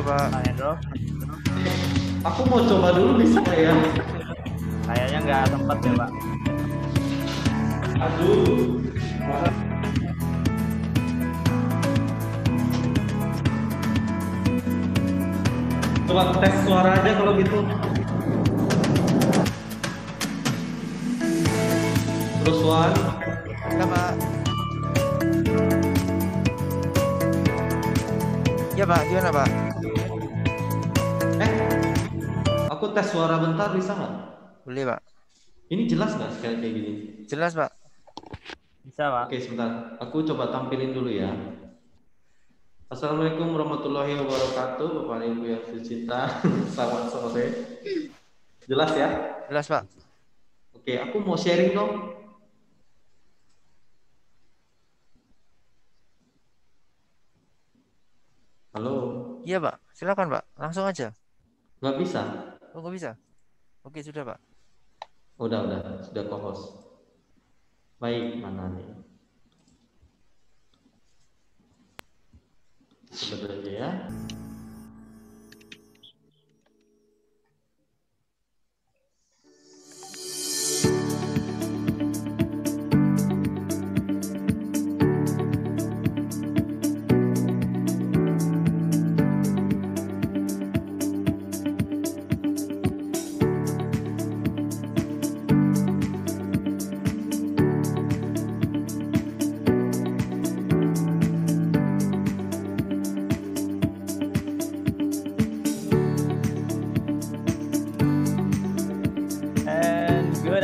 Pak. Hendro. Aku mau coba dulu bisa nggak ya? Kayaknya nggak sempat ya Pak. Aduh. Coba tes suara aja kalau gitu. Terus Wan. Ya Pak. Ya Pak, gimana Pak? Aku tes suara bentar bisa nggak? Boleh Pak. Ini jelas nggak sekali kayak gini? Jelas Pak. Bisa Pak. Oke sebentar, aku coba tampilin dulu ya. Assalamualaikum warahmatullahi wabarakatuh, Bapak Ibu yang tercinta. Selamat sore. Jelas ya? Jelas Pak. Oke, aku mau sharing dong. Halo. Iya Pak, silakan Pak. Langsung aja. Nggak bisa? Oh, nggak bisa? Oke, sudah Pak. Udah, sudah co-host. Baik, mana nih? Sebentar aja ya.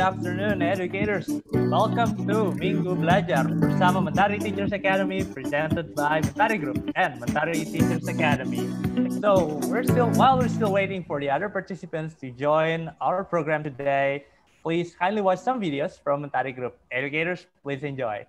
Afternoon educators, welcome to Minggu Belajar bersama Mentari Teachers Academy presented by Mentari Group and Mentari Teachers Academy. So while we're still waiting for the other participants to join our program today, please kindly watch some videos from Mentari Group. Educators, please enjoy.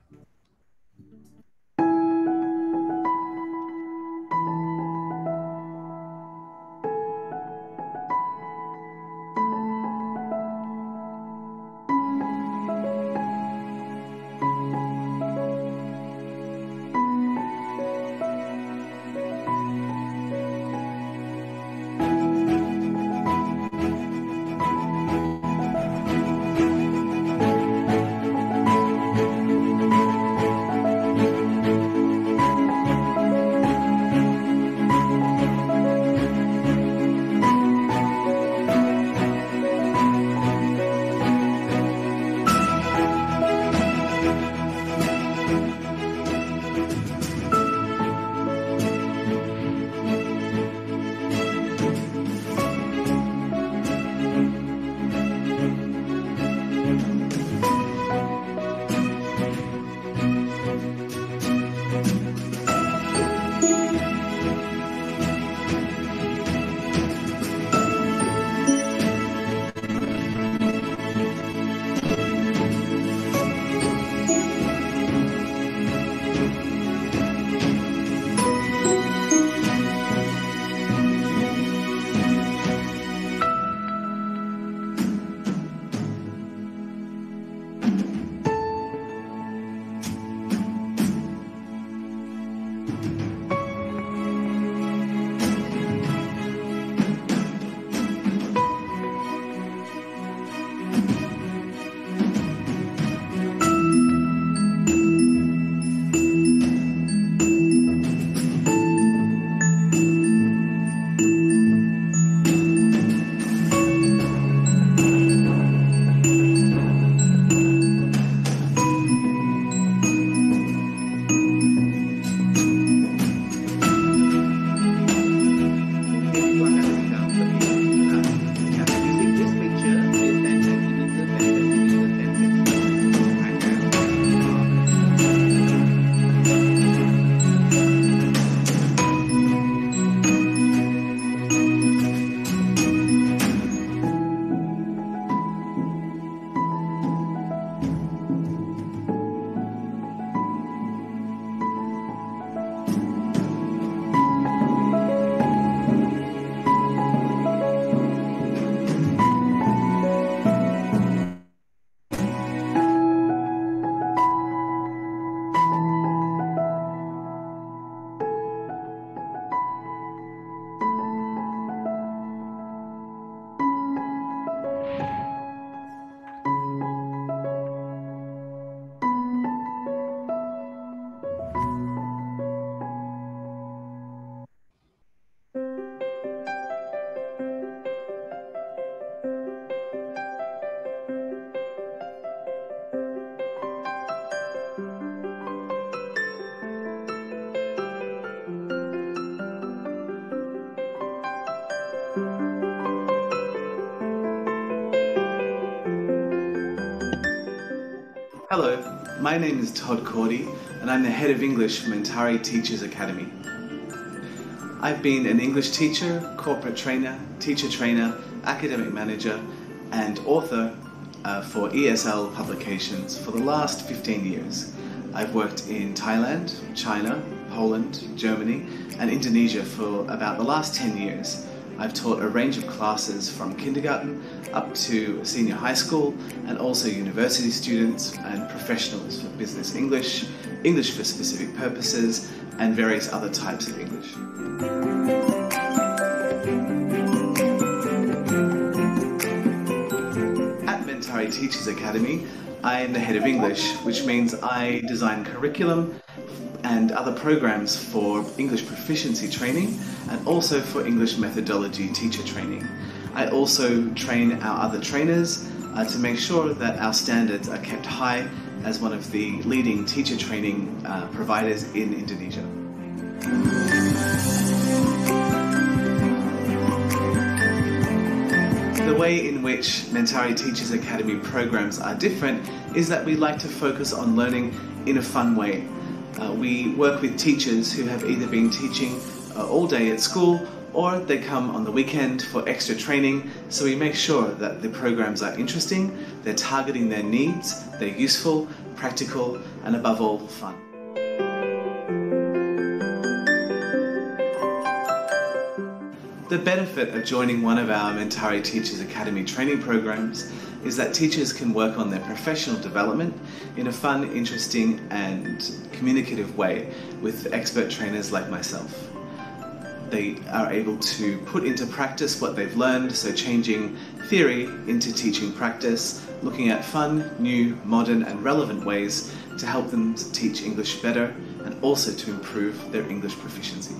Hello, my name is Todd Cordy and I'm the head of English for Mentari Teachers Academy. I've been an English teacher, corporate trainer, teacher trainer, academic manager and author for ESL publications for the last 15 years. I've worked in Thailand, China, Poland, Germany and Indonesia for about the last 10 years. I've taught a range of classes from kindergarten up to senior high school and also university students and professionals for business English, English for specific purposes and various other types of English. At Mentari Teachers Academy, I am the head of English, which means I design curriculum and other programs for English proficiency training and also for English methodology teacher training. I also train our other trainers to make sure that our standards are kept high as one of the leading teacher training providers in Indonesia. The way in which Mentari Teachers Academy programs are different is that we like to focus on learning in a fun way. We work with teachers who have either been teaching all day at school or they come on the weekend for extra training, so we make sure that the programs are interesting, they're targeting their needs, they're useful, practical and above all fun. The benefit of joining one of our Mentari Teachers Academy training programs is that teachers can work on their professional development in a fun, interesting and communicative way with expert trainers like myself. They are able to put into practice what they've learned, so changing theory into teaching practice, looking at fun, new, modern and relevant ways to help them to teach English better and also to improve their English proficiency.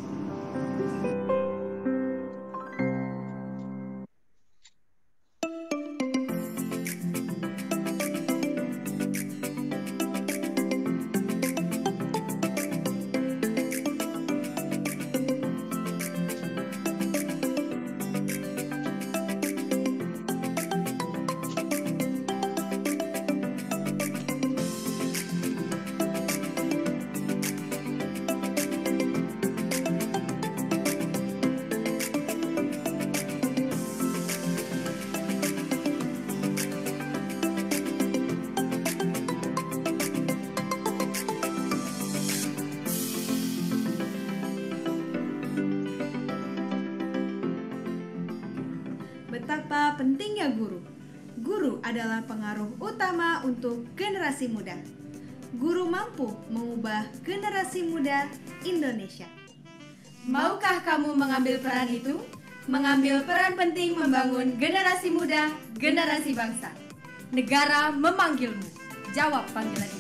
Betapa pentingnya guru. Guru adalah pengaruh utama untuk generasi muda. Guru mampu mengubah generasi muda Indonesia. Maukah kamu mengambil peran itu? Mengambil peran penting membangun generasi muda, generasi bangsa. Negara memanggilmu. Jawab panggilan itu.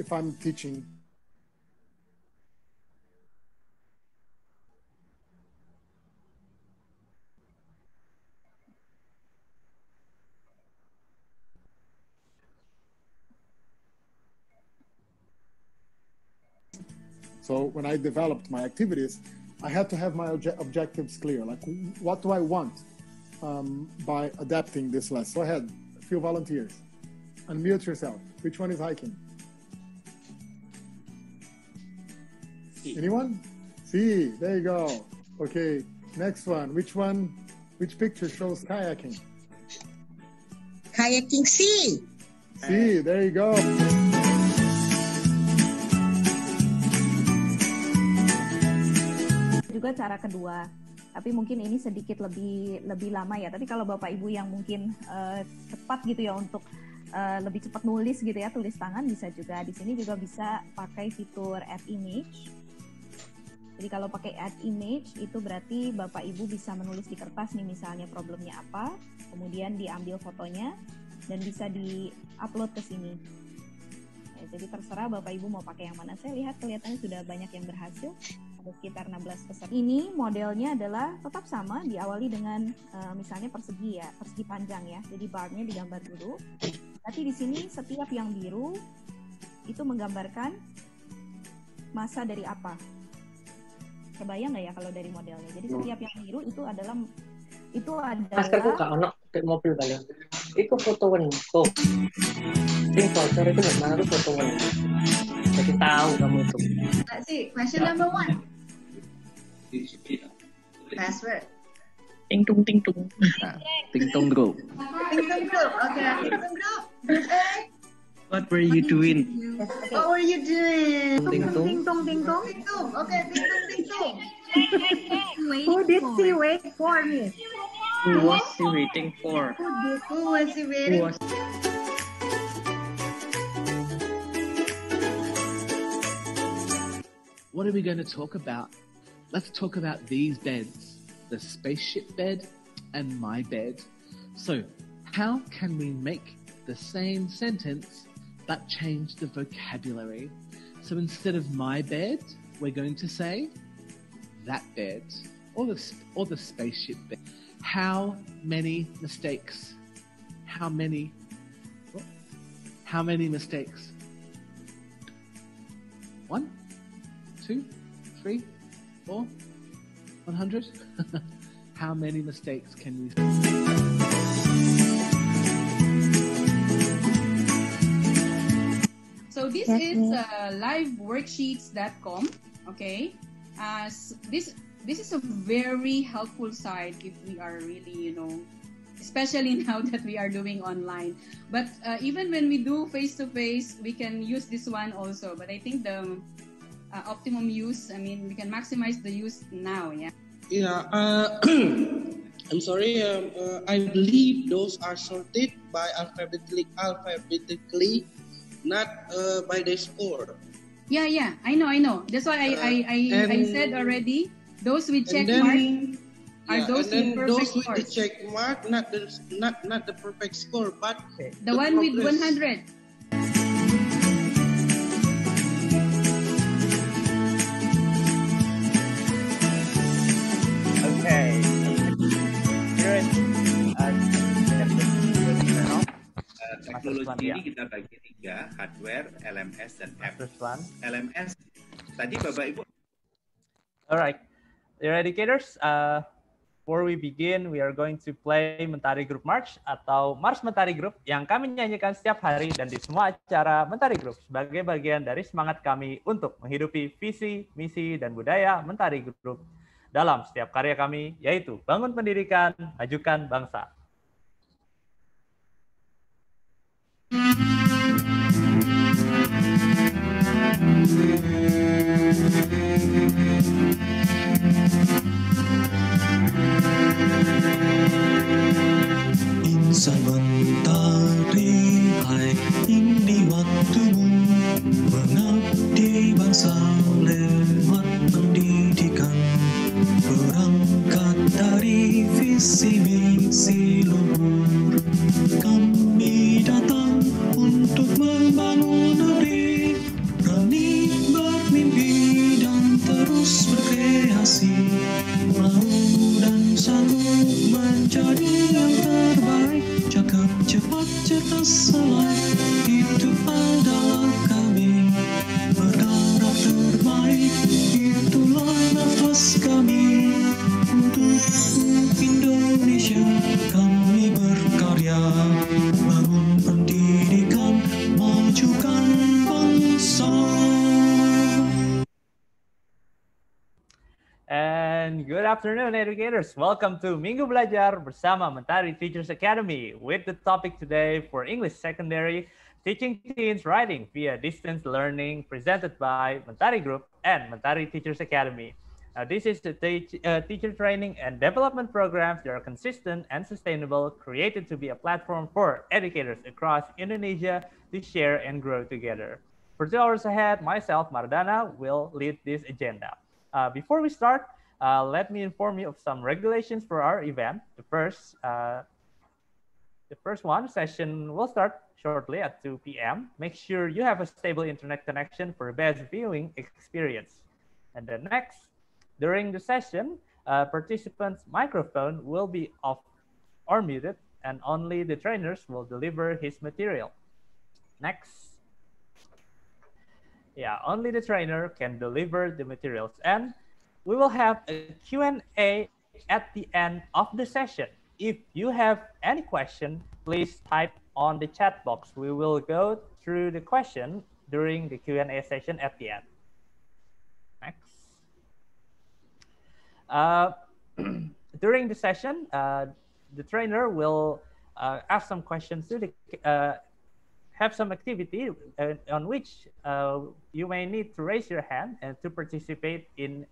if I'm teaching. So when I developed my activities, I had to have my objectives clear. Like, what do I want by adapting this lesson? So I had a few volunteers. Unmute yourself. Which one is hiking? Anyone? C. There you go. Okay. Next one. Which picture shows kayaking? Kayaking C. C. There you go. Juga cara kedua, tapi mungkin ini sedikit lebih lama ya. Tapi kalau Bapak Ibu yang mungkin cepat gitu ya untuk lebih cepat nulis gitu ya, tulis tangan bisa juga. Di sini juga bisa pakai fitur add image. Jadi kalau pakai add image itu berarti Bapak Ibu bisa menulis di kertas nih misalnya problemnya apa, kemudian diambil fotonya dan bisa di-upload ke sini. Ya, jadi terserah Bapak Ibu mau pakai yang mana. Saya lihat kelihatannya sudah banyak yang berhasil. Sekitar 16 peserta. Ini modelnya adalah tetap sama, diawali dengan misalnya persegi ya, persegi panjang ya. Jadi barnya digambar dulu. Tapi di sini setiap yang biru itu menggambarkan masa dari apa. Kebayang nggak ya kalau dari modelnya? Jadi setiap yang biru itu adalah Maskerku gak ono di mobil kalian. Itu foto nih, tuh. Ini bocor itu gimana tuh foto nih. Jadi tahu kamu itu. Let's see, question number 1. Password. Ting tung ting tung. Ting tung group. Ting tung group. Okay, ting tung group. Group A. What were you doing? What were you doing? Ting tung. Ting tung ting tung. Ting tung. Okay, ting tung ting tung. Who did she wait for me? Who was he waiting for? Who was he waiting for? What are we going to talk about? Let's talk about these beds, the spaceship bed and my bed. So, how can we make the same sentence but change the vocabulary? So instead of my bed, we're going to say that bed or the spaceship bed. How many mistakes? How many mistakes? 1, 2, 3, 4, 100? How many mistakes can we see? So this is liveworksheets.com. Okay, this is a very helpful site if we are really, especially now that we are doing online. But even when we do face-to-face, we can use this one also. But I think the optimum use, we can maximize the use now, yeah? Yeah, I'm sorry, I believe those are sorted by alphabetically, not by the score. Yeah, I know. That's why I said already, those with check mark are those with perfect those score. with the check mark, not the perfect score, but the one with 100. Okay. Teknologi ini kita bagi 3, hardware, LMS, dan app. LMS, tadi Bapak Ibu. Alright, dear educators, before we begin, we are going to play Mentari Group March atau March Mentari Group yang kami nyanyikan setiap hari dan di semua acara Mentari Group sebagai bagian dari semangat kami untuk menghidupi visi, misi, dan budaya Mentari Group dalam setiap karya kami, yaitu bangun pendidikan, majukan bangsa. Insan mentari, hai ini waktumu mengabdi bangsa lewat pendidikan, berangkat dari visi misi luhur. Kami datang untuk membangun negeri prestasi, mau dan sanggup menjadi yang terbaik, cakap cepat cerdas selai, itu adalah kami. Berharap terbaik, itulah nafas kami. Untuk Indonesia kami berkarya, bangun pendidikan, majukan bangsa. And good afternoon, educators. Welcome to Minggu Belajar bersama Mentari Teachers Academy with the topic today for English Secondary, Teaching Teens Writing via Distance Learning, presented by Mentari Group and Mentari Teachers Academy. Now, this is the teacher training and development programs that are consistent and sustainable, created to be a platform for educators across Indonesia to share and grow together. For 2 hours ahead, myself, Mardana, will lead this agenda. Before we start, let me inform you of some regulations for our event. The first session will start shortly at 2 p.m. Make sure you have a stable internet connection for best viewing experience. And then next, during the session, participants' microphone will be off or muted, and only the trainers will deliver his material. Next. Yeah, only the trainer can deliver the materials. And we will have a Q&A at the end of the session. If you have any question, please type on the chat box. We will go through the question during the Q&A session at the end. Next. During the session, the trainer will ask some questions to the have some activity on which you may need to raise your hand and to participate in.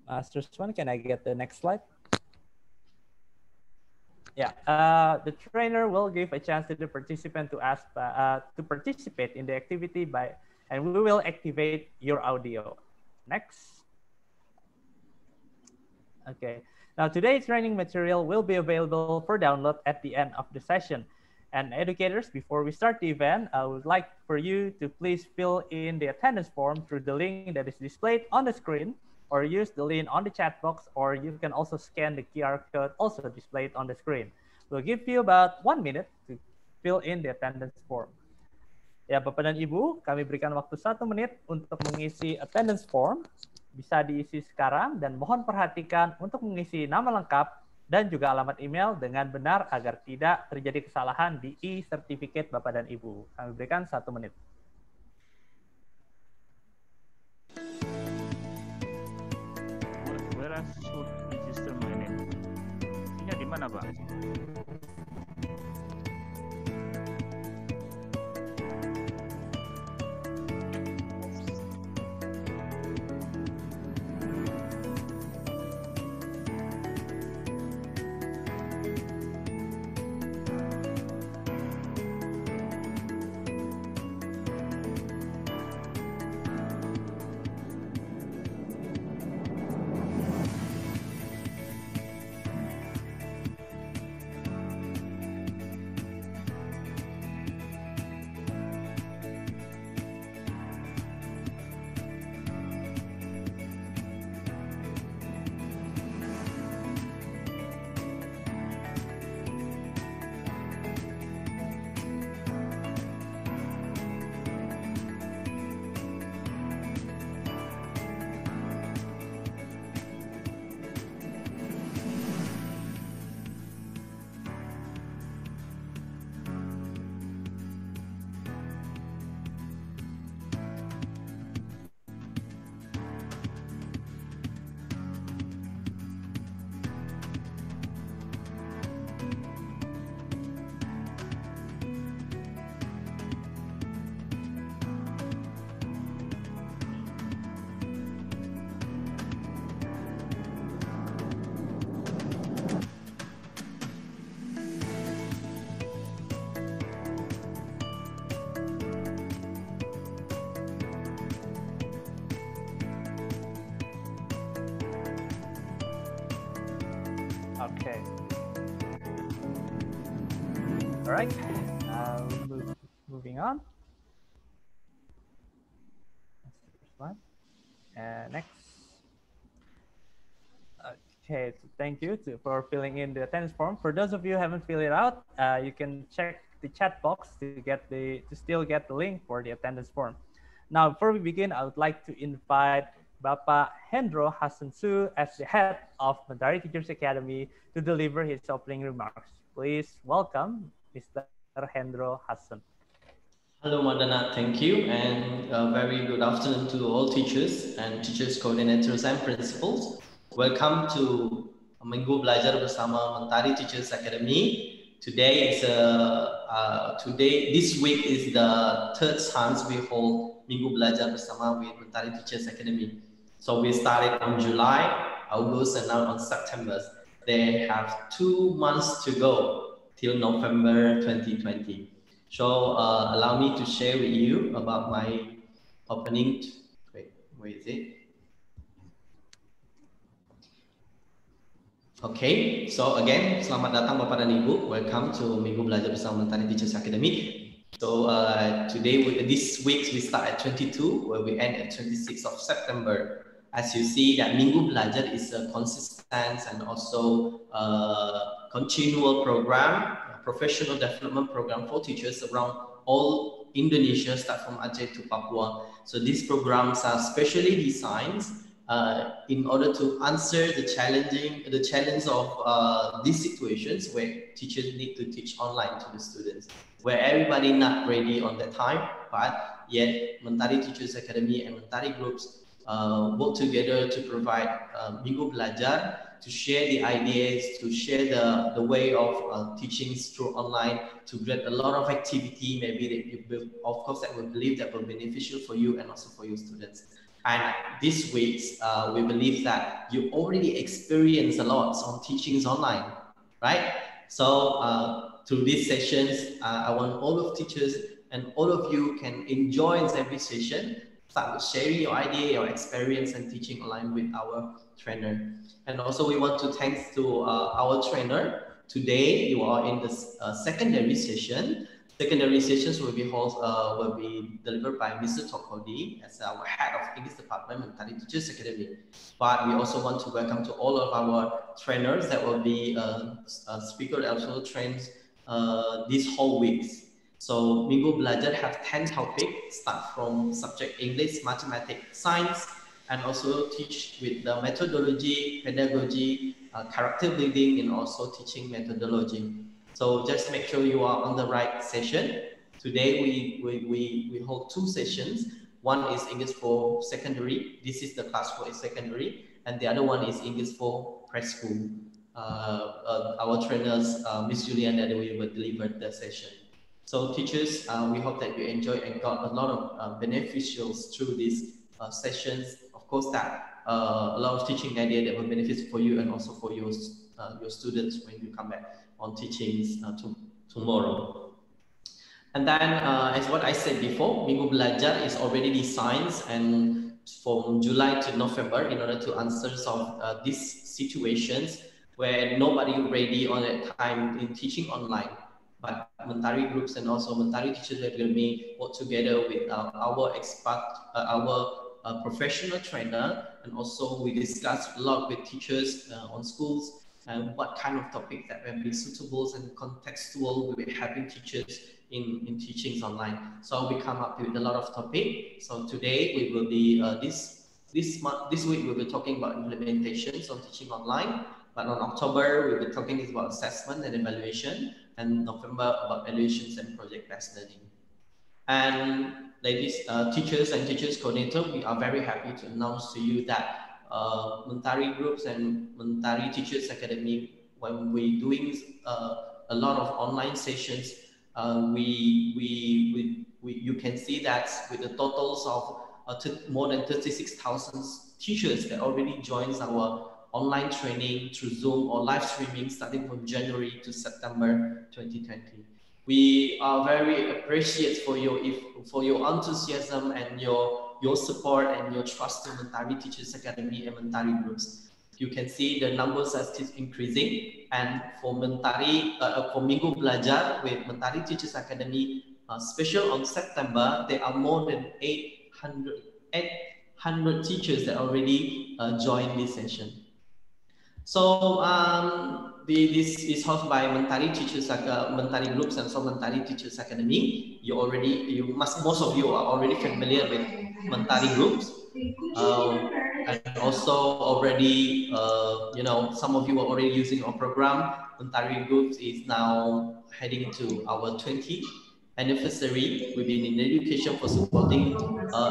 Master Swan, can I get the next slide? Yeah, the trainer will give a chance to the participant to ask to participate in the activity and we will activate your audio. Next. Okay. Now today's training material will be available for download at the end of the session. And educators, before we start the event, I would like for you to please fill in the attendance form through the link that is displayed on the screen, or use the link on the chat box, or you can also scan the QR code also displayed on the screen. We'll give you about 1 minute to fill in the attendance form. Ya, Bapak dan Ibu, kami berikan waktu 1 menit untuk mengisi attendance form. Bisa diisi sekarang dan mohon perhatikan untuk mengisi nama lengkap dan juga alamat email dengan benar agar tidak terjadi kesalahan di e-certificate Bapak dan Ibu. Kami berikan 1 menit. Where should register my name? Ini di mana, Pak? Okay. All right. Moving on. That's the first one. And next. Okay, so thank you for filling in the attendance form. For those of you who haven't filled it out, you can check the chat box to still get the link for the attendance form. Now, before we begin, I would like to invite Bapak Hendro Hasansu as the head of Mentari Teachers Academy to deliver his opening remarks. Please welcome Mr. Hendro Hasan. Hello, Madana. Thank you, and a very good afternoon to all teachers and teachers coordinators and principals. Welcome to Minggu Belajar bersama Mentari Teachers Academy. This week is the third time we hold Minggu Belajar bersama with Mentari Teachers Academy. So we started on July, August, and now on September. They have 2 months to go till November 2020. So allow me to share with you about my opening. Wait, where is it? Okay, so again, selamat datang Bapak dan Ibu. Welcome to Minggu Belajar bersama Mentari Teachers Academy. So this week we start at 22, where we end at 26th of September. As you see, that Minggu Belajar is a consistent and also continual program, a professional development program for teachers around all Indonesia, start from Aceh to Papua. So these programs are specially designed in order to answer the challenge of these situations where teachers need to teach online to the students, where everybody not ready on that time, but yet Mentari Teachers Academy and Mentari groups work together to provide Minggu Belajar, to share the ideas, to share the way of teaching through online, to get a lot of activity, maybe that you will, of course, that we believe that will be beneficial for you and also for your students. And this week, we believe that you already experienced a lot on teachings online, right? So through these sessions, I want all of teachers and all of you can enjoy every session, start with sharing your idea, your experience and teaching online with our trainer. And also we want to thank to our trainer. Today, you are in the secondary session. Secondary sessions will be delivered by Mr. Todd Cordy as our head of English department, Mentari Teachers Academy. But we also want to welcome to all of our trainers that will be speaker that also trains this whole week. So Minggu Belajar have 10 topics, start from subject English, mathematics, science, and also teach with the methodology, pedagogy, character building, and also teaching methodology. So just make sure you are on the right session. Today we hold 2 sessions. One is English for secondary. This is the class for secondary, and the other one is English for preschool. Our trainers, Miss Juliana, will deliver the session. So teachers, we hope that you enjoy and got a lot of beneficials through these sessions. Of course, that a lot of teaching idea that will benefit for you and also for your students when you come back on teachings tomorrow. And then, as what I said before, Minggu Belajar is already designed and from July to November in order to answer some of these situations where nobody ready on that time in teaching online. But Mentari groups and also Mentari Teachers Academy work together with our expert, our professional trainer, and also we discuss a lot with teachers on schools and what kind of topics that will be suitable and contextual with helping teachers in teachings online. So we come up with a lot of topics. So today we will be this week we'll be talking about implementations on teaching online. But on October we'll be talking about assessment and evaluation, and November about evaluations and project-based learning. And ladies, teachers and teachers coordinator, we are very happy to announce to you that Mentari groups and Mentari Teachers Academy, when we're doing a lot of online sessions, you can see that with the totals of more than 36,000 teachers that already joined our online training through Zoom or live streaming starting from January to September 2020. We are very appreciative for your enthusiasm and your support and your trust in Mentari Teachers Academy and Mentari groups. You can see the numbers are still increasing. And for Mentari, for Minggu Belajar with Mentari Teachers Academy special on September, there are more than 800 teachers that already joined this session. So this is hosted by Mentari Teachers, Mentari Groups, and so Mentari Teachers Academy. Most of you are already familiar with Mentari Groups, and also already, some of you are already using our program. Mentari Groups is now heading to our 20th anniversary. We've been in education for supporting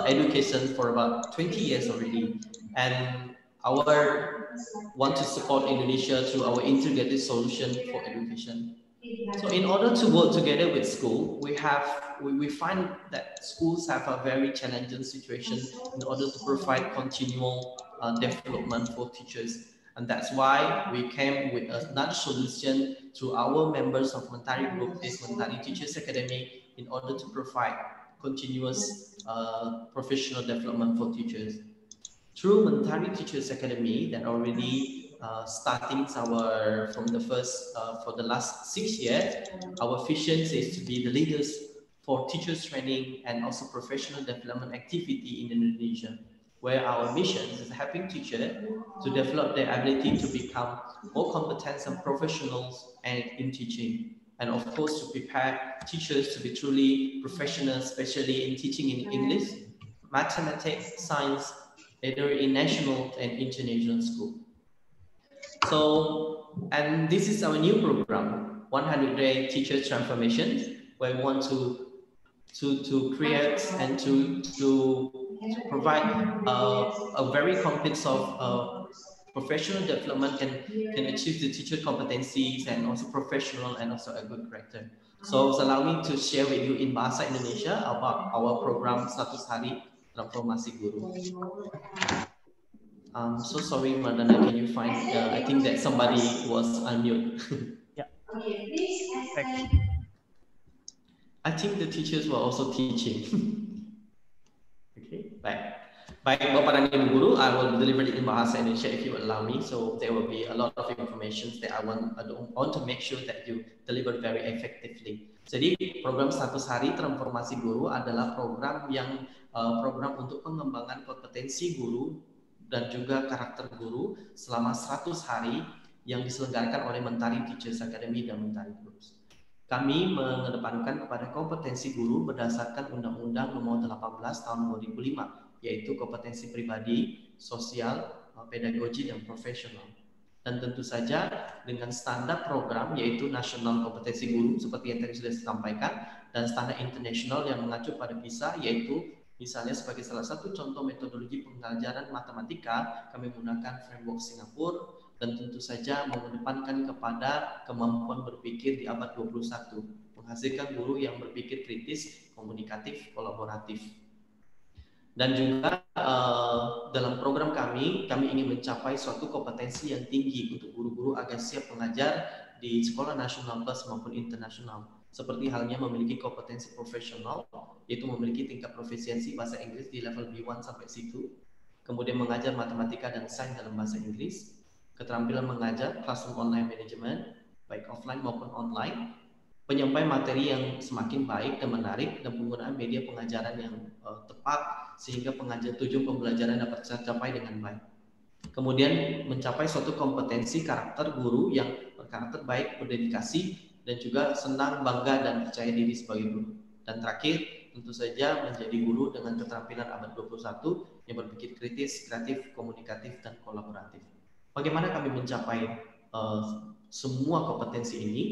education for about 20 years already, and our want to support Indonesia through our integrated solution for education. So in order to work together with school, we find that schools have a very challenging situation in order to provide continual development for teachers. And that's why we came with another solution through our members of Mentari Group, this Mentari Teachers Academy, in order to provide continuous professional development for teachers. Through Mentari Teachers Academy that already starting from the last 6 years, our vision is to be the leaders for teachers training and also professional development activity in Indonesia, where our mission is helping teachers to develop their ability to become more competent and professionals in teaching, and of course to prepare teachers to be truly professional, especially in teaching in English, mathematics, science, either in national and international school. So, and this is our new program, 100-day teacher transformation, where we want to create and to provide a very complete of professional development can achieve the teacher competencies and also professional and also a good character. So allow me to share with you in Bahasa Indonesia about our program 100 Hari Transformasi Guru. So sorry, Mardana, can you find, I think that somebody was unmute. Yeah. I think the teachers were also teaching. Okay, baik Bapak dan Ibu Guru, I will deliver it in Bahasa Indonesia if you allow me. So there will be a lot of information that I want to make sure that you deliver very effectively. Jadi program 100 Hari Transformasi Guru adalah program untuk pengembangan kompetensi guru dan juga karakter guru selama 100 hari yang diselenggarakan oleh Mentari Teachers Academy dan Mentari Groups. Kami mengedepankan kepada kompetensi guru berdasarkan Undang-Undang Nomor 18 Tahun 2005, yaitu kompetensi pribadi, sosial, pedagogi, dan profesional. Dan tentu saja dengan standar program yaitu nasional kompetensi guru seperti yang tadi sudah disampaikan, dan standar internasional yang mengacu pada PISA, yaitu misalnya sebagai salah satu contoh metodologi pengajaran matematika, kami menggunakan framework Singapura, dan tentu saja mengedepankan kepada kemampuan berpikir di abad 21, menghasilkan guru yang berpikir kritis, komunikatif, kolaboratif. Dan juga dalam program kami ingin mencapai suatu kompetensi yang tinggi untuk guru-guru agar siap mengajar di sekolah nasional plus maupun internasional. Seperti halnya memiliki kompetensi profesional, yaitu memiliki tingkat profisiensi bahasa Inggris di level B1 sampai C2, kemudian mengajar matematika dan sains dalam bahasa Inggris, keterampilan mengajar, classroom online management, baik offline maupun online, penyampaian materi yang semakin baik dan menarik, dan penggunaan media pengajaran yang tepat sehingga tujuan pembelajaran dapat tercapai dengan baik. Kemudian mencapai suatu kompetensi karakter guru yang berkarakter baik, berdedikasi, dan juga senang, bangga, dan percaya diri sebagai guru. Dan terakhir, tentu saja menjadi guru dengan keterampilan abad 21 yang berpikir kritis, kreatif, komunikatif, dan kolaboratif. Bagaimana kami mencapai semua kompetensi ini?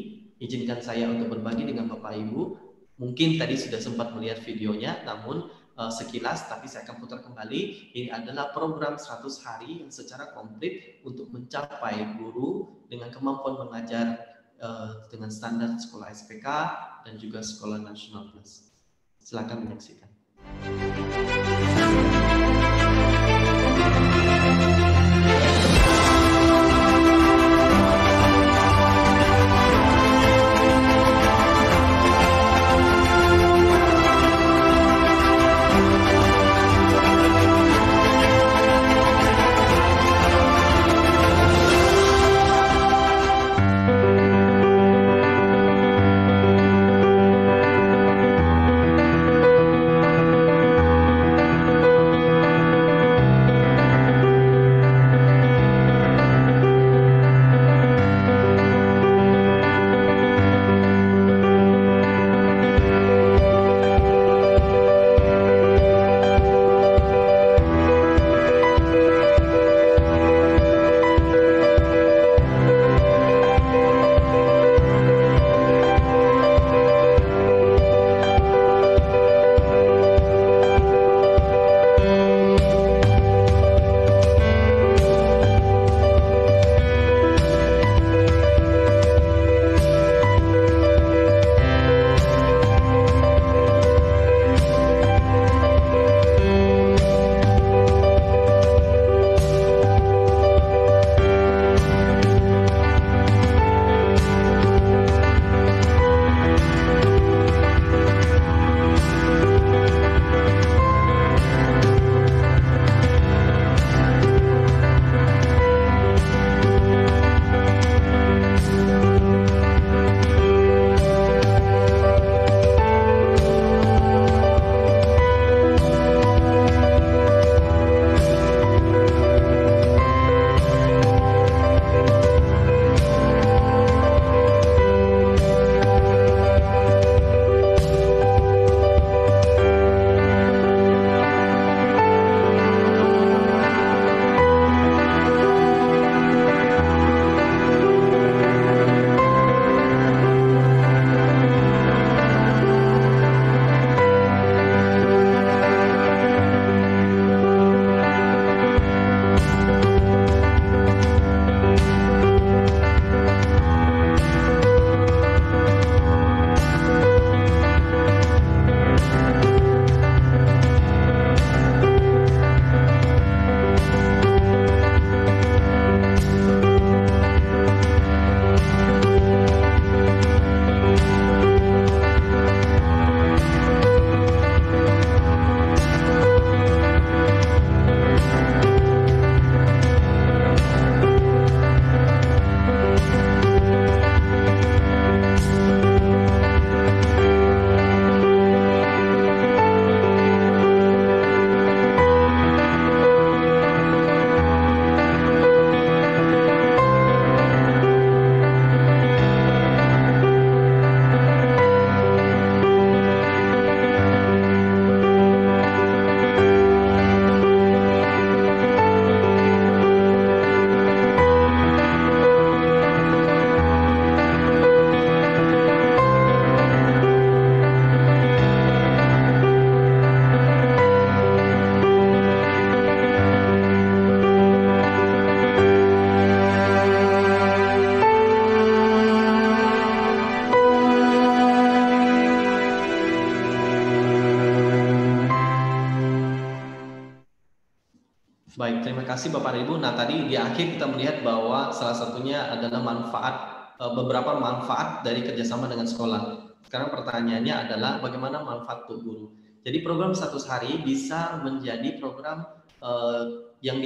Izinkan saya untuk berbagi dengan Bapak Ibu. Mungkin tadi sudah sempat melihat videonya, namun sekilas, tapi saya akan putar kembali. Ini adalah program 100 hari yang secara komplit untuk mencapai guru dengan kemampuan mengajar dengan standar sekolah SPK dan juga sekolah nasional plus. Silakan menyaksikan. terima kasih Bapak dan Ibu. Nah, tadi di akhir kita melihat bahwa salah satunya adalah beberapa manfaat dari kerjasama dengan sekolah. Sekarang pertanyaannya adalah bagaimana manfaat untuk guru. Jadi program 100 hari bisa menjadi program yang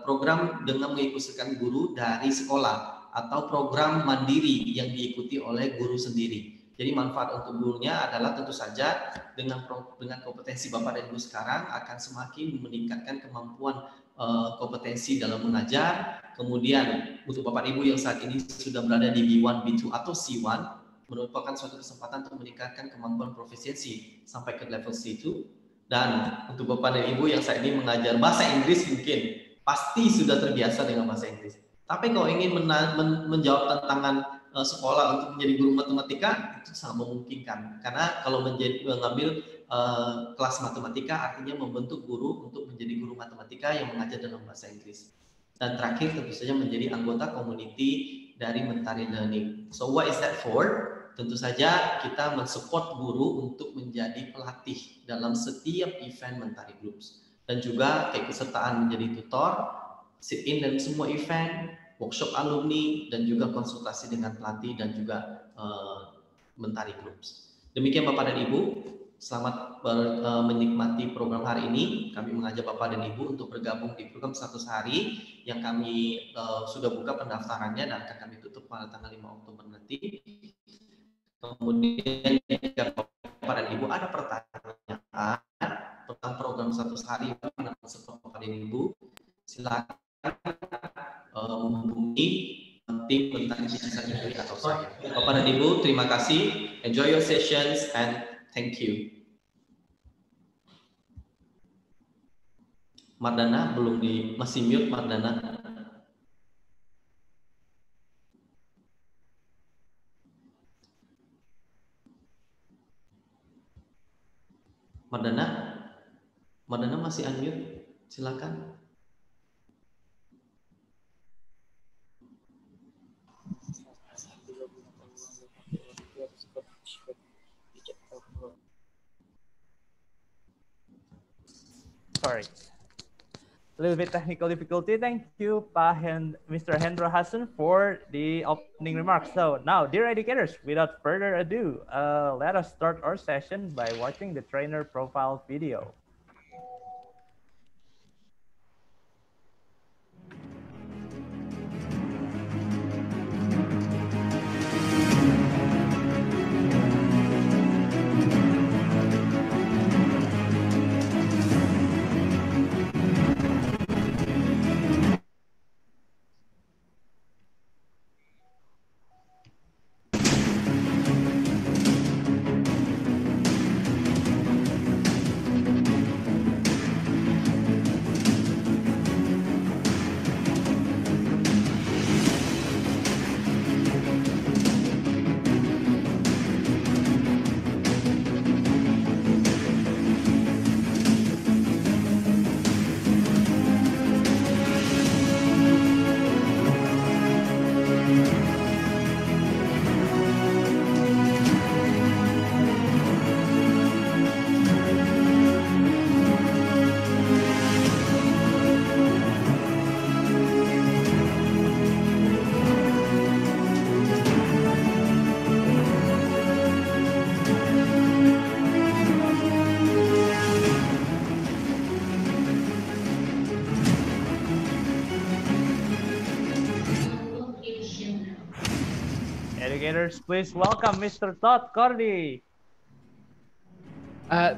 program dengan mengikutsertakan guru dari sekolah atau program mandiri yang diikuti oleh guru sendiri. Jadi manfaat untuk gurunya adalah tentu saja dengan kompetensi Bapak dan Ibu sekarang akan semakin meningkatkan kemampuan kompetensi dalam mengajar. Kemudian untuk Bapak Ibu yang saat ini sudah berada di B1, B2 atau C1 merupakan suatu kesempatan untuk meningkatkan kemampuan profesiensi sampai ke level C2. Dan untuk Bapak dan Ibu yang saat ini mengajar bahasa Inggris mungkin pasti sudah terbiasa dengan bahasa Inggris. Tapi kalau ingin menjawab tantangan sekolah untuk menjadi guru matematika itu sangat memungkinkan, karena kalau mengambil kelas matematika artinya membentuk guru untuk menjadi guru matematika yang mengajar dalam bahasa Inggris. Dan terakhir tentu saja menjadi anggota community dari Mentari Learning. So what is that for? Tentu saja kita mensupport guru untuk menjadi pelatih dalam setiap event Mentari Groups, dan juga keikutsertaan menjadi tutor, sit in dalam semua event, workshop alumni, dan juga konsultasi dengan pelatih dan juga Mentari Groups. Demikian Bapak dan Ibu, selamat menikmati program hari ini. Kami mengajak Bapak dan Ibu untuk bergabung di program 100 hari yang kami sudah buka pendaftarannya dan akan kami tutup pada tanggal 5 Oktober nanti. Kemudian jika Bapak dan Ibu ada pertanyaan tentang program 100 hari yang support Bapak dan Ibu, silakan menghubungi tim Mentari Academy atau saya. Bapak dan Ibu, terima kasih. Enjoy your sessions and thank you. Mardana masih mute Mardana. Mardana masih unmute. Silakan. Sorry. A little bit technical difficulty. Thank you, Mr. Hendro Hassan, for the opening remarks. So now, dear educators, without further ado, let us start our session by watching the trainer profile video. Educators, please welcome Mr. Todd Cordy.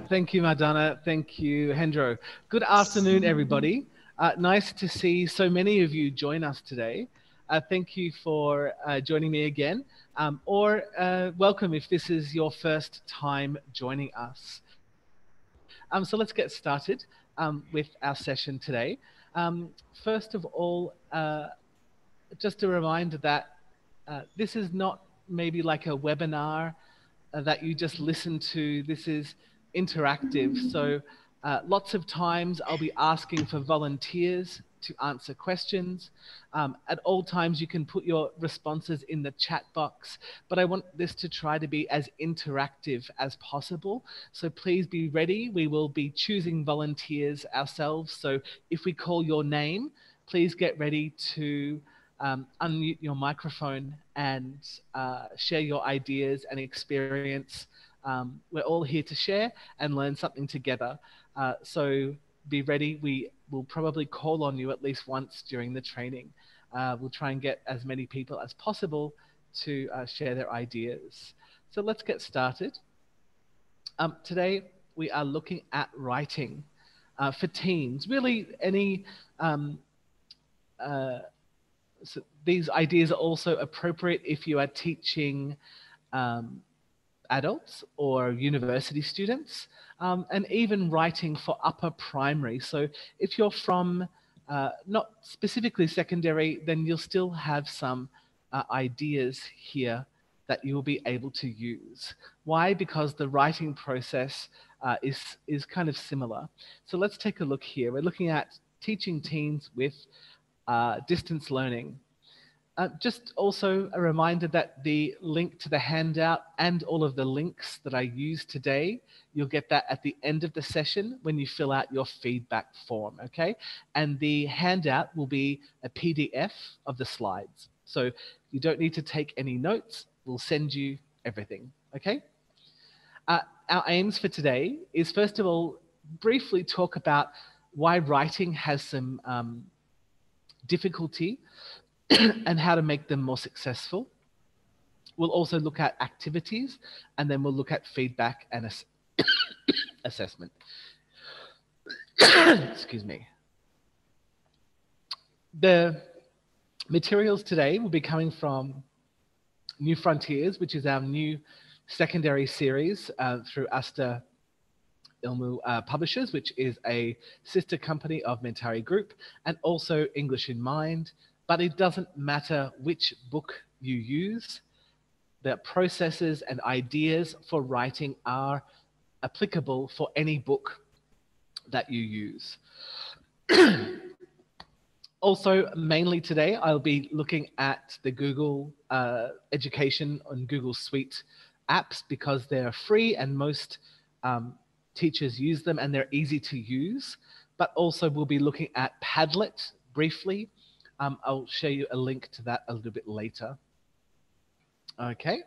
Thank you, Madonna. Thank you, Hendro. Good afternoon, everybody. Nice to see so many of you join us today. Thank you for joining me again, or welcome if this is your first time joining us. So let's get started with our session today. First of all, just a reminder that this is not maybe like a webinar that you just listen to. This is interactive. So lots of times I'll be asking for volunteers to answer questions. At all times, you can put your responses in the chat box, but I want this to try to be as interactive as possible. So please be ready. We will be choosing volunteers ourselves. So if we call your name, please get ready to unmute your microphone and share your ideas and experience. We're all here to share and learn something together. So be ready. We will probably call on you at least once during the training. We'll try and get as many people as possible to share their ideas. So let's get started. Today we are looking at writing for teens. Really any so these ideas are also appropriate if you are teaching adults or university students, and even writing for upper primary. So if you're from not specifically secondary, then you'll still have some ideas here that you will be able to use. Why? Because the writing process is kind of similar. So let's take a look here. We're looking at teaching teens with distance learning. Just also a reminder that the link to the handout and all of the links that I used today, you'll get that at the end of the session when you fill out your feedback form, okay? And the handout will be a PDF of the slides. So you don't need to take any notes. We'll send you everything, okay? Our aims for today is, first of all, briefly talk about why writing has some difficulty and how to make them more successful. We'll also look at activities, and then we'll look at feedback and assessment. Excuse me. The materials today will be coming from New Frontiers, which is our new secondary series through Asta Ilmu Publishers, which is a sister company of Mentari Group, and also English in Mind. But it doesn't matter which book you use. The processes and ideas for writing are applicable for any book that you use. Also, mainly today, I'll be looking at the Google Education and Google Suite apps because they're free and most teachers use them and they're easy to use. But also we'll be looking at Padlet briefly. I'll show you a link to that a little bit later. Okay.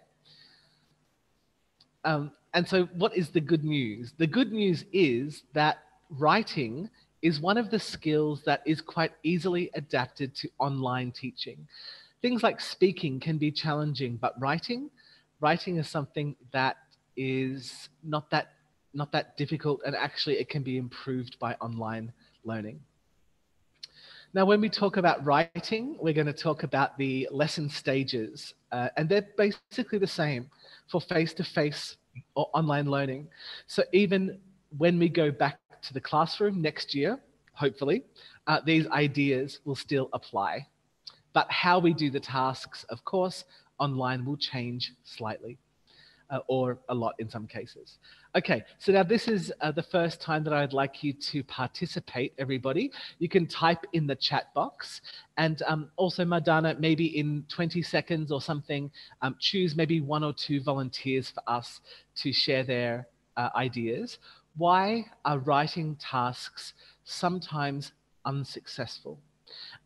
And so what is the good news? The good news is that writing is one of the skills that is quite easily adapted to online teaching. Things like speaking can be challenging, but writing is something that is not that difficult, and actually it can be improved by online learning. Now, when we talk about writing, we're going to talk about the lesson stages, and they're basically the same for face-to-face or online learning. So even when we go back to the classroom next year, hopefully, these ideas will still apply. But how we do the tasks, of course, online will change slightly, or a lot in some cases. Okay, so now this is the first time that I'd like you to participate, everybody. You can type in the chat box, and also Madana, maybe in 20 seconds or something, choose maybe 1 or 2 volunteers for us to share their ideas. Why are writing tasks sometimes unsuccessful?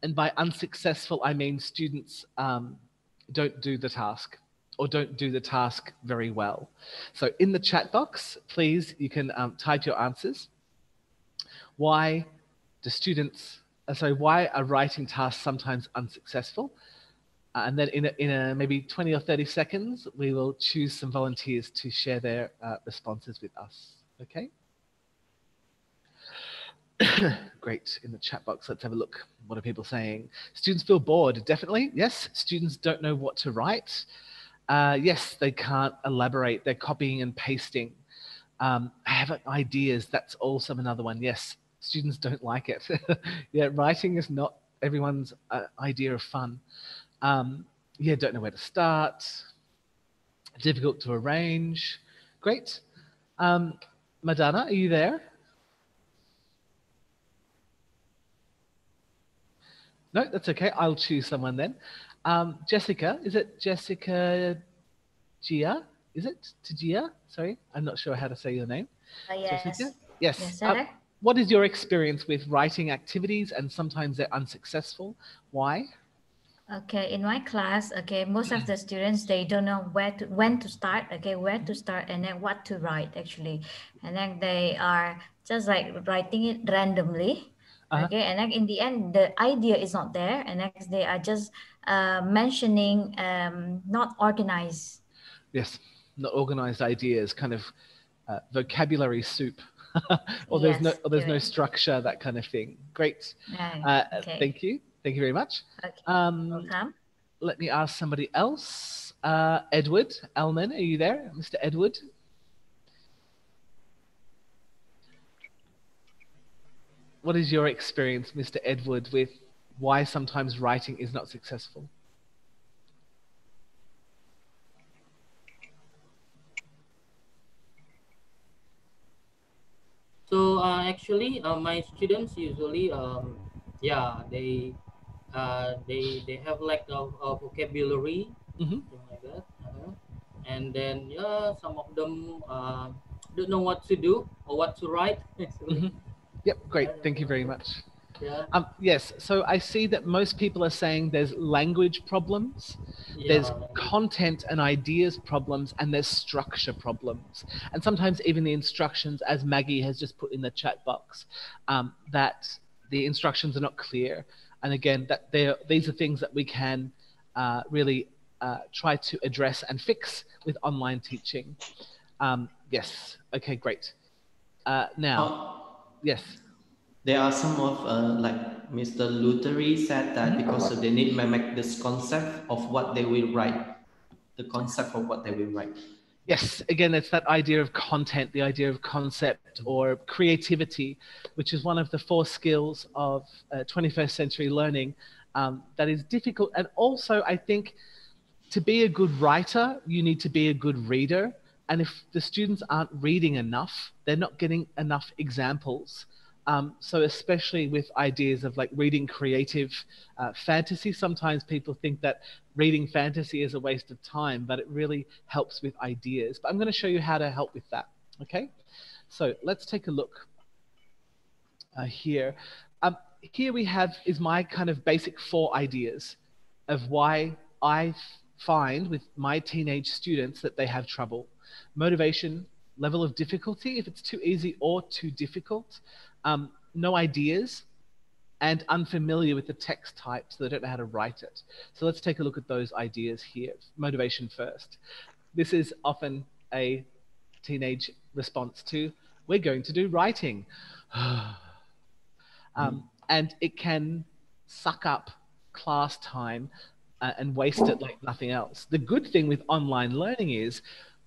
And by unsuccessful, I mean students don't do the task, or don't do the task very well. So in the chat box, please, you can type your answers. Why do students, why are writing tasks sometimes unsuccessful? And then in a maybe 20 or 30 seconds, we will choose some volunteers to share their responses with us, okay? Great, in the chat box, let's have a look. What are people saying? Students feel bored, definitely, yes. Students don't know what to write. Yes, they can't elaborate. They're copying and pasting. I have ideas. That's also another one. Yes, students don't like it. Yeah, writing is not everyone's idea of fun. Yeah, don't know where to start. Difficult to arrange. Great. Madana, are you there? No, that's okay. I'll choose someone then. Jessica, is it Jessica Gia? Is it Gia? Sorry, I'm not sure how to say your name. Yes. Jessica? Yes. Yes, sir. What is your experience with writing activities, and sometimes they're unsuccessful? Why? Okay, in my class, okay, most of the students, they don't know when to start, okay, where to start, and then what to write actually, and then they are just like writing it randomly. Okay, and then in the end, the idea is not there, and next they are just mentioning not organized. Yes, not organized ideas, kind of vocabulary soup, or Yes, there's no correct. structure, that kind of thing. Great. Okay. Thank you very much. Okay. Welcome. Let me ask somebody else. Edward Elman, are you there, Mr. Edward? What is your experience, Mr. Edward, with why sometimes writing is not successful? So actually, my students usually, they have lack of vocabulary, something like that, and then some of them don't know what to do or what to write. Actually. Yep, great. Thank you very much. Yeah. Yes, so I see that most people are saying there's language problems, there's content and ideas problems, and there's structure problems. And sometimes even the instructions, as Maggie has just put in the chat box, that the instructions are not clear. And again, that these are things that we can really try to address and fix with online teaching. Yes, okay, great. Yes. There are some of, like Mr. Luthery said that because they need to make this concept of what they will write, the concept of what they will write. Yes, again, it's that idea of content, the idea of concept or creativity, which is one of the 4 skills of 21st century learning that is difficult. And also, I think, to be a good writer, you need to be a good reader. And if the students aren't reading enough, they're not getting enough examples. So especially with ideas of like reading creative fantasy, sometimes people think that reading fantasy is a waste of time, but it really helps with ideas. But I'm going to show you how to help with that, okay? So let's take a look here. Here we have is my kind of basic 4 ideas of why I find with my teenage students that they have trouble. Motivation, level of difficulty, if it's too easy or too difficult, no ideas, and unfamiliar with the text type, so they don't know how to write it. So let's take a look at those ideas here. Motivation first. This is often a teenage response to, we're going to do writing. And it can suck up class time and waste it like nothing else. The good thing with online learning is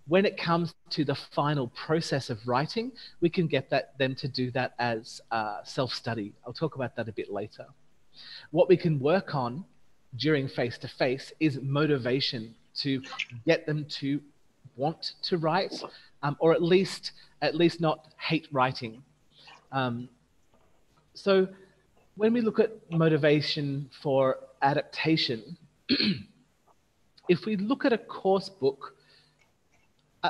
when it comes to the final process of writing, we can get them to do that as self-study. I'll talk about that a bit later. What we can work on during face-to-face is motivation to get them to want to write, or at least not hate writing. So when we look at motivation for adaptation, if we look at a course book,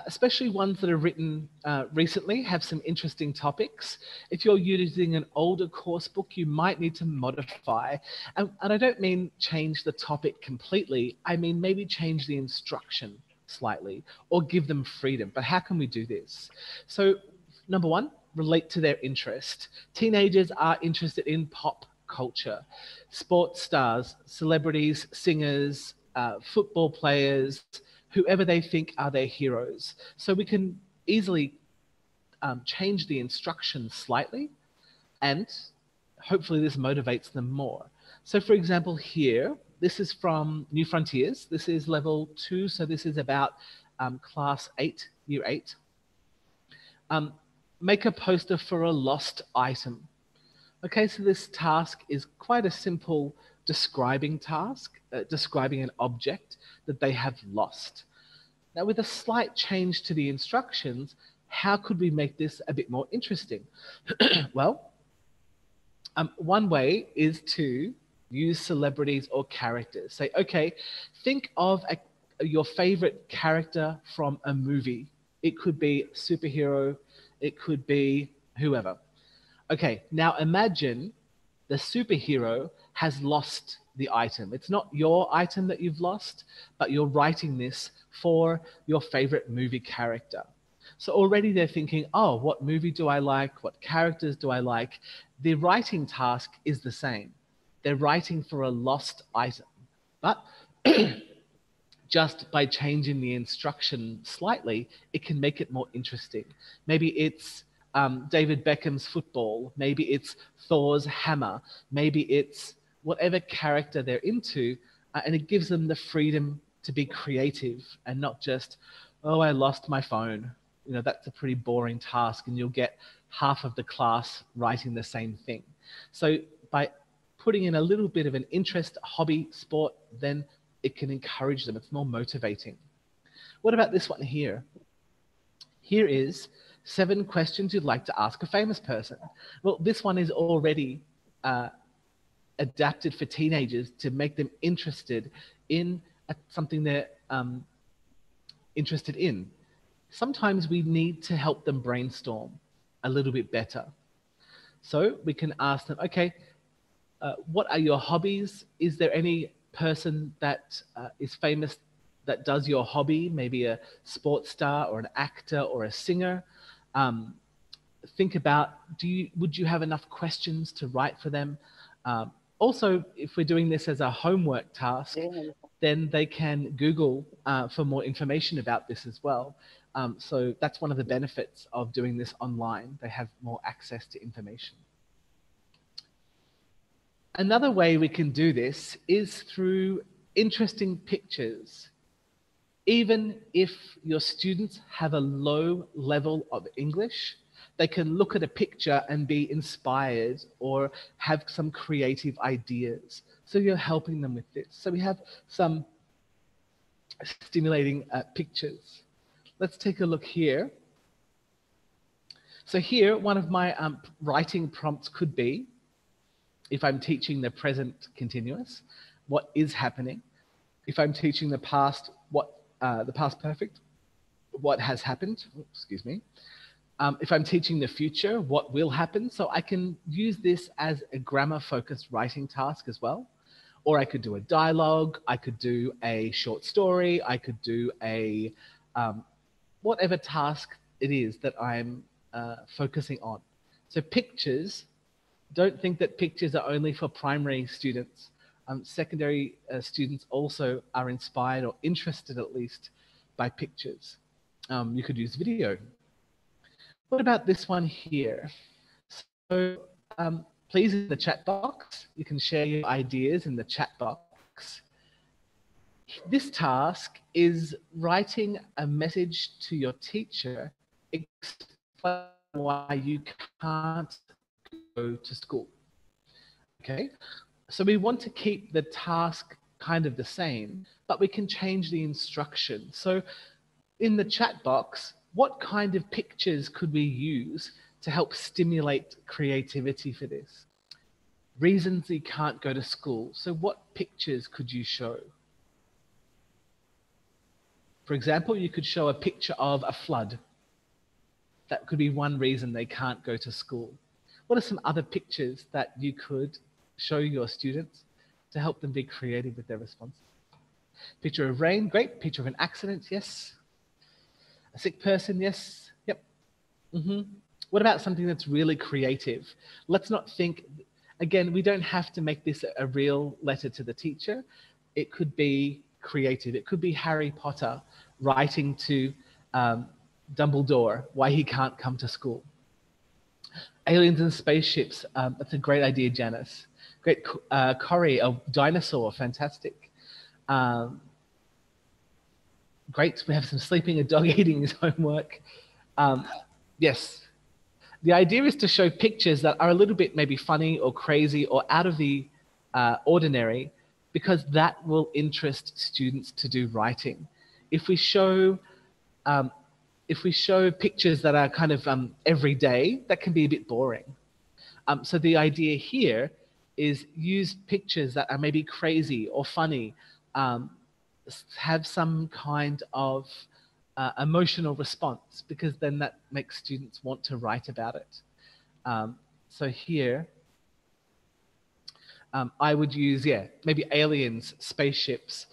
especially ones that are written recently, have some interesting topics. If you're using an older course book, you might need to modify. And I don't mean change the topic completely. I mean maybe change the instruction slightly or give them freedom. But how can we do this? So number 1, relate to their interest. Teenagers are interested in pop culture, sports stars, celebrities, singers, football players, whoever they think are their heroes. So we can easily change the instructions slightly, and hopefully this motivates them more. So for example here, this is from New Frontiers. This is level 2, so this is about class 8, year 8. Make a poster for a lost item. Okay, so this task is quite a simple describing task, describing an object that they have lost. Now, with a slight change to the instructions, how could we make this a bit more interesting? Well, one way is to Use celebrities or characters. Say, okay, think of your favorite character from a movie. It could be superhero, it could be whoever. Okay, now imagine the superhero has lost the item. It's not your item that you've lost, but you're writing this for your favorite movie character. So already they're thinking, oh, what movie do I like? What characters do I like? The writing task is the same. They're writing for a lost item, but just by changing the instruction slightly, it can make it more interesting. Maybe it's David Beckham's football, maybe it's Thor's hammer, maybe it's whatever character they're into, and it gives them the freedom to be creative and not just, oh, I lost my phone. You know, that's a pretty boring task, and you'll get half of the class writing the same thing. So by putting in a little bit of an interest, hobby, sport, then it can encourage them. It's more motivating. What about this one here? Here is 7 questions you'd like to ask a famous person. Well, this one is already adapted for teenagers to make them interested in something they're interested in. Sometimes we need to help them brainstorm a little bit better. So we can ask them, okay, what are your hobbies? Is there any person that is famous that does your hobby? Maybe a sports star or an actor or a singer. Think about, would you have enough questions to write for them? Also, if we're doing this as a homework task, then they can Google for more information about this as well. So that's one of the benefits of doing this online. They have more access to information. Another way we can do this is through interesting pictures. Even if your students have a low level of English, they can look at a picture and be inspired or have some creative ideas. So you're helping them with this. So we have some stimulating pictures. Let's take a look here. So here, one of my writing prompts could be, if I'm teaching the present continuous, what is happening? If I'm teaching the past, the past perfect, what has happened? Excuse me. If I'm teaching the future, what will happen? So I can use this as a grammar-focused writing task as well. Or I could do a dialogue, I could do a short story, I could do a whatever task it is that I'm focusing on. So pictures, don't think that pictures are only for primary students. Secondary students also are inspired or interested at least by pictures. You could use video. What about this one here? So please, in the chat box, you can share your ideas in the chat box. This task is writing a message to your teacher explaining why you can't go to school. Okay, so we want to keep the task kind of the same, but we can change the instruction. So in the chat box, what kind of pictures could we use to help stimulate creativity for this? Reasons you can't go to school. So what pictures could you show? For example, you could show a picture of a flood. That could be one reason they can't go to school. What are some other pictures that you could show your students to help them be creative with their responses? Picture of rain, great. Picture of an accident, yes. A sick person, yes. Yep. What about something that's really creative? Let's not think, again, we don't have to make this a real letter to the teacher. It could be creative. It could be Harry Potter writing to Dumbledore why he can't come to school. Aliens and spaceships, that's a great idea, Janice. Great. Corey, a dinosaur, fantastic. Great, we have some sleeping, a dog eating his homework. Yes, the idea is to show pictures that are a little bit maybe funny or crazy or out of the ordinary, because that will interest students to do writing. If we show pictures that are kind of everyday, that can be a bit boring. So the idea here is use pictures that are maybe crazy or funny, have some kind of emotional response, because then that makes students want to write about it. So here, I would use, maybe aliens, spaceships,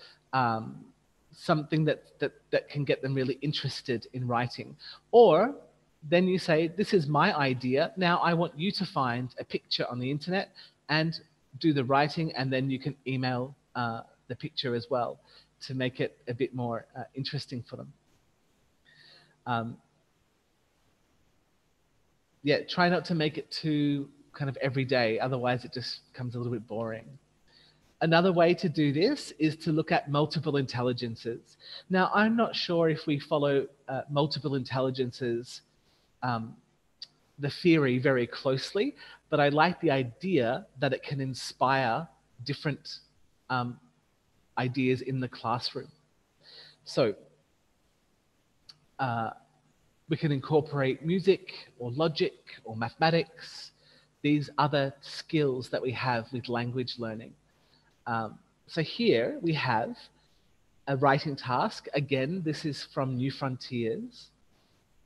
something that can get them really interested in writing. Or then you say, this is my idea. Now I want you to find a picture on the internet and do the writing, and then you can email the picture as well to make it a bit more interesting for them. Try not to make it too kind of every day, otherwise it just becomes a little bit boring. Another way to do this is to look at multiple intelligences. Now, I'm not sure if we follow multiple intelligences, the theory very closely, but I like the idea that it can inspire different ideas in the classroom. So we can incorporate music or logic or mathematics, these other skills that we have with language learning. So here we have a writing task. Again, this is from New Frontiers.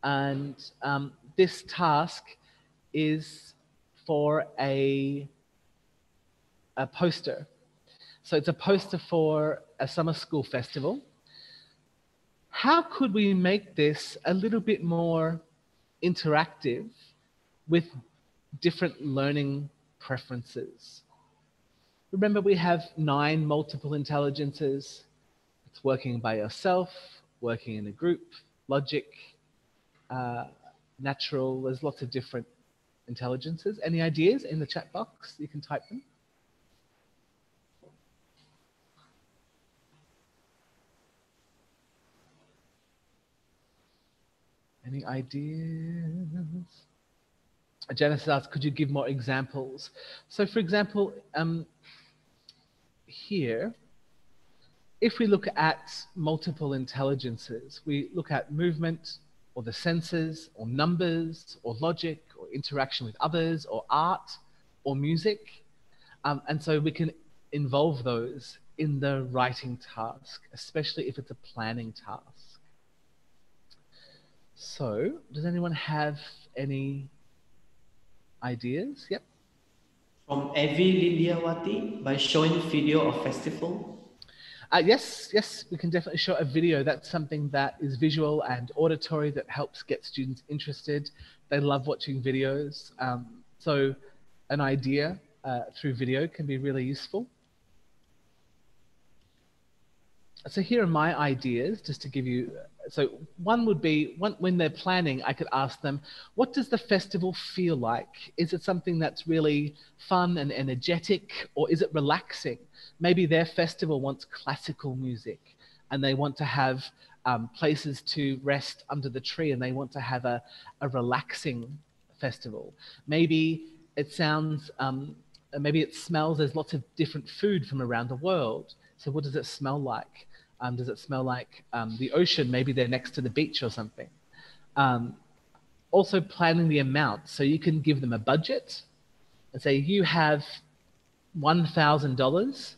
And this task is for a poster. So it's a poster for a summer school festival. How could we make this a little bit more interactive with different learning preferences? Remember, we have 9 multiple intelligences. It's working by yourself, working in a group, logic, natural. There's lots of different intelligences. Any ideas in the chat box? You can type them. Any ideas? Janice asks, could you give more examples? So for example, here, if we look at multiple intelligences, we look at movement or the senses or numbers or logic or interaction with others or art or music. And so we can involve those in the writing task, especially if it's a planning task. So does anyone have any ideas? Yep. From Avi Lindiawati, by showing video of festival. Yes, we can definitely show a video. That's something that is visual and auditory that helps get students interested. They love watching videos. So an idea through video can be really useful. So here are my ideas, just to give you, so one would be, when they're planning, I could ask them, what does the festival feel like? Is it something that's really fun and energetic, or is it relaxing? Maybe their festival wants classical music and they want to have places to rest under the tree, and they want to have a relaxing festival. Maybe it sounds, maybe it smells, there's lots of different food from around the world. So what does it smell like? Does it smell like the ocean? Maybe they're next to the beach or something. Also planning the amount. So you can give them a budget and say, you have $1,000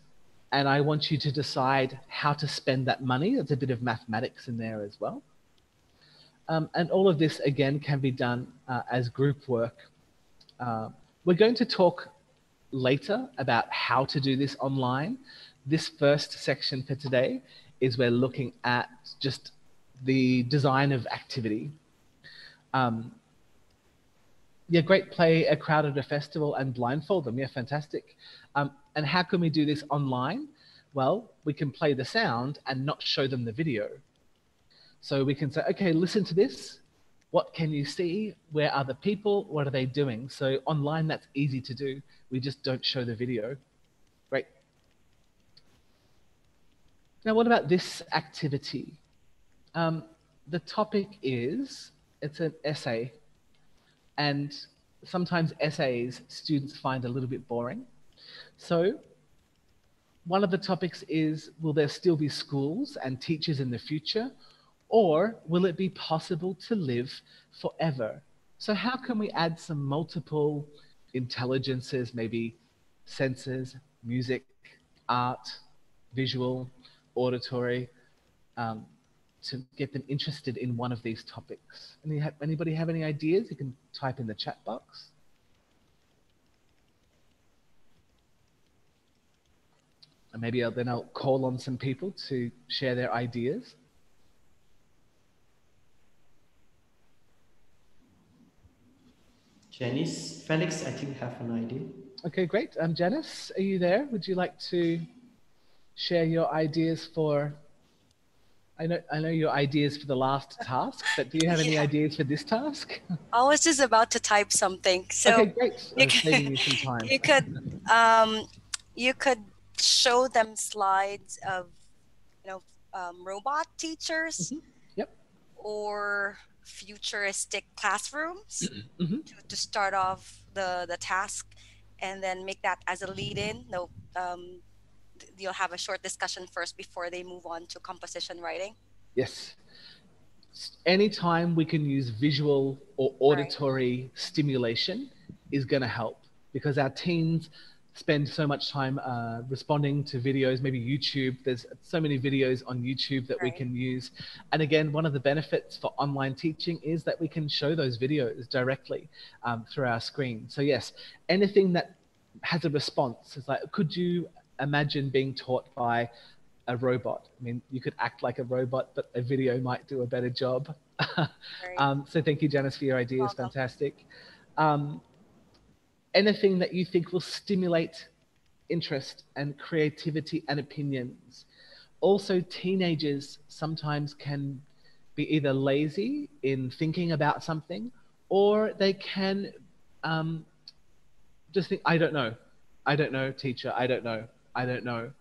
and I want you to decide how to spend that money. There's a bit of mathematics in there as well. And all of this, again, can be done as group work. We're going to talk later about how to do this online. This first section for today is we're looking at just the design of activity. Yeah, great, play a crowd at a festival and blindfold them. Yeah, fantastic. And how can we do this online? Well, we can play the sound and not show them the video. So we can say, okay, listen to this. What can you see? Where are the people? What are they doing? So online, that's easy to do. We just don't show the video. Great. Now, what about this activity? The topic is, it's an essay. And sometimes essays students find a little bit boring. So one of the topics is, will there still be schools and teachers in the future? Or will it be possible to live forever? So how can we add some multiple intelligences, maybe senses, music, art, visual, auditory, to get them interested in one of these topics. Anybody have any ideas? You can type in the chat box. And maybe then I'll call on some people to share their ideas. Janice, Felix, I think have an idea. Okay, great. Janice, are you there? Would you like to share your ideas for, I know your ideas for the last task, but do you have any ideas for this task? I was just about to type something. So okay, great. Saving you some time. You could show them slides of, robot teachers. Yep. Or futuristic classrooms to start off the task, and then make that as a lead-in. You'll have a short discussion first before they move on to composition writing. Yes. Anytime we can use visual or auditory stimulation is going to help, because our teens spend so much time responding to videos, maybe YouTube. There's so many videos on YouTube that we can use. And again, one of the benefits for online teaching is that we can show those videos directly through our screen. So yes, anything that has a response is like, could you imagine being taught by a robot? I mean, you could act like a robot, but a video might do a better job. So thank you, Janice, for your ideas. Fantastic. Anything that you think will stimulate interest and creativity and opinions. Also, teenagers sometimes can be either lazy in thinking about something, or they can just think, I don't know, teacher, I don't know.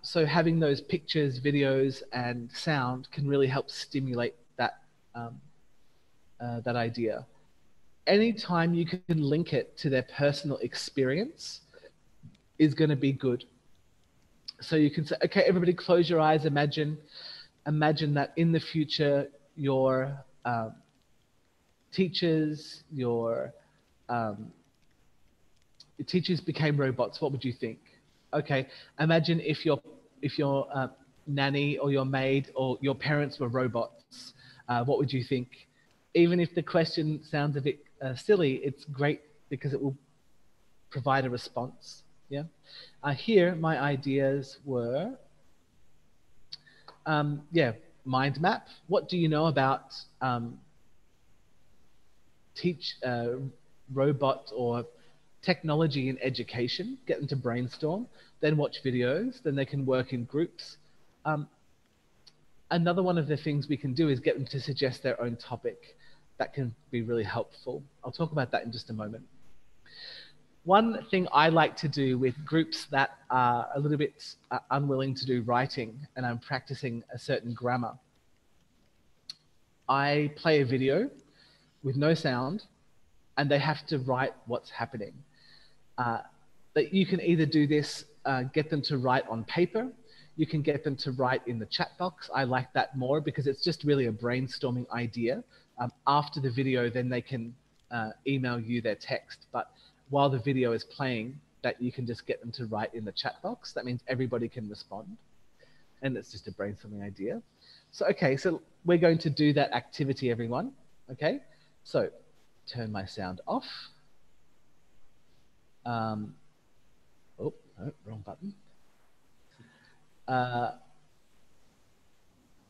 So having those pictures, videos, and sound can really help stimulate that, that idea. Anytime you can link it to their personal experience is going to be good. So you can say, okay, everybody close your eyes. Imagine that in the future, your teachers became robots. What would you think? Okay, imagine if your nanny or your maid or your parents were robots. What would you think? Even if the question sounds a bit silly, it's great because it will provide a response. Yeah. Here, my ideas were, mind map. What do you know about robot or technology in education? Get them to brainstorm, then watch videos, then they can work in groups. Another one of the things we can do is get them to suggest their own topic. That can be really helpful. I'll talk about that in just a moment. One thing I like to do with groups that are a little bit unwilling to do writing, and I'm practicing a certain grammar, I play a video with no sound, and they have to write what's happening. That you can either do this, get them to write on paper. You can get them to write in the chat box. I like that more because it's just really a brainstorming idea. After the video, then they can email you their text. But while the video is playing, that you can just get them to write in the chat box. That means everybody can respond. And it's just a brainstorming idea. So, okay, so we're going to do that activity, everyone. Okay, so turn my sound off. Oh, no, wrong button.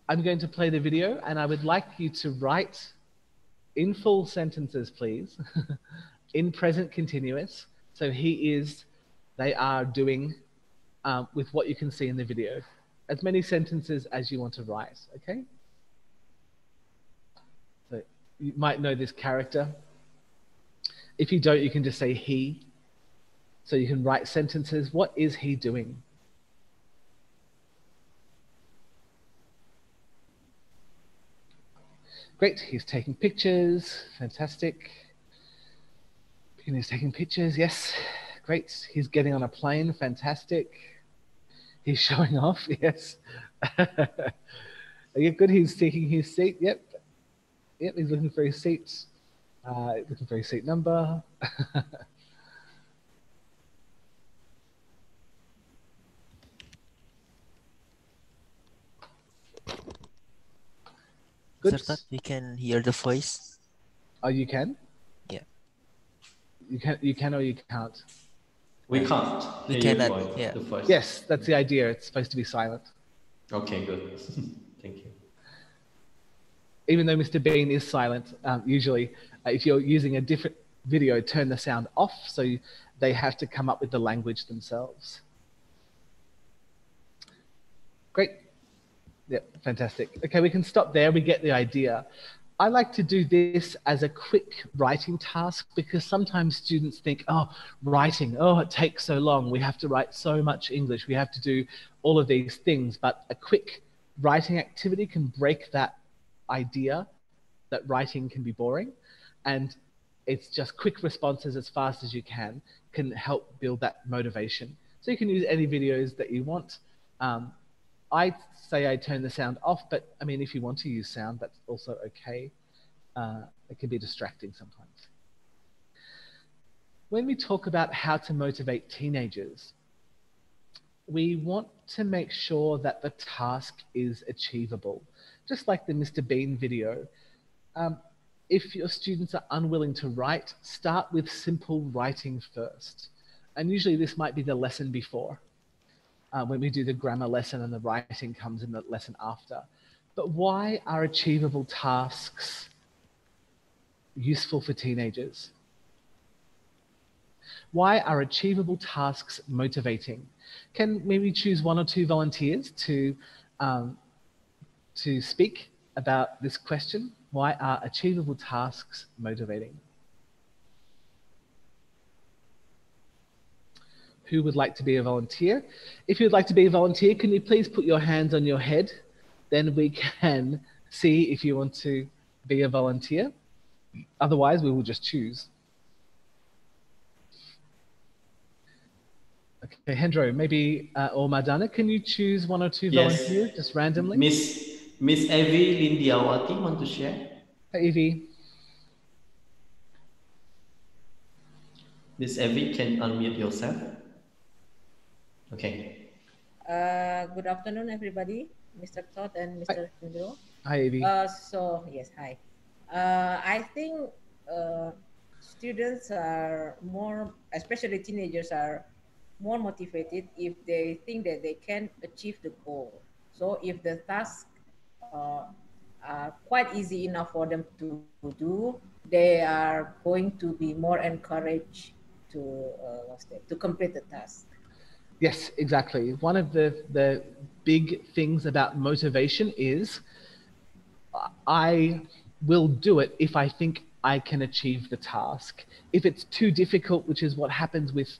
I'm going to play the video, and I would like you to write in full sentences, please, in present continuous. So he is, they are doing with what you can see in the video. As many sentences as you want to write, okay? So you might know this character. If you don't, you can just say he. So you can write sentences. What is he doing? Great, he's taking pictures, fantastic. He's taking pictures, yes, great. He's getting on a plane, fantastic. He's showing off, yes. Yeah, good, he's taking his seat, yep. Yep, he's looking for his seat. Looking for his seat number. Good. Sir Todd, we can hear the voice. Oh, you can? Yeah. You can or you can't? We can't We hear your cannot, voice, yeah. the voice. Yes, that's the idea. It's supposed to be silent. Okay, good. Thank you. Even though Mr. Bean is silent, usually if you're using a different video, turn the sound off so they have to come up with the language themselves. Great. Yep, fantastic. Okay, we can stop there. We get the idea. I like to do this as a quick writing task because sometimes students think, oh, writing, oh, it takes so long. We have to write so much English. We have to do all of these things. But a quick writing activity can break that idea that writing can be boring. And it's just quick responses as fast as you can help build that motivation. So you can use any videos that you want. I say I turn the sound off, but I mean, if you want to use sound, that's also okay. It can be distracting sometimes. When we talk about how to motivate teenagers, we want to make sure that the task is achievable. Just like the Mr. Bean video, if your students are unwilling to write, start with simple writing first. And usually this might be the lesson before. When we do the grammar lesson and the writing comes in the lesson after. But why are achievable tasks useful for teenagers? Why are achievable tasks motivating? Can maybe choose one or two volunteers to speak about this question? Why are achievable tasks motivating? Who would like to be a volunteer? If you'd like to be a volunteer, can you please put your hands on your head? Then we can see if you want to be a volunteer. Otherwise, we will just choose. Okay, Hendro, maybe, or Madana, can you choose one or two volunteers just randomly? Miss Evie Lindiawati want to share? Hi, Evie. Miss Evie, can unmute yourself? Okay. Good afternoon, everybody, Mr. Todd and Mr. Hendro. Hi, Evie. Yes, hi. I think students are more, especially teenagers, are more motivated if they think that they can achieve the goal. So if the tasks are quite easy enough for them to do, they are going to be more encouraged to complete the task. Yes, exactly. One of the big things about motivation is I will do it if I think I can achieve the task. If it's too difficult, which is what happens with,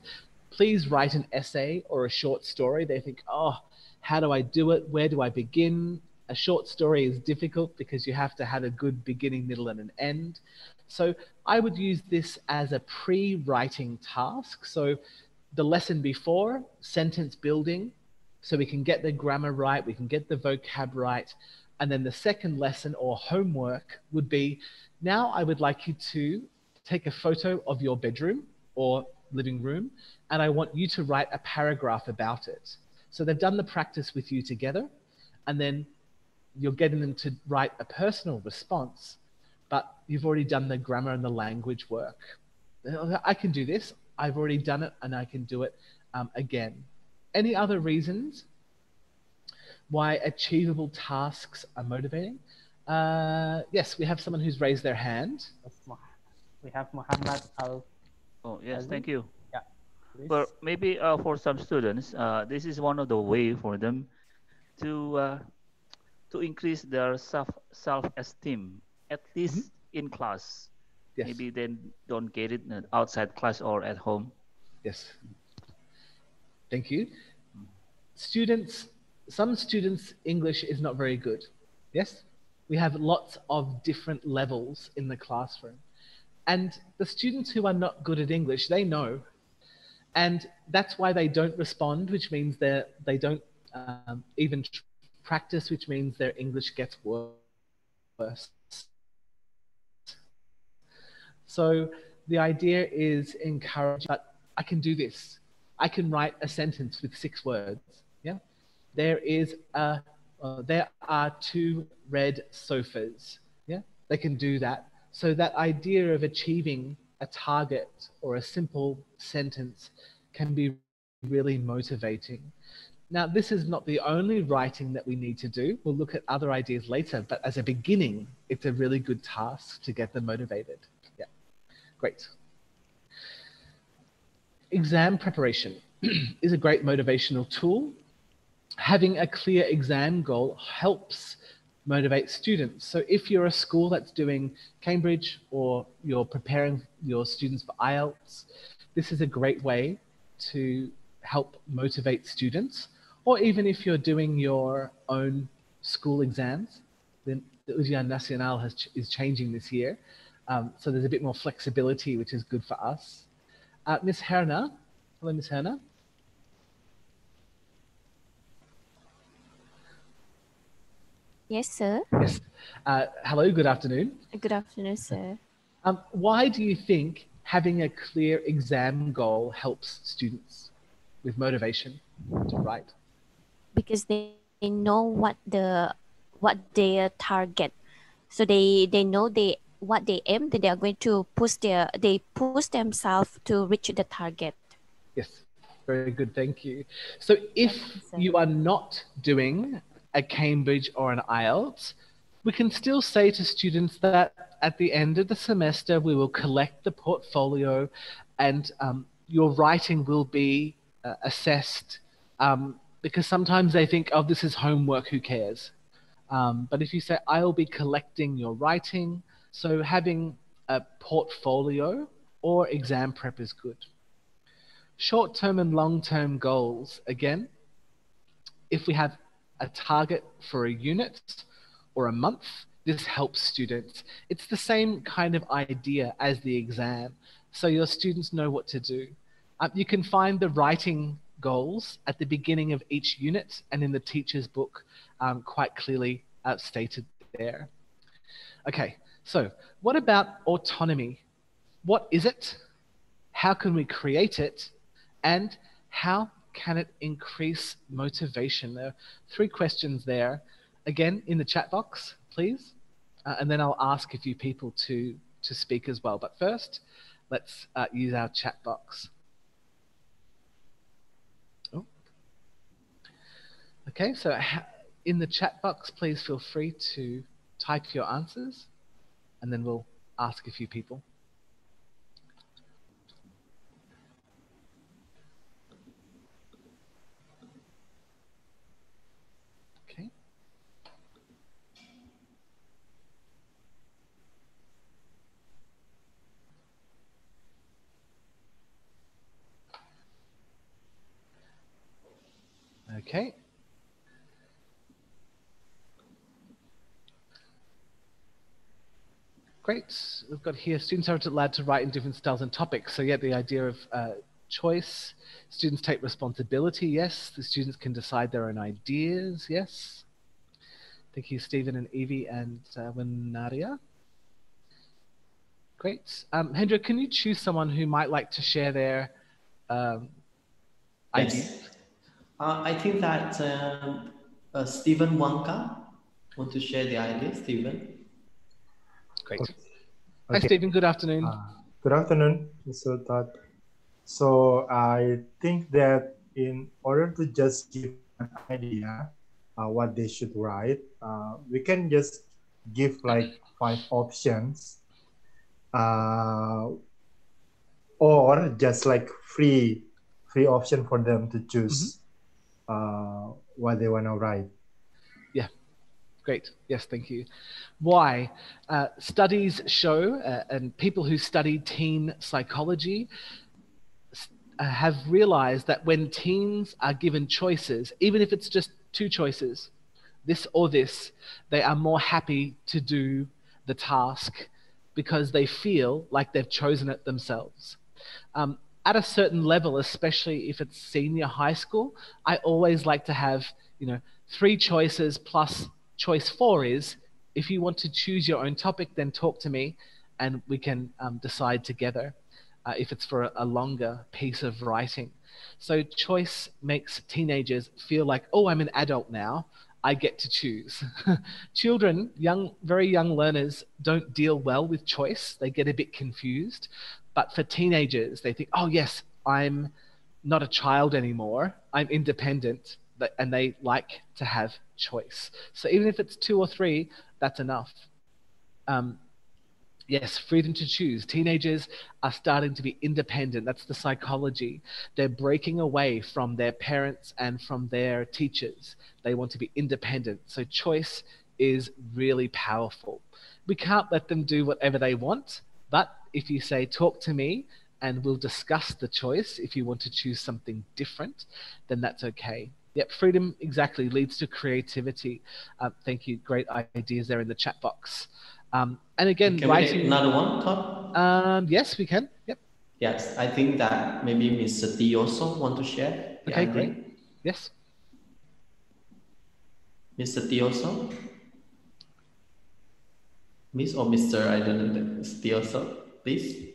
please write an essay or a short story, they think, oh, how do I do it? Where do I begin? A short story is difficult because you have to have a good beginning, middle, and an end. So I would use this as a pre-writing task. So the lesson before, sentence building, so we can get the grammar right, we can get the vocab right. And then the second lesson or homework would be, now I would like you to take a photo of your bedroom or living room, and I want you to write a paragraph about it. So they've done the practice with you together, and then you're getting them to write a personal response, but you've already done the grammar and the language work. I can do this. I've already done it and I can do it again. Any other reasons why achievable tasks are motivating? Yes, we have someone who's raised their hand. We have Muhammad Al. Oh, yes, thank you. Yeah. Please. Well, maybe for some students, this is one of the way for them to increase their self-esteem, at least in class. Yes. Maybe they don't get it outside class or at home. Yes. Thank you. Students, some students' English is not very good. Yes? We have lots of different levels in the classroom. And the students who are not good at English, they know. And that's why they don't respond, which means they don't even practice, which means their English gets worse. So the idea is encourage, but I can do this. I can write a sentence with 6 words. Yeah. There is a there are 2 red sofas. Yeah, they can do that. So that idea of achieving a target or a simple sentence can be really motivating. Now, this is not the only writing that we need to do. We'll look at other ideas later, but as a beginning, it's a really good task to get them motivated. Yeah, great. Exam preparation is a great motivational tool. Having a clear exam goal helps motivate students. So if you're a school that's doing Cambridge or you're preparing your students for IELTS, this is a great way to help motivate students. Or even if you're doing your own school exams, then the Ujian Nasional is changing this year. So there's a bit more flexibility, which is good for us. Miss Herna. Hello, Miss Herna. Yes, sir. Yes. Hello, good afternoon. Good afternoon, sir. Why do you think having a clear exam goal helps students with motivation to write? Because they know what their target. So they know what they aim, that they are going to push themselves to reach the target. Yes, very good, thank you. So if you are not doing a Cambridge or an IELTS, we can still say to students that at the end of the semester, we will collect the portfolio and your writing will be assessed, because sometimes they think, oh, this is homework, who cares? But if you say, I'll be collecting your writing, so having a portfolio or exam prep is good. Short-term and long-term goals, again, if we have a target for a unit or a month, this helps students. It's the same kind of idea as the exam, so your students know what to do. You can find the writing goals at the beginning of each unit and in the teacher's book, quite clearly stated there. Okay, so what about autonomy? What is it? How can we create it? And how can it increase motivation? There are 3 questions there. Again, in the chat box, please. And then I'll ask a few people to speak as well. But first, let's use our chat box. Oh. Okay, so in the chat box, please feel free to type your answers, and then we'll ask a few people. Okay. Great. We've got here, students are allowed to write in different styles and topics. So yeah, the idea of choice, students take responsibility, yes. The students can decide their own ideas, yes. Thank you, Stephen and Evie and Winaria. Great. Hendra, can you choose someone who might like to share their ideas? I think that Stephen Wangka want to share the idea. Stephen. Great. Okay. Hi, Stephen. Good afternoon. Good afternoon, Mr. Todd. So I think that in order to just give an idea what they should write, we can just give like 5 options, or just like free option for them to choose what they want to write. Yeah, great. Yes, thank you. Why? Studies show, and people who study teen psychology have realized that when teens are given choices, even if it's just 2 choices, this or this, they are more happy to do the task because they feel like they've chosen it themselves. At a certain level, especially if it's senior high school, I always like to have, 3 choices plus choice 4 is, if you want to choose your own topic, then talk to me and we can decide together if it's for a longer piece of writing. So choice makes teenagers feel like, oh, I'm an adult now. I get to choose. Children, very young learners don't deal well with choice. They get a bit confused. But for teenagers, they think, oh yes, I'm not a child anymore. I'm independent, and they like to have choice. So even if it's 2 or 3, that's enough. Yes, freedom to choose. Teenagers are starting to be independent. That's the psychology. They're breaking away from their parents and from their teachers. They want to be independent. So choice is really powerful. We can't let them do whatever they want, but if you say, talk to me, and we'll discuss the choice, if you want to choose something different, then that's okay. Yep, freedom exactly leads to creativity. Thank you. Great ideas there in the chat box. And again, can writing. We take another one, Todd? Yes, we can. Yep. Yes, I think that maybe Mr. T also want to share. Okay, great. Yes. Mr. T also? Miss or Mr. I don't know. Mr. T also, please.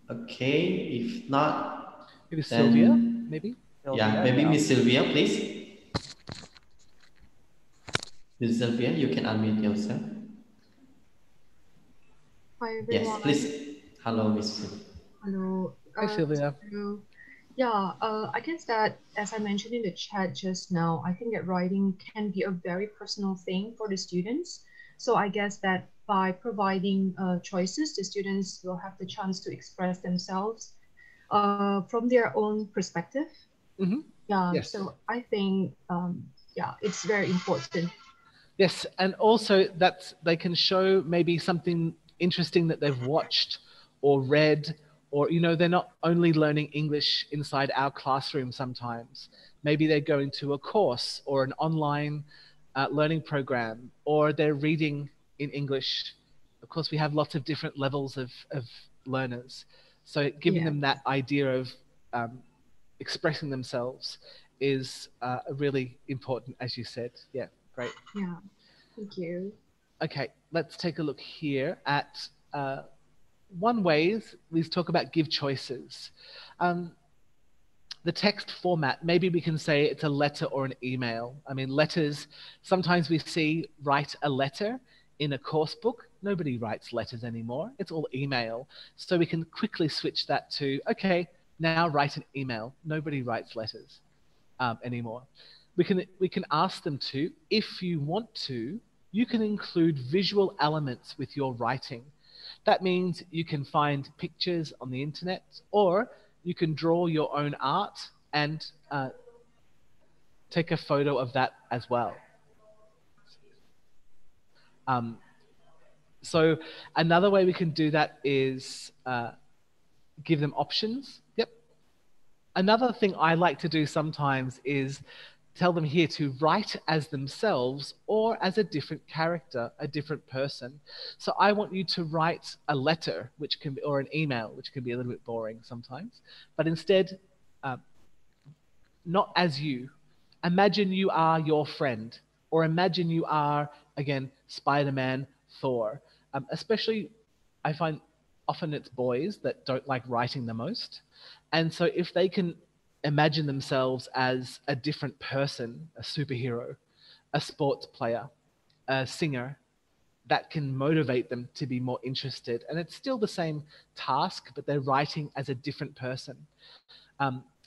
Okay, if not, maybe Sylvia, maybe? Yeah, maybe Miss Sylvia, please. Miss Sylvia, you can unmute yourself. Hi, everyone. Yes, please. Hello, Miss Sylvia. Hello. Hi, Sylvia. Yeah, I guess that, as I mentioned in the chat just now, I think that writing can be a very personal thing for the students. So I guess that by providing choices, the students will have the chance to express themselves from their own perspective. Mm-hmm. Yeah, yes. So I think, yeah, it's very important. Yes, and also that they can show maybe something interesting that they've watched or read, or, you know, they're not only learning English inside our classroom sometimes. Maybe they're going to a course or an online learning program, or they're reading in English. Of course, we have lots of different levels of learners. So giving them that idea of expressing themselves is really important, as you said. Yeah, great. Yeah, thank you. Okay, let's take a look here at one way. Let's talk about give choices. The text format, maybe we can say it's a letter or an email. I mean, letters, sometimes we see write a letter in a course book. Nobody writes letters anymore. It's all email. So we can quickly switch that to, okay, now write an email. Nobody writes letters anymore. We can ask them to, if you want to, you can include visual elements with your writing. That means you can find pictures on the internet, or you can draw your own art and take a photo of that as well. So another way we can do that is give them options. Yep. Another thing I like to do sometimes is tell them here to write as themselves or as a different character, a different person. So I want you to write a letter, which can be, or an email, which can be a little bit boring sometimes, but instead, not as you. Imagine you are your friend, or imagine you are, again, Spider-Man, Thor. Especially, I find often it's boys that don't like writing the most. And so if they can imagine themselves as a different person, a superhero, a sports player, a singer, that can motivate them to be more interested. And it's still the same task, but they're writing as a different person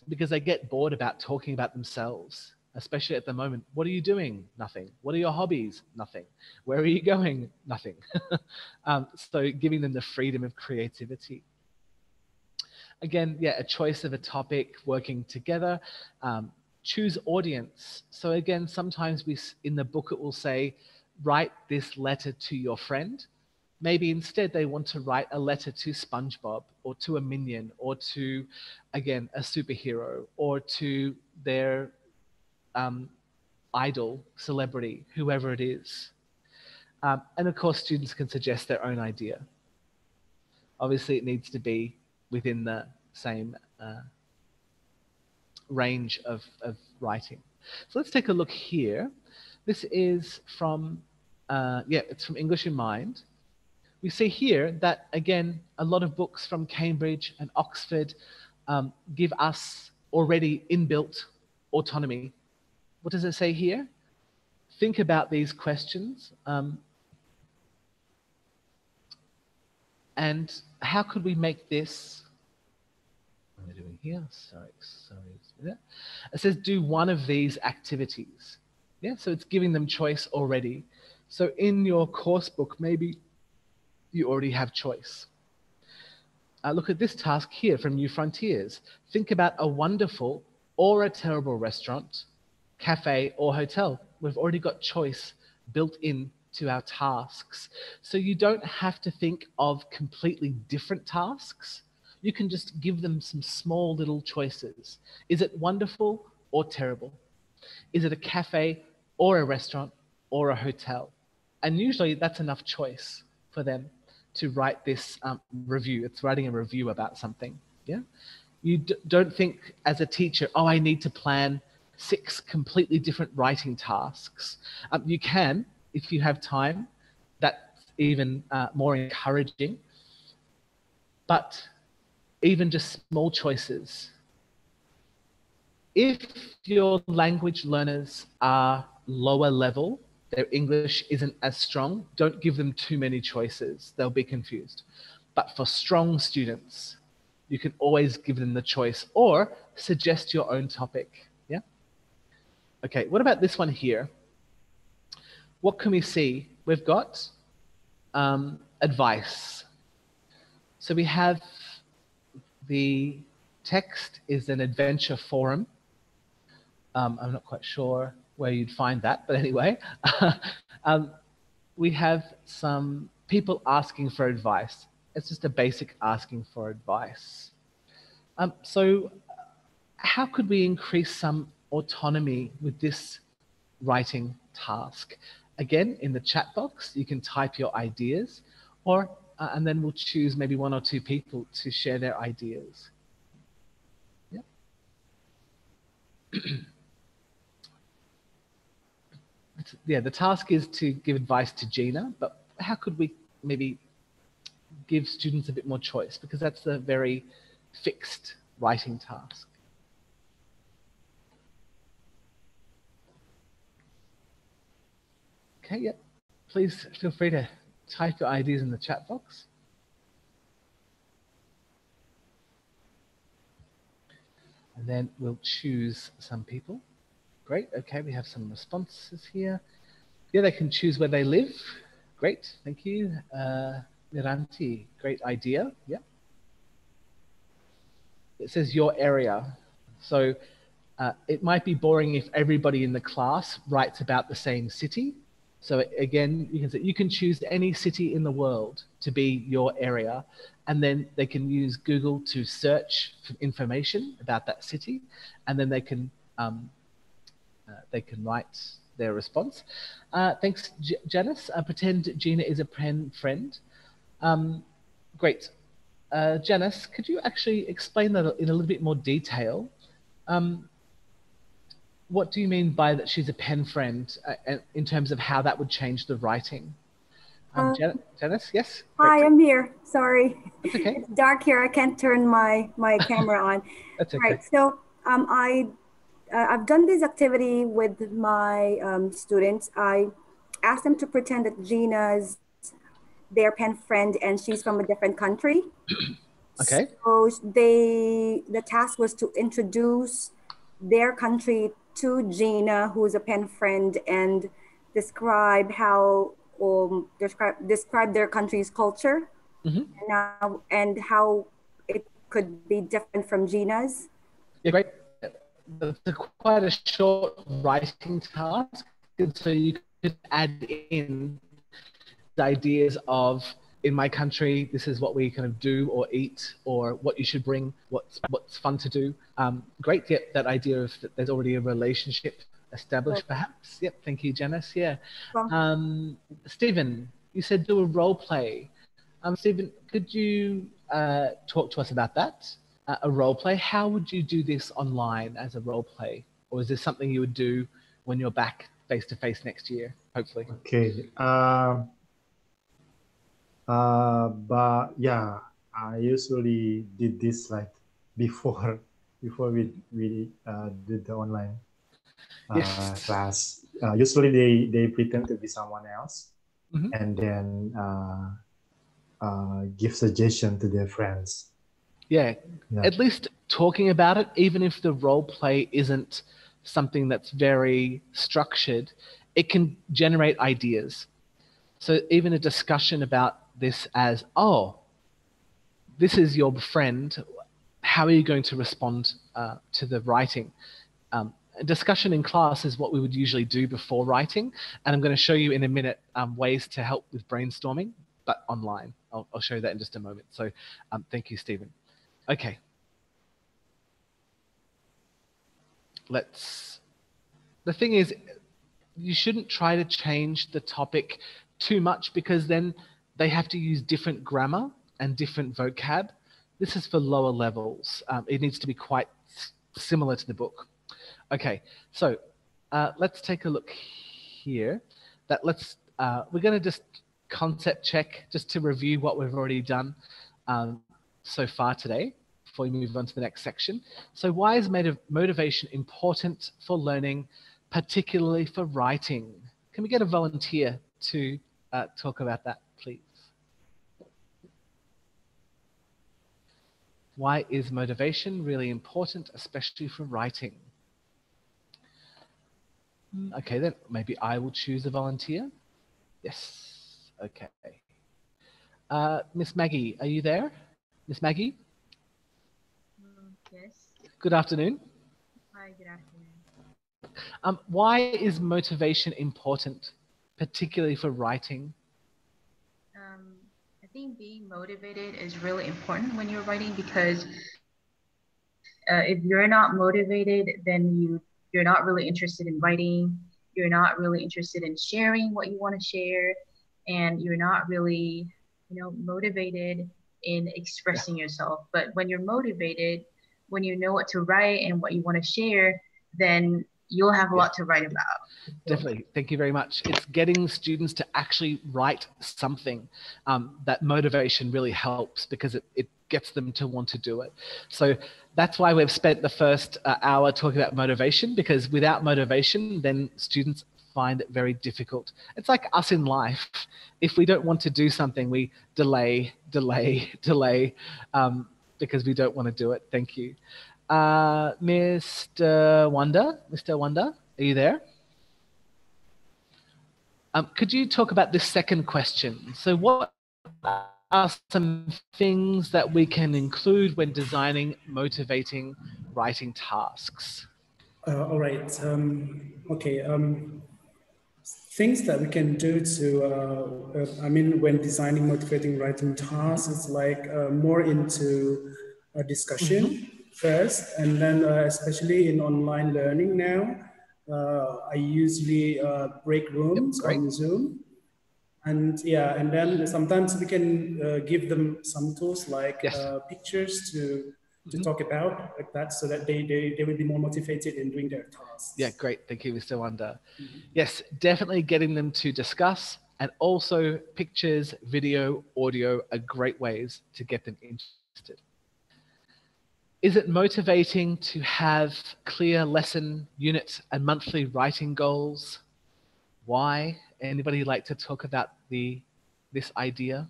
because they get bored about talking about themselves, especially at the moment. What are you doing? Nothing. What are your hobbies? Nothing. Where are you going? Nothing. So giving them the freedom of creativity. Again, yeah, a choice of a topic, working together. Choose audience. So again, sometimes in the book it will say, write this letter to your friend. Maybe instead they want to write a letter to SpongeBob or to a minion or to, again, a superhero or to their idol, celebrity, whoever it is. And of course, students can suggest their own idea. Obviously, it needs to be within the same range of writing. So let's take a look here. This is from, it's from English in Mind. We see here that, again, a lot of books from Cambridge and Oxford give us already inbuilt autonomy. What does it say here? Think about these questions. And how could we make this? What am I doing here? Sorry. It says do one of these activities. Yeah, so it's giving them choice already. So in your course book, maybe you already have choice. Look at this task here from New Frontiers. Think about a wonderful or a terrible restaurant, cafe, or hotel. We've already got choice built in to our tasks. So you don't have to think of completely different tasks. You can just give them some small little choices. Is it wonderful or terrible? Is it a cafe or a restaurant or a hotel? And usually that's enough choice for them to write this review. It's writing a review about something. Yeah. You don't think as a teacher, oh, I need to plan 6 completely different writing tasks. You can, if you have time. That's even more encouraging. But even just small choices. If your language learners are lower level, their English isn't as strong, don't give them too many choices. They'll be confused. But for strong students, you can always give them the choice or suggest your own topic. Yeah. Okay, what about this one here? What can we see? We've got advice. So we have the text is an adventure forum. I'm not quite sure where you'd find that, but anyway, we have some people asking for advice. It's just a basic asking for advice. So how could we increase some autonomy with this writing task? Again, in the chat box, you can type your ideas, or and then we'll choose maybe 1 or 2 people to share their ideas. Yeah. Yeah, the task is to give advice to Gina, but how could we maybe give students a bit more choice? Because that's a very fixed writing task. Okay, yeah. Please feel free to type your ideas in the chat box. And then we'll choose some people. Great, okay, we have some responses here. Yeah, they can choose where they live. Great, thank you. Miranti, great idea, yeah. It says your area. So it might be boring if everybody in the class writes about the same city. So again, you can choose any city in the world to be your area, and then they can use Google to search for information about that city, and then they can write their response. Thanks, Janice. Pretend Gina is a friend. Great. Janice, could you actually explain that in a little bit more detail? What do you mean by that she's a pen friend in terms of how that would change the writing? Janice, yes? Great. Hi, I'm here. Sorry. That's okay. It's dark here. I can't turn my camera on. That's okay. Right. So I've done this activity with my students. I asked them to pretend that Gina's their pen friend and she's from a different country. Okay. So the task was to introduce their country to Gina, who's a pen friend, and describe how describe their country's culture, and how it could be different from Gina's. Yeah, great. It's quite a short writing task, and so you could add in the ideas of, in my country, this is what we kind of do or eat, or what you should bring, what's fun to do. Great, yeah, that idea of that there's already a relationship established, perhaps. Yep, thank you, Janice. Yeah. Stephen, you said do a role play. Stephen, could you talk to us about that? A role play. How would you do this online as a role play, or is this something you would do when you're back face to face next year, hopefully? Okay. But yeah, I usually did this like before before we did the online Yes. class. Usually they pretend to be someone else, and then give suggestion to their friends. Yeah, at least talking about it, even if the role play isn't something that's very structured, it can generate ideas. So even a discussion about this as, oh, this is your friend, how are you going to respond to the writing? A discussion in class is what we would usually do before writing, and I'm going to show you in a minute ways to help with brainstorming, but online. I'll show you that in just a moment. So thank you, Stephen. Okay. The thing is, you shouldn't try to change the topic too much because then they have to use different grammar and different vocab. This is for lower levels. It needs to be quite similar to the book. Okay, so let's take a look here. We're going to just concept check just to review what we've already done so far today before we move on to the next section. So why is motivation important for learning, particularly for writing? Can we get a volunteer to talk about that, please? Why is motivation really important, especially for writing? Okay, then maybe I will choose a volunteer. Yes, okay. Miss Maggie, are you there? Miss Maggie? Yes. Good afternoon. Hi, good afternoon. Why is motivation important, particularly for writing? I think being motivated is really important when you're writing because if you're not motivated, then you're not really interested in writing. You're not really interested in sharing what you want to share, and you're not really, motivated in expressing yourself. But when you're motivated, when you know what to write and what you want to share, then you'll have a lot to write about. Definitely. Thank you very much. It's getting students to actually write something. That motivation really helps because it gets them to want to do it. So that's why we've spent the first hour talking about motivation, because without motivation, then students find it very difficult. It's like us in life. If we don't want to do something, we delay, because we don't want to do it. Thank you. Mr. Wanda, are you there? Could you talk about this second question? So what are some things that we can include when designing motivating writing tasks? All right. Okay. Things that we can do to, when designing motivating writing tasks, it's like more into a discussion first, and then especially in online learning now, I usually break rooms on Zoom. And and then sometimes we can give them some tools like pictures to talk about like that, so that they will be more motivated in doing their tasks. Yeah, great. Thank you, Mr. Wanda. Yes, definitely getting them to discuss, and also pictures, video, audio are great ways to get them interested. Is it motivating to have clear lesson, unit, and monthly writing goals? Why? Anybody like to talk about this idea?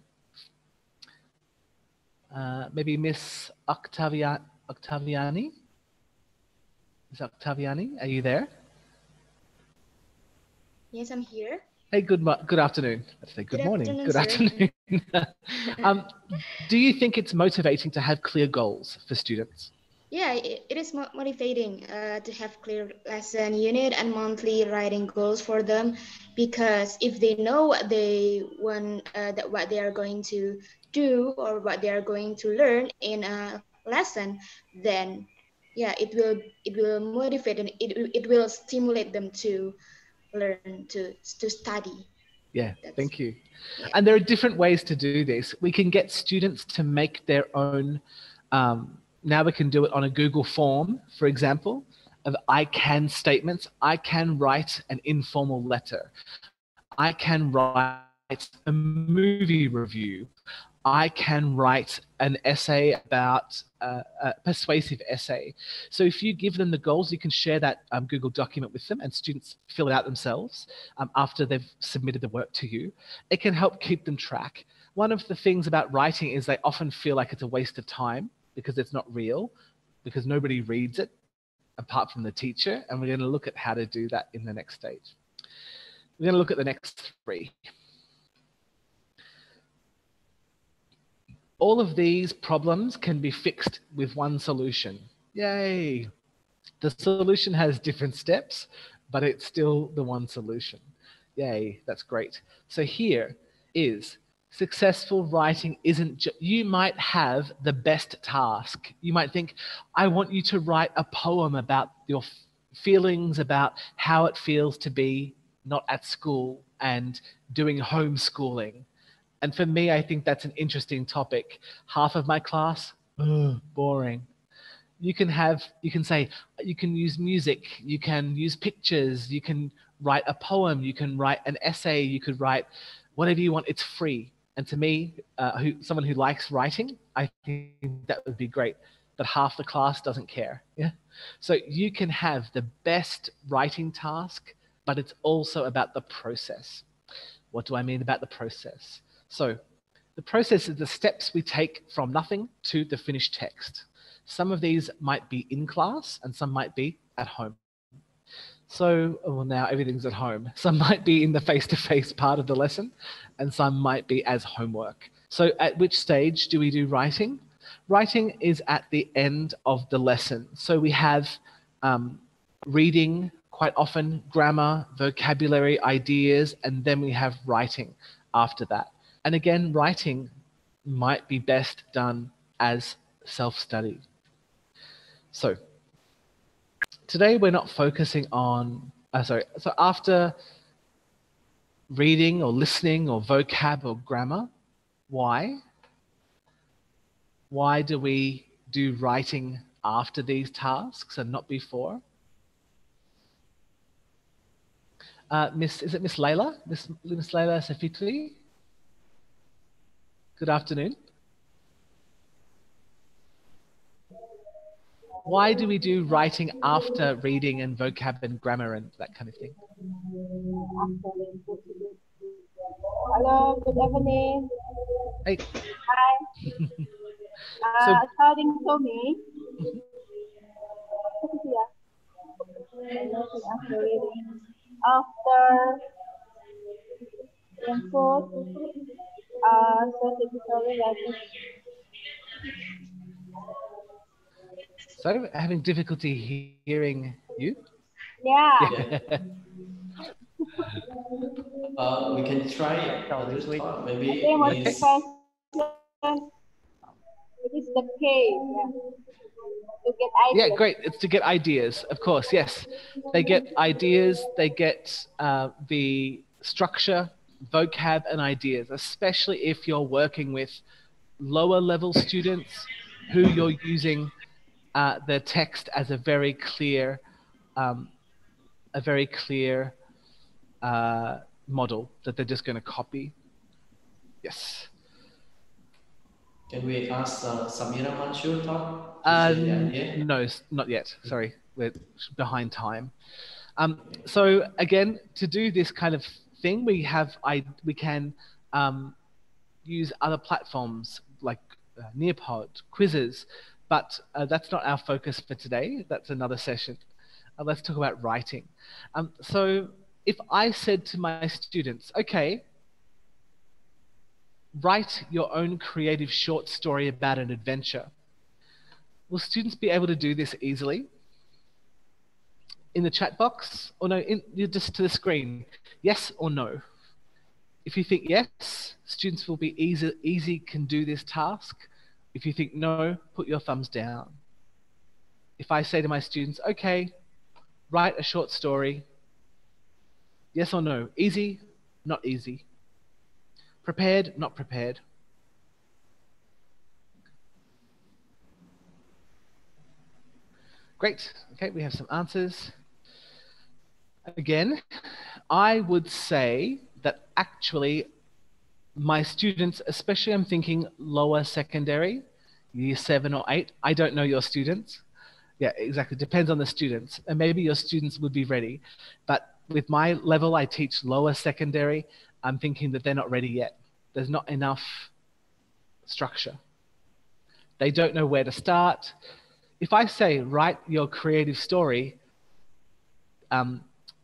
Maybe Miss Octaviani? Miss Octaviani, are you there? Yes, I'm here. Hey, good afternoon. Let's say good morning. Afternoon, Good sir. afternoon. Do you think it's motivating to have clear goals for students? Yeah, it is motivating to have clear lesson unit and monthly writing goals for them, because if they know what they want, what they are going to do or what they are going to learn in a lesson, then it will motivate and it will stimulate them to learn to study. Yeah, thank you. Yeah. And there are different ways to do this. We can get students to make their own. Now we can do it on a Google form, for example, of I can statements. I can write an informal letter. I can write a movie review. I can write an essay about a persuasive essay. So if you give them the goals, you can share that Google document with them and students fill it out themselves after they've submitted the work to you. It can help keep them track. One of the things about writing is they often feel like it's a waste of time because it's not real, because nobody reads it apart from the teacher. And we're going to look at how to do that in the next stage. We're going to look at the next 3. All of these problems can be fixed with one solution. Yay! The solution has different steps, but it's still the one solution. Yay, that's great. So here is successful writing isn't you might have the best task. You might think, I want you to write a poem about your feelings, about how it feels to be not at school and doing homeschooling. And for me, I think that's an interesting topic. Half of my class, boring. You can say, you can use music, you can use pictures, you can write a poem, you can write an essay, you could write whatever you want. It's free. And to me, someone who likes writing, I think that would be great. But half the class doesn't care. Yeah. So you can have the best writing task, but it's also about the process. What do I mean about the process? So the process is the steps we take from nothing to the finished text. Some of these might be in class and some might be at home. So, well, now everything's at home. Some might be in the face-to-face part of the lesson and some might be as homework. So at which stage do we do writing? Writing is at the end of the lesson. So we have reading, quite often grammar, vocabulary, ideas, and then we have writing after that. And again, writing might be best done as self-study. So today we're not focusing on, so after reading or listening or vocab or grammar, why? Why do we do writing after these tasks and not before? Is it Miss Layla? Miss Layla Safitri? Good afternoon. Why do we do writing after reading and vocab and grammar and that kind of thing? Hello, good evening. Hey. Hi. According to me, after input, certificate writing. So, having difficulty hearing you? Yeah. We can try other thought, maybe. Okay, motivation. It is the case. Yeah. To get ideas. Yeah, great. It's to get ideas, of course, yes. They get ideas, they get the structure, vocab and ideas, especially if you're working with lower level students who you're using the text as a very clear model that they're just going to copy. Yes. Can we ask Samira Mansur talk? No, not yet. Sorry, we're behind time. So again, to do this kind of thing, we can use other platforms like Nearpod, quizzes, but that's not our focus for today. That's another session. Let's talk about writing. So if I said to my students, okay, write your own creative short story about an adventure, will students be able to do this easily? In the chat box? Or no, just to the screen? Yes or no? If you think yes, students will be easy can do this task. If you think no, put your thumbs down. If I say to my students, okay, write a short story, yes or no? Easy, not easy. Prepared, not prepared. Great. Okay, we have some answers. Again, I would say that actually my students, especially I'm thinking lower secondary, year 7 or 8, I don't know your students. Yeah, exactly. Depends on the students. And maybe your students would be ready. But with my level, I teach lower secondary. I'm thinking that they're not ready yet. There's not enough structure. They don't know where to start. If I say, write your creative story,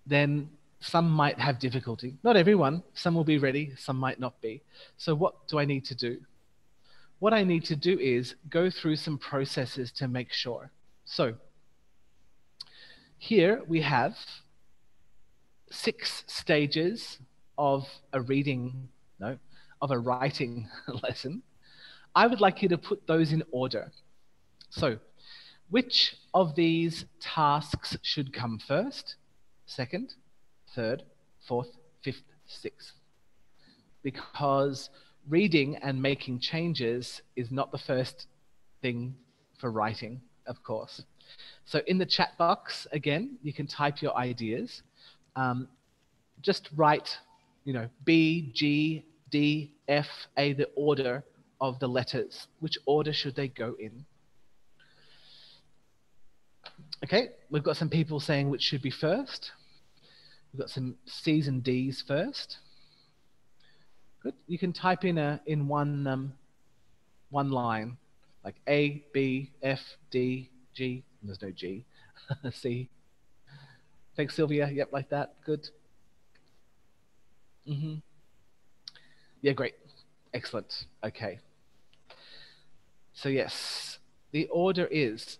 then some might have difficulty. Not everyone. Some will be ready. Some might not be. So what do I need to do? What I need to do is go through some processes to make sure. So here we have 6 stages of a writing lesson. I would like you to put those in order. So which of these tasks should come first, second, third, fourth, fifth, sixth? Because reading and making changes is not the first thing for writing, of course. So in the chat box, again, you can type your ideas. Just write, B, G, D, F, A, the order of the letters. Which order should they go in? Okay, we've got some people saying which should be first. We've got some C's and D's first. Good. You can type in one line, like A, B, F, D, G. There's no G. C. Thanks, Sylvia. Yep, like that. Good. Yeah, great. Excellent. Okay. So yes, the order is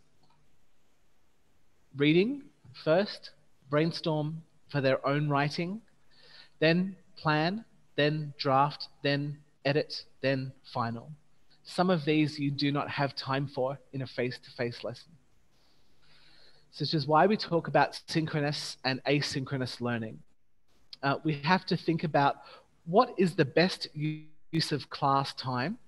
reading first, brainstorm for their own writing, then plan, then draft, then edit, then final. Some of these you do not have time for in a face-to-face lesson. This is why we talk about synchronous and asynchronous learning. We have to think about what is the best use of class time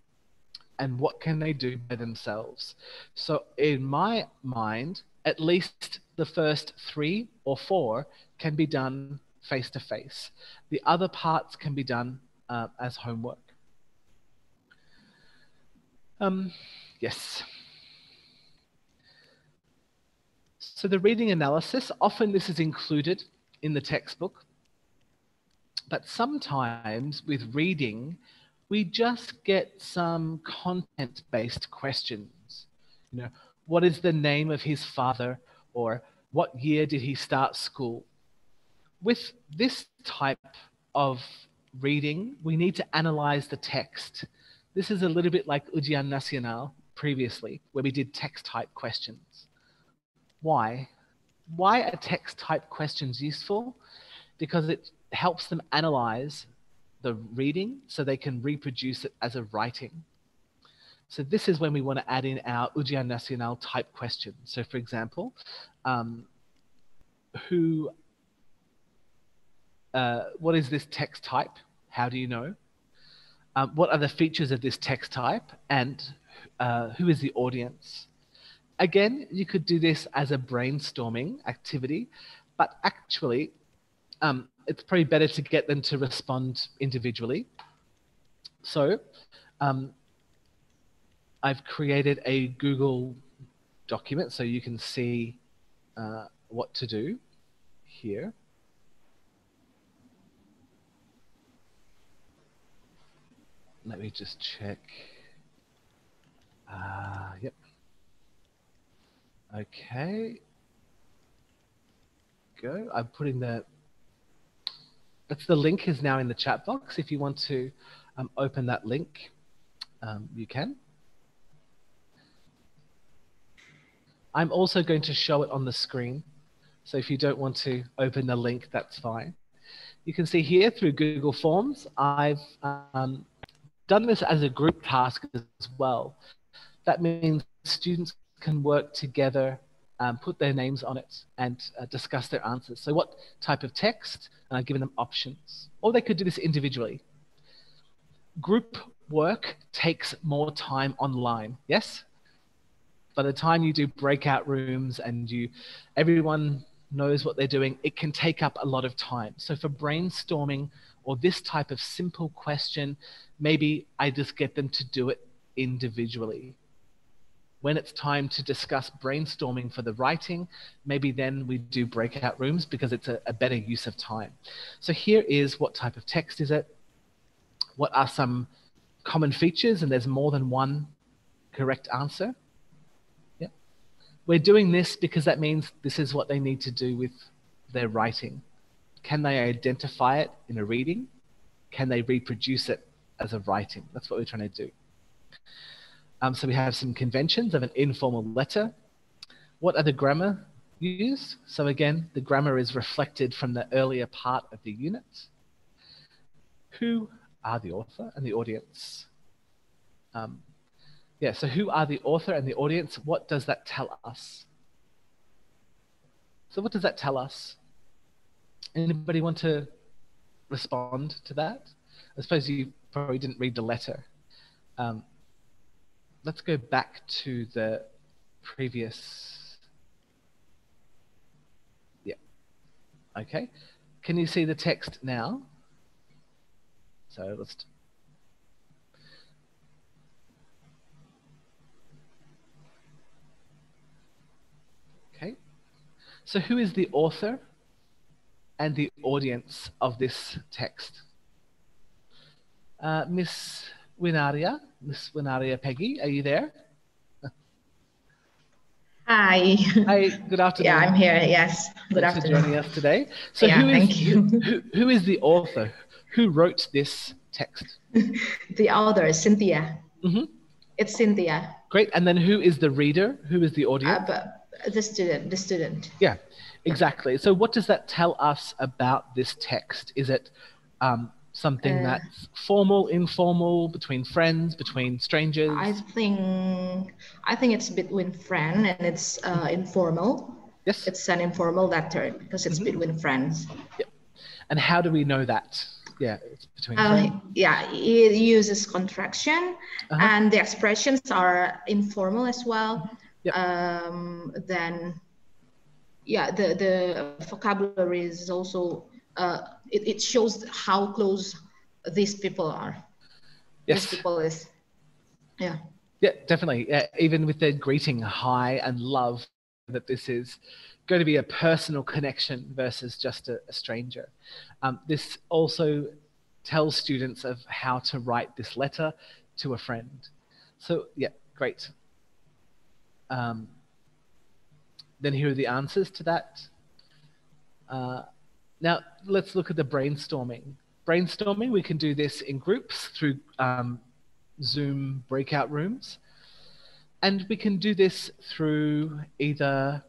and what can they do by themselves. So in my mind, at least the first 3 or 4 can be done face-to-face. The other parts can be done as homework. Yes. So the reading analysis, often this is included in the textbook, but sometimes with reading, we just get some content-based questions. What is the name of his father? Or what year did he start school? With this type of reading, we need to analyze the text. This is a little bit like Ujian Nasional previously, where we did text-type questions. Why? Why are text-type questions useful? Because it helps them analyze the reading so they can reproduce it as a writing. So this is when we want to add in our Ujian Nasional type questions. So for example, what is this text type? How do you know? What are the features of this text type? And who is the audience? Again, you could do this as a brainstorming activity, but actually, it's probably better to get them to respond individually. So I've created a Google document so you can see what to do here. Let me just check. Yep. Okay. Go. I'm putting the link is now in the chat box. If you want to open that link, you can. I'm also going to show it on the screen. So if you don't want to open the link, that's fine. You can see here through Google Forms, I've done this as a group task as well. That means students can work together, put their names on it, and discuss their answers. So what type of text? And I've given them options. Or they could do this individually. Group work takes more time online, yes? By the time you do breakout rooms and everyone knows what they're doing, it can take up a lot of time. So for brainstorming or this type of simple question, maybe I just get them to do it individually. When it's time to discuss brainstorming for the writing, maybe then we do breakout rooms because it's a better use of time. So here is what type of text is it? What are some common features? And there's more than one correct answer. Yep. We're doing this because that means this is what they need to do with their writing. Can they identify it in a reading? Can they reproduce it as a writing? That's what we're trying to do. So we have some conventions of an informal letter. What are the grammar used? So again, the grammar is reflected from the earlier part of the unit. Who are the author and the audience? Yeah, so who are the author and the audience? What does that tell us? So what does that tell us? Anybody want to respond to that? I suppose you probably didn't read the letter. Let's go back to the previous. Yeah. Okay. Can you see the text now? So let's. Okay. So who is the author and the audience of this text? Miss Winaria Peggy, are you there? Hi. Hi, good afternoon. Yeah, I'm here. Yes, good Thanks afternoon. for joining us today. So yeah, thank you. Who is the author? Who wrote this text? The author is Cynthia. Mm-hmm. It's Cynthia. Great. And then who is the reader? Who is the audience? The student. Yeah, exactly. So what does that tell us about this text? Is it something that's formal, informal, between friends, between strangers? I think it's between friends and it's informal. Yes. It's an informal letter because it's between friends. Yep. And how do we know that? Yeah, it's between friends. Yeah, it uses contraction and the expressions are informal as well. Yep. Then, yeah, the vocabulary is also, it shows how close these people are. Yes. These people is, yeah. Yeah, definitely. Yeah, even with their greeting, hi and love, that this is going to be a personal connection versus just a stranger. This also tells students of how to write this letter to a friend. So yeah, great. Then here are the answers to that. Now let's look at the brainstorming. Brainstorming, we can do this in groups through Zoom breakout rooms. And we can do this through either,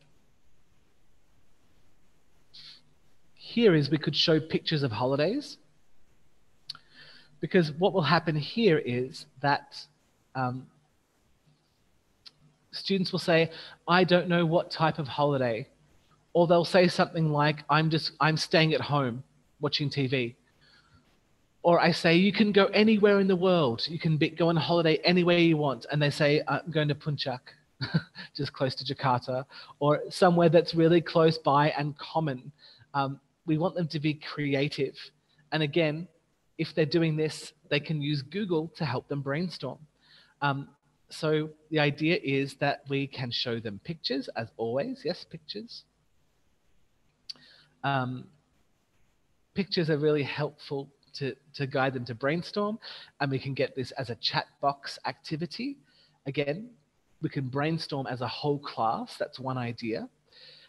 here is we could show pictures of holidays. Because what will happen here is that students will say, I don't know what type of holiday. Or they'll say something like, I'm staying at home watching TV. Or I say, you can go anywhere in the world. You can go on holiday anywhere you want. And they say, I'm going to Puncak, just close to Jakarta, or somewhere that's really close by and common. We want them to be creative. And again, if they're doing this, they can use Google to help them brainstorm. So the idea is that we can show them pictures, as always. Yes, pictures. Pictures are really helpful to guide them to brainstorm, and we can get this as a chat box activity. Again, we can brainstorm as a whole class. That's one idea.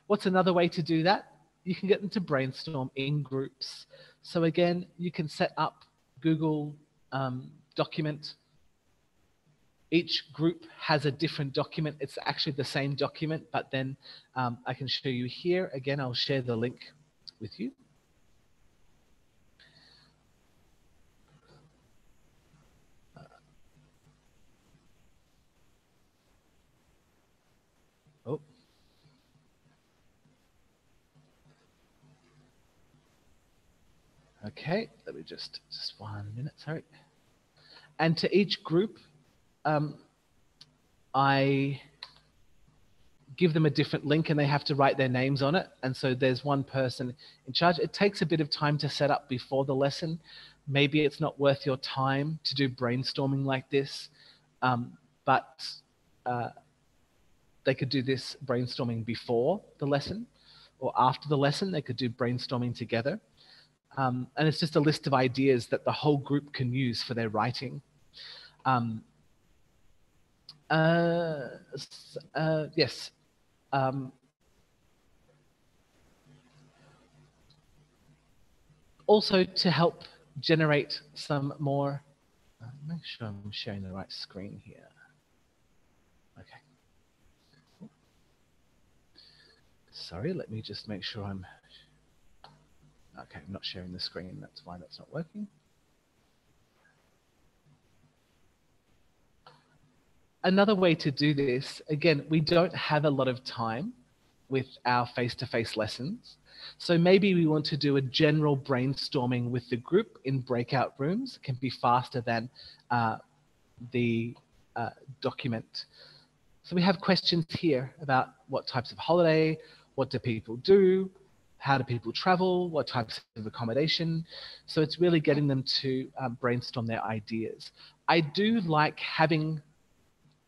What's another way to do that? You can get them to brainstorm in groups. So again, you can set up Google document. Each group has a different document. It's actually the same document, but then I can show you here. Again, I'll share the link with you. Oh. Okay, let me just 1 minute, sorry. And to each group, I give them a different link and they have to write their names on it. And so there's one person in charge. It takes a bit of time to set up before the lesson. Maybe it's not worth your time to do brainstorming like this, but they could do this brainstorming before the lesson or after the lesson. They could do brainstorming together. And it's just a list of ideas that the whole group can use for their writing. Yes. Also to help generate some more, make sure I'm sharing the right screen here. Okay. Sorry, let me just make sure I'm, okay, I'm not sharing the screen. That's why that's not working. Another way to do this, again, we don't have a lot of time with our face-to-face lessons. So maybe we want to do a general brainstorming with the group in breakout rooms. It can be faster than the document. So we have questions here about what types of holiday, what do people do, how do people travel, what types of accommodation. So it's really getting them to brainstorm their ideas. I do like having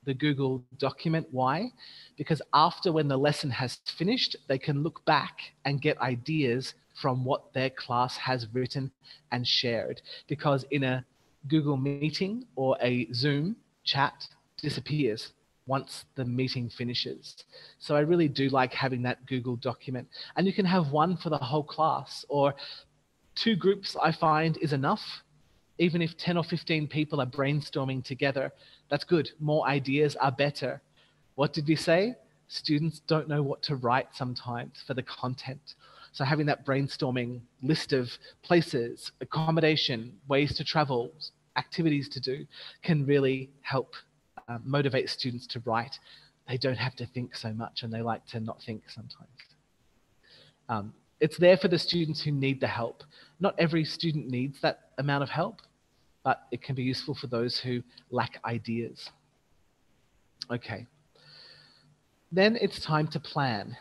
the Google document. Why? Because after when the lesson has finished, they can look back and get ideas from what their class has written and shared. Because in a Google meeting or a Zoom chat disappears once the meeting finishes. So I really do like having that Google document. And you can have one for the whole class, or 2 groups I find is enough. Even if 10 or 15 people are brainstorming together, that's good. More ideas are better. What did we say? Students don't know what to write sometimes for the content. So having that brainstorming list of places, accommodation, ways to travel, activities to do can really help motivate students to write. They don't have to think so much, and they like to not think sometimes. It's there for the students who need the help. Not every student needs that amount of help, but it can be useful for those who lack ideas. Okay. Then it's time to plan.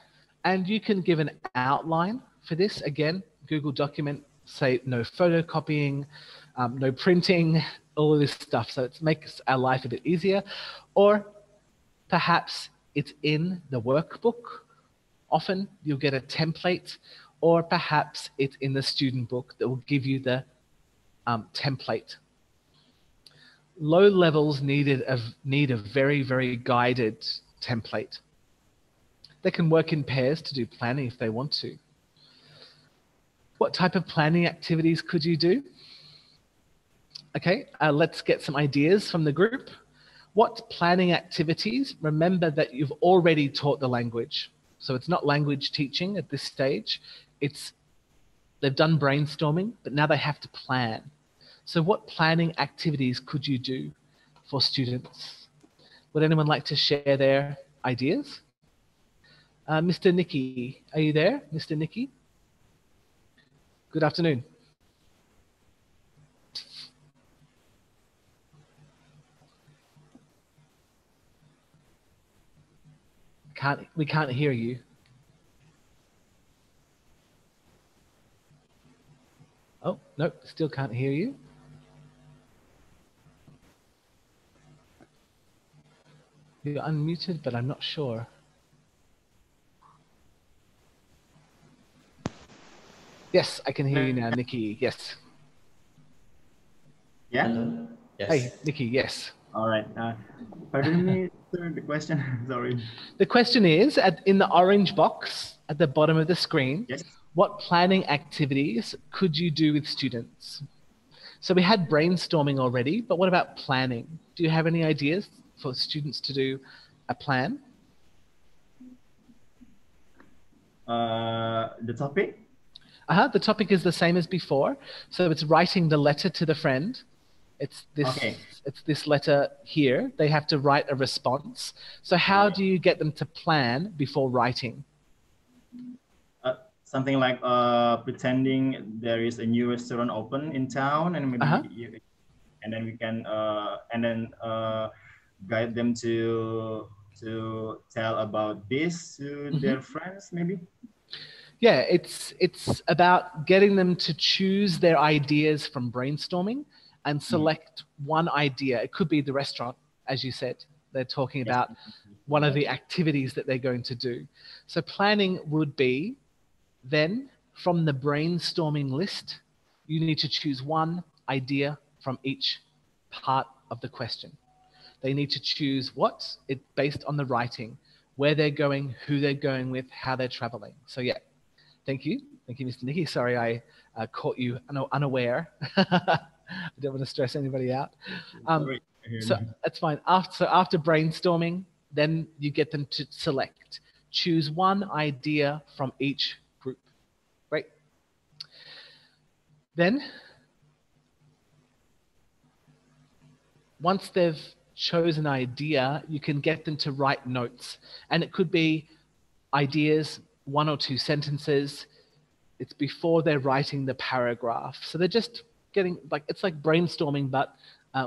And you can give an outline for this. Again, Google document, say no photocopying, no printing, all of this stuff. So it makes our life a bit easier. Or perhaps it's in the workbook. Often you'll get a template, or perhaps it's in the student book that will give you the template. Low levels need a very, very guided template. They can work in pairs to do planning if they want to. What type of planning activities could you do? Okay, let's get some ideas from the group. What planning activities? Remember that you've already taught the language. So it's not language teaching at this stage. They've done brainstorming, but now they have to plan. So what planning activities could you do for students? Would anyone like to share their ideas? Mr. Nicky, are you there? Mr. Nicky? Good afternoon. We can't hear you. Oh, no, still can't hear you. You're unmuted, but I'm not sure. Yes, I can hear you now, Nikki. Yes. Yeah? Hello? Yes. Hey, Nikki, yes. All right. Pardon me, sir, the question. Sorry. The question is, in the orange box at the bottom of the screen, yes. What planning activities could you do with students? So we had brainstorming already, but what about planning? Do you have any ideas for students to do a plan? The topic? The topic is the same as before. So it's writing the letter to the friend. It's this letter here. They have to write a response. So how do you get them to plan before writing? Something like pretending there is a new restaurant open in town, and maybe and then we can guide them to to tell about this to their friends, maybe? Yeah, it's about getting them to choose their ideas from brainstorming and select one idea. It could be the restaurant, as you said. They're talking about one of the activities that they're going to do. So planning would be then from the brainstorming list, you need to choose one idea from each part of the question. They need to choose it's based on the writing, where they're going, who they're going with, how they're traveling. So yeah, thank you. Thank you, Mr. Nicky. Sorry I caught you unaware. I don't want to stress anybody out. So that's fine. After brainstorming, then you get them to select. Choose one idea from each group. Great. Then, once they've chosen an idea, you can get them to write notes. And it could be ideas, 1 or 2 sentences. It's before they're writing the paragraph. So they're just getting, it's like brainstorming, but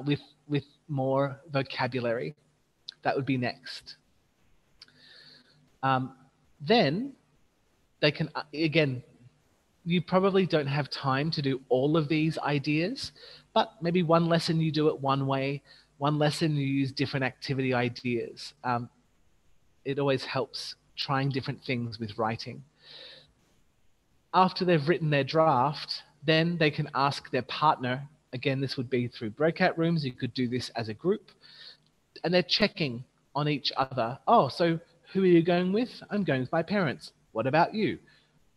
with more vocabulary. That would be next. Then they can, again, you probably don't have time to do all of these ideas, but maybe one lesson you do it one way, one lesson you use different activity ideas. It always helps trying different things with writing. After they've written their draft, then they can ask their partner. Again, this would be through breakout rooms. You could do this as a group. And they're checking on each other. Oh, so who are you going with? I'm going with my parents. What about you?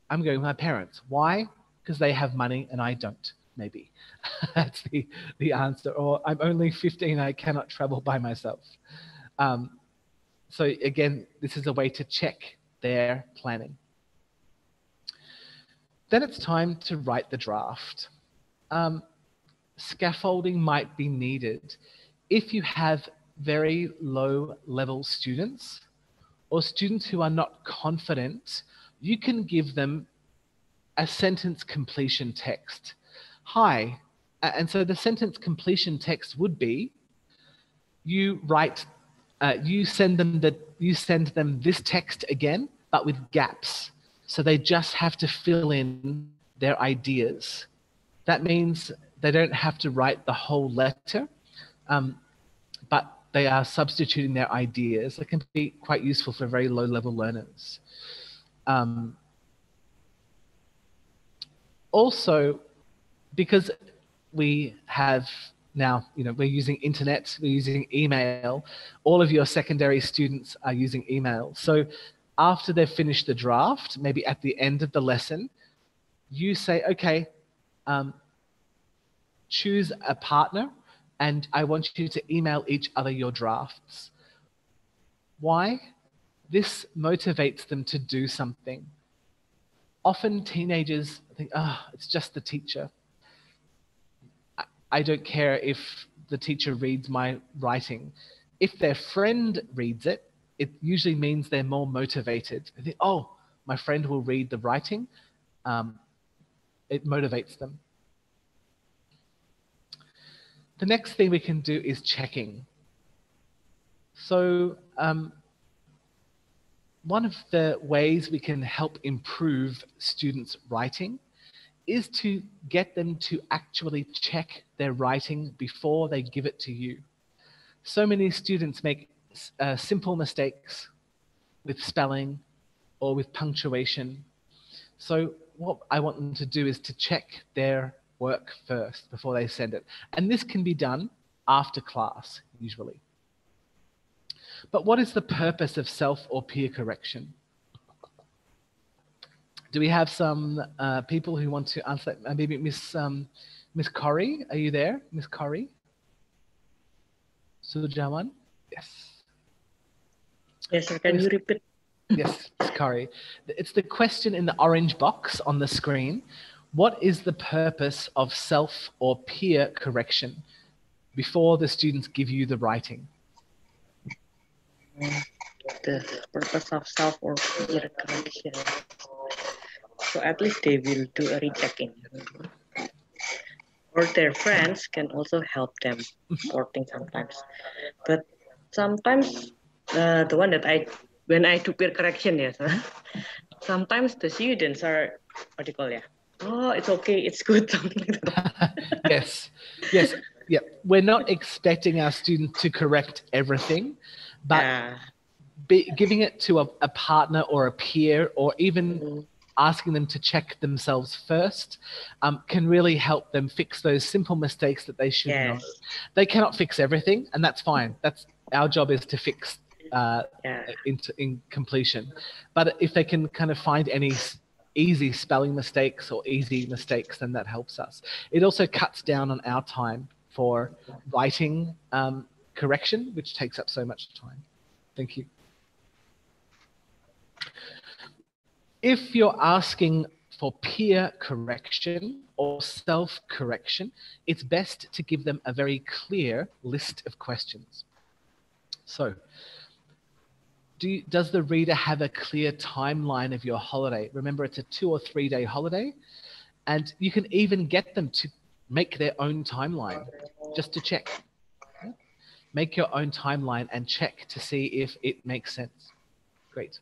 I'm going with my parents. Why? Because they have money and I don't, maybe. That's the answer. Or I'm only 15, I cannot travel by myself. So again, this is a way to check their planning. Then it's time to write the draft. Scaffolding might be needed. If you have very low level students or students who are not confident, you can give them a sentence completion text. Hi, and so the sentence completion text would be, you send them this text again, but with gaps. So they just have to fill in their ideas. That means they don't have to write the whole letter, but they are substituting their ideas. It can be quite useful for very low-level learners. Also, because we have now, we're using internet, we're using email, all of your secondary students are using email. So after they've finished the draft, maybe at the end of the lesson, you say, okay, choose a partner and I want you to email each other your drafts. Why? This motivates them to do something. Often teenagers think, it's just the teacher. I don't care if the teacher reads my writing. If their friend reads it, it usually means they're more motivated. They think, oh, my friend will read the writing. It motivates them. The next thing we can do is checking. So one of the ways we can help improve students' writing is to get them to actually check their writing before they give it to you. So many students make simple mistakes with spelling or with punctuation. So what I want them to do is to check their work first before they send it. And this can be done after class, usually. But what is the purpose of self or peer correction? Do we have some people who want to answer that? Maybe Miss Corey, are you there? Miss Corey? Sujawan? Yes. Yes, sir. Can you repeat? Yes, Miss Corey. It's the question in the orange box on the screen. What is the purpose of self or peer correction before the students give you the writing? The purpose of self or peer correction. So at least they will do a rechecking. Or their friends can also help them supporting sometimes. But sometimes The one that when I do peer correction, yes. Sometimes the students are, what do you call it? Oh, it's okay, it's good, something like that. Yes, yes, yeah. We're not expecting our students to correct everything, but giving it to a partner or a peer, or even asking them to check themselves first, can really help them fix those simple mistakes that they should know. They cannot fix everything, and that's fine. That's our job, is to fix in completion. But if they can kind of find any easy spelling mistakes or easy mistakes, then that helps us. It also cuts down on our time for writing correction, which takes up so much time. Thank you. If you're asking for peer correction or self-correction, it's best to give them a very clear list of questions. So, does the reader have a clear timeline of your holiday? Remember, it's a 2 or 3 day holiday, and you can even get them to make their own timeline just to check. Make your own timeline and check to see if it makes sense. Great.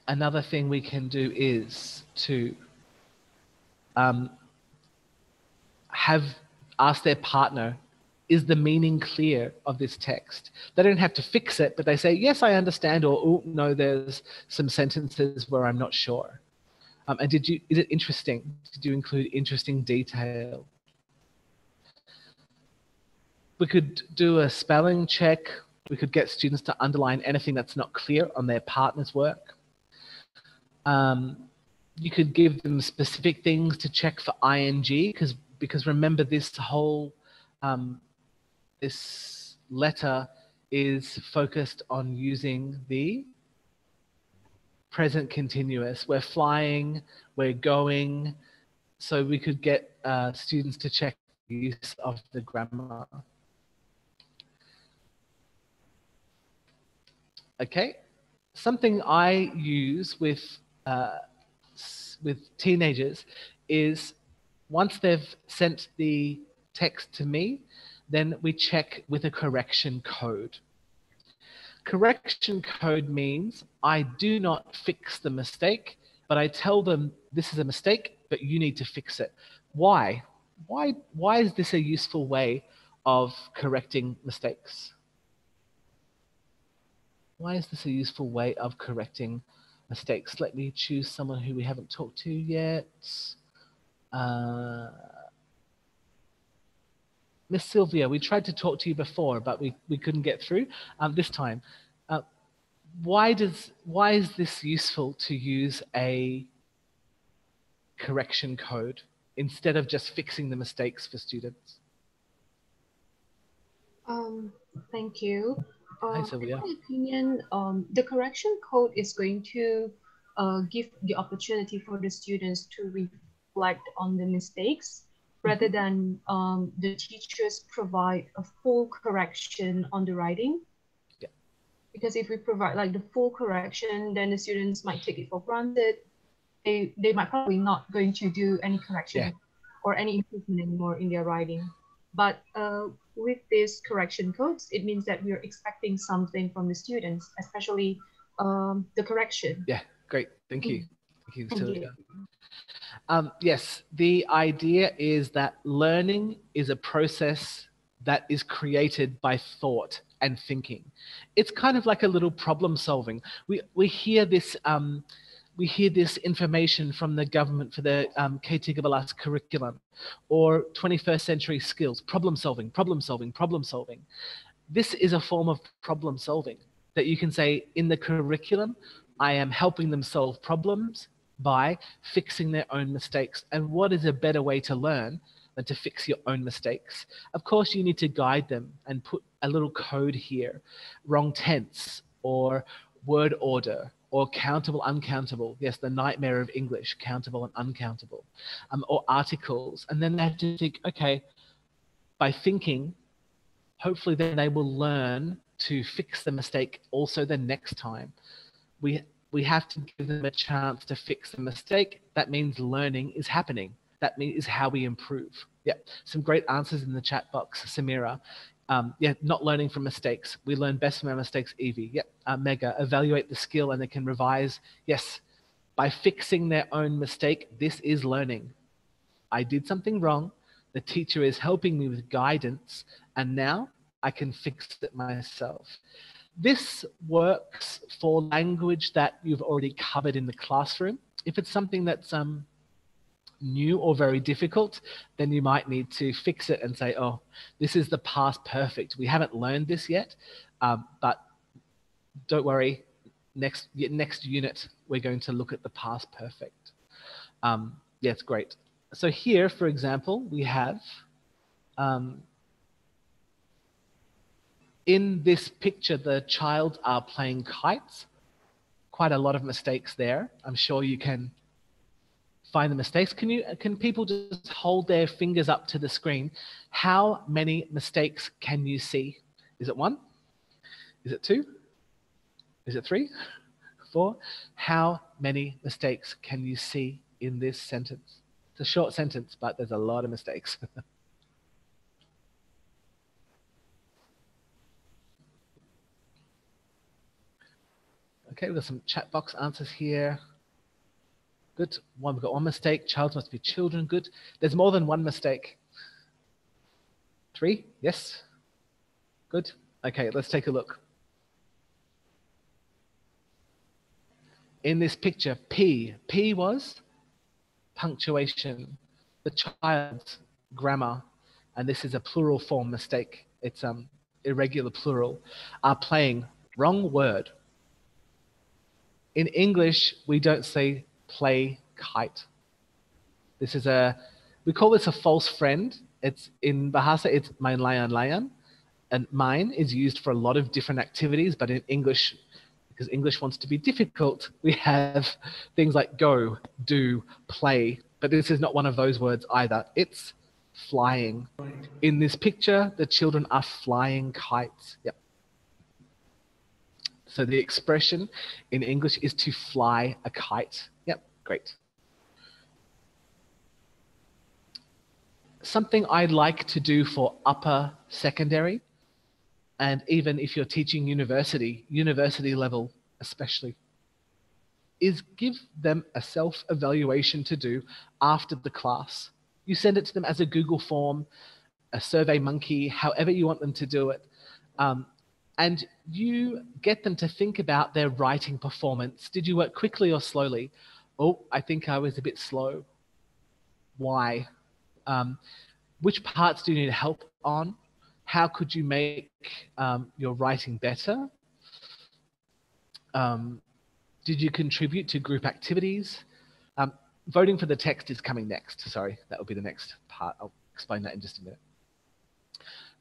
Another thing we can do is to ask their partner, is the meaning clear of this text? They don't have to fix it, but they say, yes, I understand, or oh, no, there's some sentences where I'm not sure. And is it interesting? Did you include interesting detail? We could do a spelling check. We could get students to underline anything that's not clear on their partner's work. You could give them specific things to check for ing, because remember, this whole this letter is focused on using the present continuous. We're flying, we're going, so we could get students to check the use of the grammar. Okay, something I use with teenagers is, once they've sent the text to me, then we check with a correction code. Correction code means I do not fix the mistake, but I tell them this is a mistake, but you need to fix it. Why? Why is this a useful way of correcting mistakes? Why is this a useful way of correcting mistakes? Let me choose someone who we haven't talked to yet. Miss Sylvia, we tried to talk to you before, but we couldn't get through this time. Why is this useful to use a correction code instead of just fixing the mistakes for students? Thank you. Hi, Sylvia. In my opinion, the correction code is going to give the opportunity for the students to reflect on the mistakes, rather than the teachers provide a full correction on the writing. Yeah. Because if we provide like the full correction, then the students might take it for granted. They might probably not going to do any correction or any improvement anymore in their writing. But with these correction codes, it means that we are expecting something from the students, especially the correction. Yeah, great. Thank you. Thank you, Sylvia. Yes, the idea is that learning is a process that is created by thought and thinking. It's kind of like a little problem solving. We hear this information from the government for the K-13 curriculum, or 21st century skills, problem solving, problem solving, problem solving. This is a form of problem solving that you can say in the curriculum, I am helping them solve problems by fixing their own mistakes. And what is a better way to learn than to fix your own mistakes? Of course, you need to guide them and put a little code here, wrong tense, or word order, or countable, uncountable. Yes, the nightmare of English, countable and uncountable, or articles. And then they have to think, okay, by thinking, hopefully then they will learn to fix the mistake also the next time. We have to give them a chance to fix the mistake. That means learning is happening. That is how we improve. Yeah, some great answers in the chat box, Samira. Yeah, not learning from mistakes. We learn best from our mistakes, Evie. Yep, Mega, evaluate the skill and they can revise. Yes, by fixing their own mistake, this is learning. I did something wrong. The teacher is helping me with guidance, and now I can fix it myself. This works for language that you've already covered in the classroom. If it's something that's new or very difficult, then you might need to fix it and say, oh, this is the past perfect. We haven't learned this yet, but don't worry, next unit, we're going to look at the past perfect. Yeah, it's great. So here, for example, we have, in this picture, the child are playing kites. Quite a lot of mistakes there. I'm sure you can find the mistakes. Can people just hold their fingers up to the screen? How many mistakes can you see? Is it 1? Is it 2? Is it 3? 4? How many mistakes can you see in this sentence? It's a short sentence, but there's a lot of mistakes. Okay, we've got some chat box answers here. Good. We've got 1 mistake. Child must be children. Good. There's more than 1 mistake. 3? Yes. Good. Okay, let's take a look. In this picture, P was punctuation. The child's grammar, and this is a plural form mistake. It's irregular plural. Are playing. Wrong word. In English, we don't say play kite. This is we call this a false friend. It's in Bahasa, it's main layan-layan, and mine is used for a lot of different activities, but in English, because English wants to be difficult, we have things like go, do, play, but this is not one of those words either. It's flying. In this picture, the children are flying kites. Yep. So the expression in English is to fly a kite. Yep, great. Something I'd like to do for upper secondary, and even if you're teaching university level especially, is give them a self-evaluation to do after the class. You send it to them as a Google form, a Survey Monkey, however you want them to do it. And you get them to think about their writing performance. Did you work quickly or slowly? Oh, I think I was a bit slow. Why? Which parts do you need help on? How could you make your writing better? Did you contribute to group activities? Voting for the text is coming next. Sorry, that will be the next part. I'll explain that in just a minute.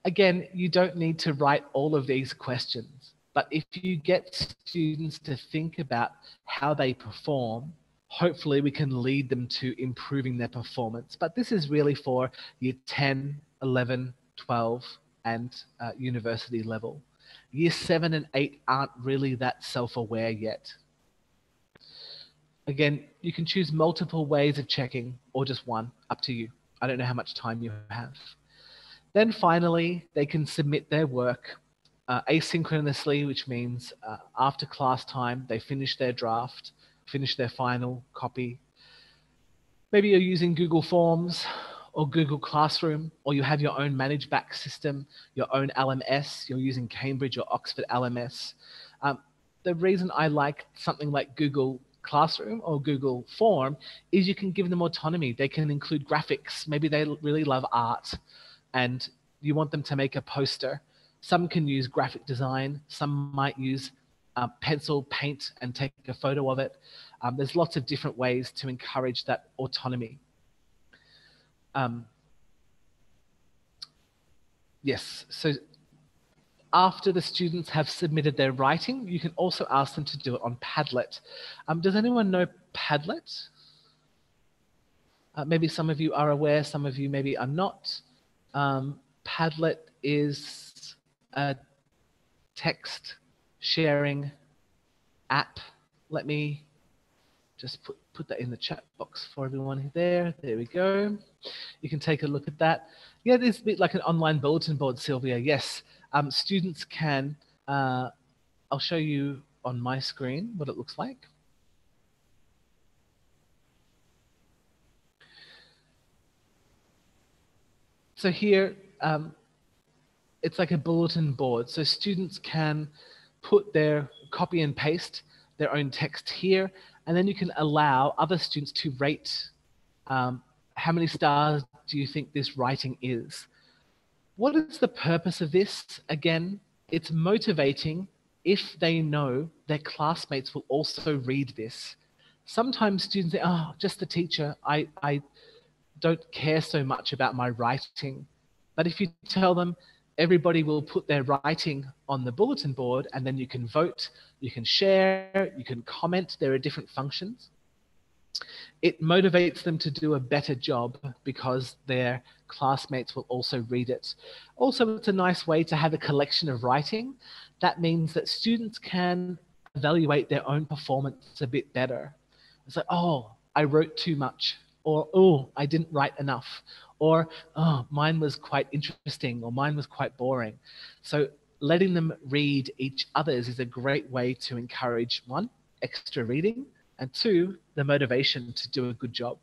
Again, you don't need to write all of these questions, but if you get students to think about how they perform, hopefully we can lead them to improving their performance. But this is really for year 10, 11, 12, and university level. Year 7 and 8 aren't really that self-aware yet. Again, you can choose multiple ways of checking or just one, up to you. I don't know how much time you have. Then finally, they can submit their work asynchronously, which means after class time, they finish their draft, finish their final copy. Maybe you're using Google Forms or Google Classroom, or you have your own managed back system, your own LMS, you're using Cambridge or Oxford LMS. The reason I like something like Google Classroom or Google Form is you can give them autonomy. They can include graphics. Maybe they really love art, and you want them to make a poster. Some can use graphic design. Some might use pencil, paint, and take a photo of it. There's lots of different ways to encourage that autonomy. Yes, so after the students have submitted their writing, you can also ask them to do it on Padlet. Does anyone know Padlet? Maybe some of you are aware, some of you maybe are not. Padlet is a text sharing app. Let me just put that in the chat box for everyone there. There we go. You can take a look at that. Yeah, it's a bit like an online bulletin board, Sylvia. Yes, students can, I'll show you on my screen what it looks like. So here, it's like a bulletin board. So students can put their copy and paste their own text here, and then you can allow other students to rate how many stars do you think this writing is. What is the purpose of this? Again, it's motivating if they know their classmates will also read this. Sometimes students say, oh, just the teacher, I don't care so much about my writing. But if you tell them everybody will put their writing on the bulletin board, and then you can vote, you can share, you can comment, there are different functions. It motivates them to do a better job because their classmates will also read it. Also, it's a nice way to have a collection of writing. That means that students can evaluate their own performance a bit better. It's like, oh, I wrote too much, or, oh, I didn't write enough, or, oh, mine was quite interesting, or mine was quite boring. So letting them read each other's is a great way to encourage, one, extra reading, and two, the motivation to do a good job.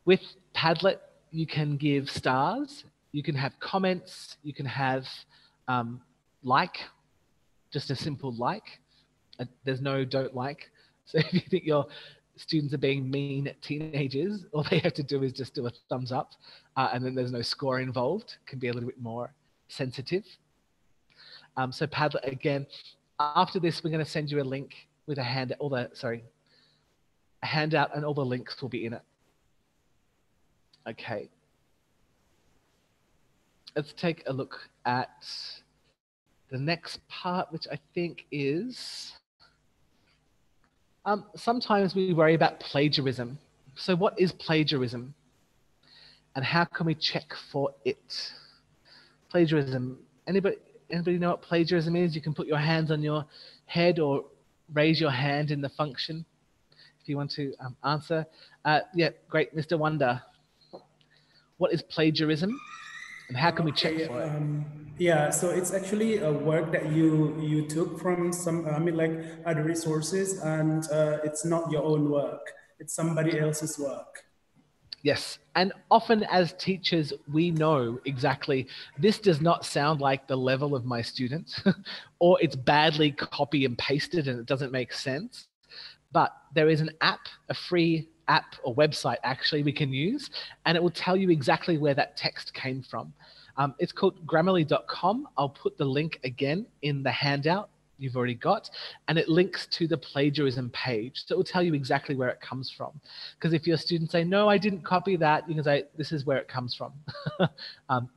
With Padlet, you can give stars, you can have comments, you can have like, just a simple like. There's no don't like. So if you think your students are being mean teenagers, all they have to do is just do a thumbs up, and then there's no score involved. It can be a little bit more sensitive. So Padlet, again, after this, we're going to send you a link with a handout, a handout, and all the links will be in it. Okay. Let's take a look at the next part, which I think is, sometimes we worry about plagiarism. So what is plagiarism? And how can we check for it? Plagiarism, anybody know what plagiarism is? You can put your hands on your head or raise your hand in the function if you want to answer. Yeah, great, Mr. Wonder. What is plagiarism and how can we check for it? Yeah, so it's actually a work that you took from some, like other resources, and it's not your own work. It's somebody else's work. Yes, and often as teachers, we know exactly, this does not sound like the level of my student, or it's badly copy and pasted and it doesn't make sense. But there is an app, a free app or website actually we can use, and it will tell you exactly where that text came from. It's called Grammarly.com. I'll put the link again in the handout you've already got, and it links to the plagiarism page. So it will tell you exactly where it comes from. Because if your students say, no, I didn't copy that, you can say, this is where it comes from.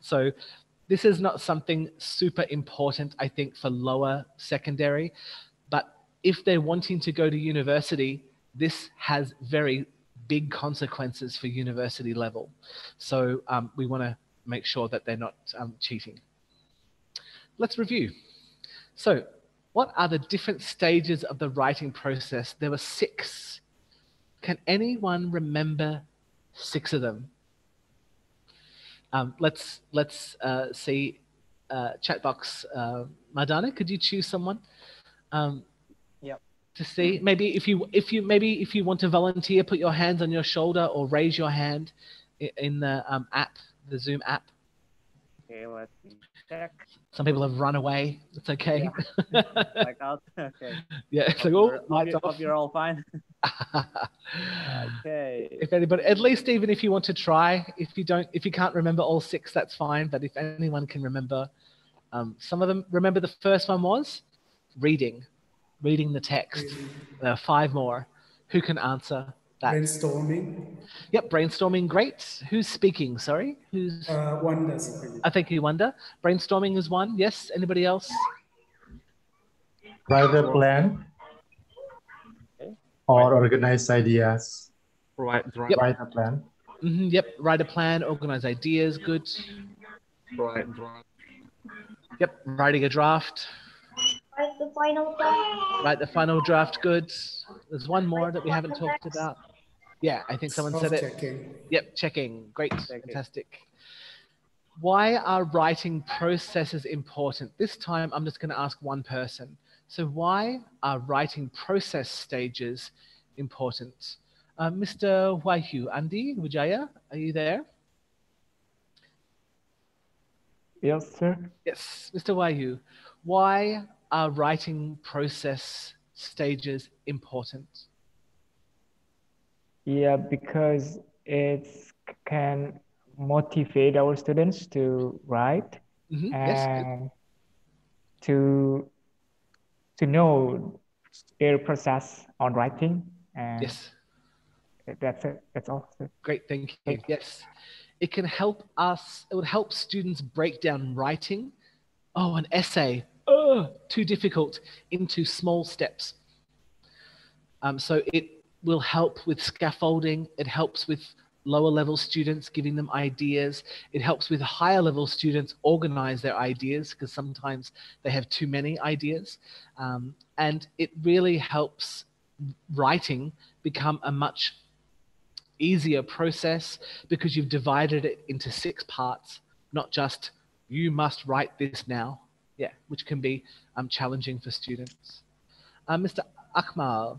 So this is not something super important, I think, for lower secondary. But if they're wanting to go to university, this has very big consequences for university level. So we want to make sure that they're not cheating. Let's review. So what are the different stages of the writing process? There were 6. Can anyone remember 6 of them? Let's see. Chat box. Madana, could you choose someone? Yep. To see, maybe if you want to volunteer, put your hands on your shoulder or raise your hand in the app, the Zoom app. Okay, let's check. Some people have run away. It's okay. Yeah. Back out. Okay. Yeah, it's like, oh, lights off. Hope you're all fine. Okay. If anybody, at least even if you want to try, if you can't remember all 6, that's fine. But if anyone can remember, some of them, remember the first one was reading the text. There are 5 more. Who can answer that? Brainstorming. Yep, brainstorming, great. Who's speaking, sorry? Who's? Wonder. I think you Wonder. Brainstorming is one, yes. Anybody else? Write a plan. Okay. Or organize ideas. Write a plan. Yep, write a plan, organize ideas, good. Right. Yep, writing a draft. Write the final draft. Right, the final draft, good. There's one more that we haven't talked about. Yeah, I think someone said it. Self-checking. Yep, checking. Great, fantastic. Why are writing processes important? This time, I'm just going to ask one person. So why are writing process stages important? Mr. Wahyu, Andi Wijaya, are you there? Yes, sir. Yes, Mr. Wahyu, why are writing process stages important? Yeah, because it can motivate our students to write and to know their process on writing. And yes, that's it. That's all. Great, thank you. Yes, it can help us. It would help students break down writing. Oh, an essay. Oh, too difficult. Into small steps. So it will help with scaffolding. It helps with lower level students, giving them ideas. It helps with higher level students organize their ideas because sometimes they have too many ideas. And it really helps writing become a much easier process because you've divided it into 6 parts, not just you must write this now. Yeah, which can be challenging for students. Mr. Akmal,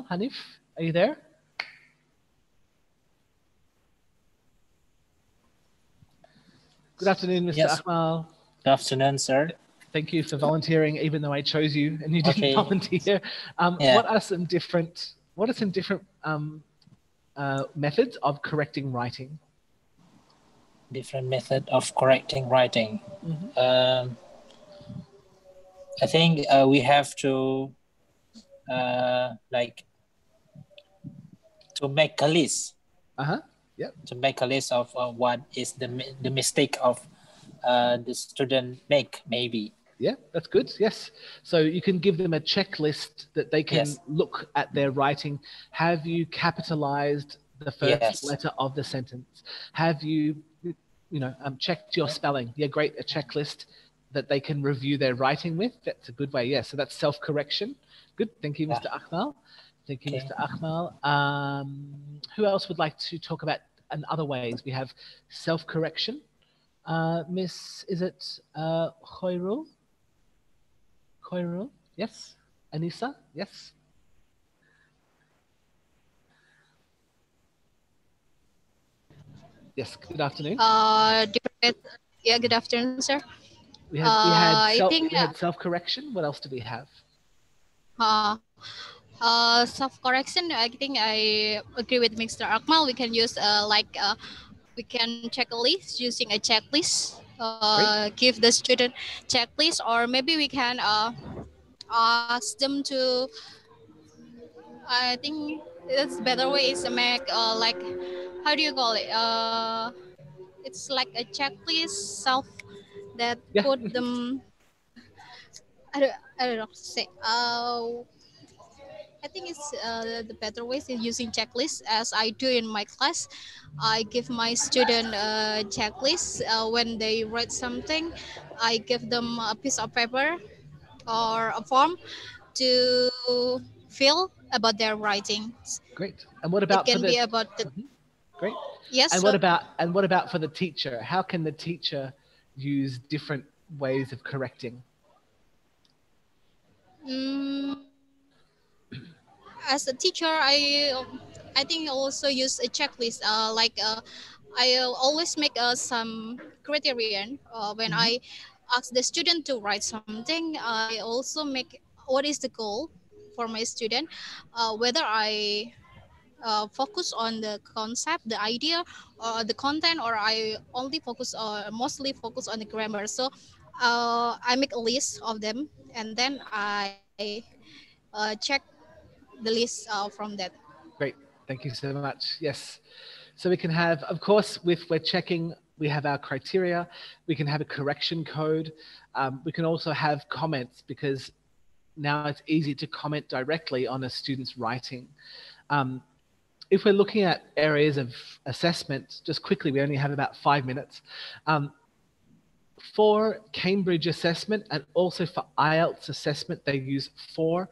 Hanif, are you there? Good afternoon, Mr. Yes. Akmal. Good afternoon, sir. Thank you for volunteering, even though I chose you and you didn't volunteer. What are some different methods of correcting writing? Different method of correcting writing. I think we have to like to make a list. Yep. To make a list of what is the mistake of the student make, maybe. Yeah, that's good. Yes. So you can give them a checklist that they can look at their writing. Have you capitalized the first letter of the sentence? Have you, checked your spelling? Yeah, great. A checklist that they can review their writing with. That's a good way. Yeah. So that's self-correction. Good. Thank you, Mr. Akmal. Thank you, Mr. Akmal. Who else would like to talk about in other ways? We have self-correction. Miss, is it Khoirul? Khoirul? Yes. Anissa? Yes. Yes. Good afternoon. Good afternoon, sir. We had self-correction. What else do we have? Self-correction. I think I agree with Mr. Akmal. We can use we can check a list using a checklist. Give the student checklist, or maybe we can ask them to. I think that's better way is to make like, how do you call it? It's like a checklist that put them. I don't know. Say. I think it's the better way is using checklists, as I do in my class. I give my student a checklist when they write something. I give them a piece of paper or a form to fill about their writing. Great. And what about it can be about the great. Yes. And what about for the teacher? How can the teacher use different ways of correcting? As a teacher, I think I also use a checklist. I always make some criterion when I ask the student to write something. I also make what is the goal for my student, whether I focus on the concept, the idea, or the content, or I only mostly focus on the grammar. So I make a list of them, and then I check the list from that. Great, thank you so much. Yes, so we can have, of course, we're checking, we have our criteria, we can have a correction code, we can also have comments, because now it's easy to comment directly on a student's writing. If we're looking at areas of assessment, just quickly, we only have about 5 minutes. For Cambridge assessment and also for IELTS assessment, they use 4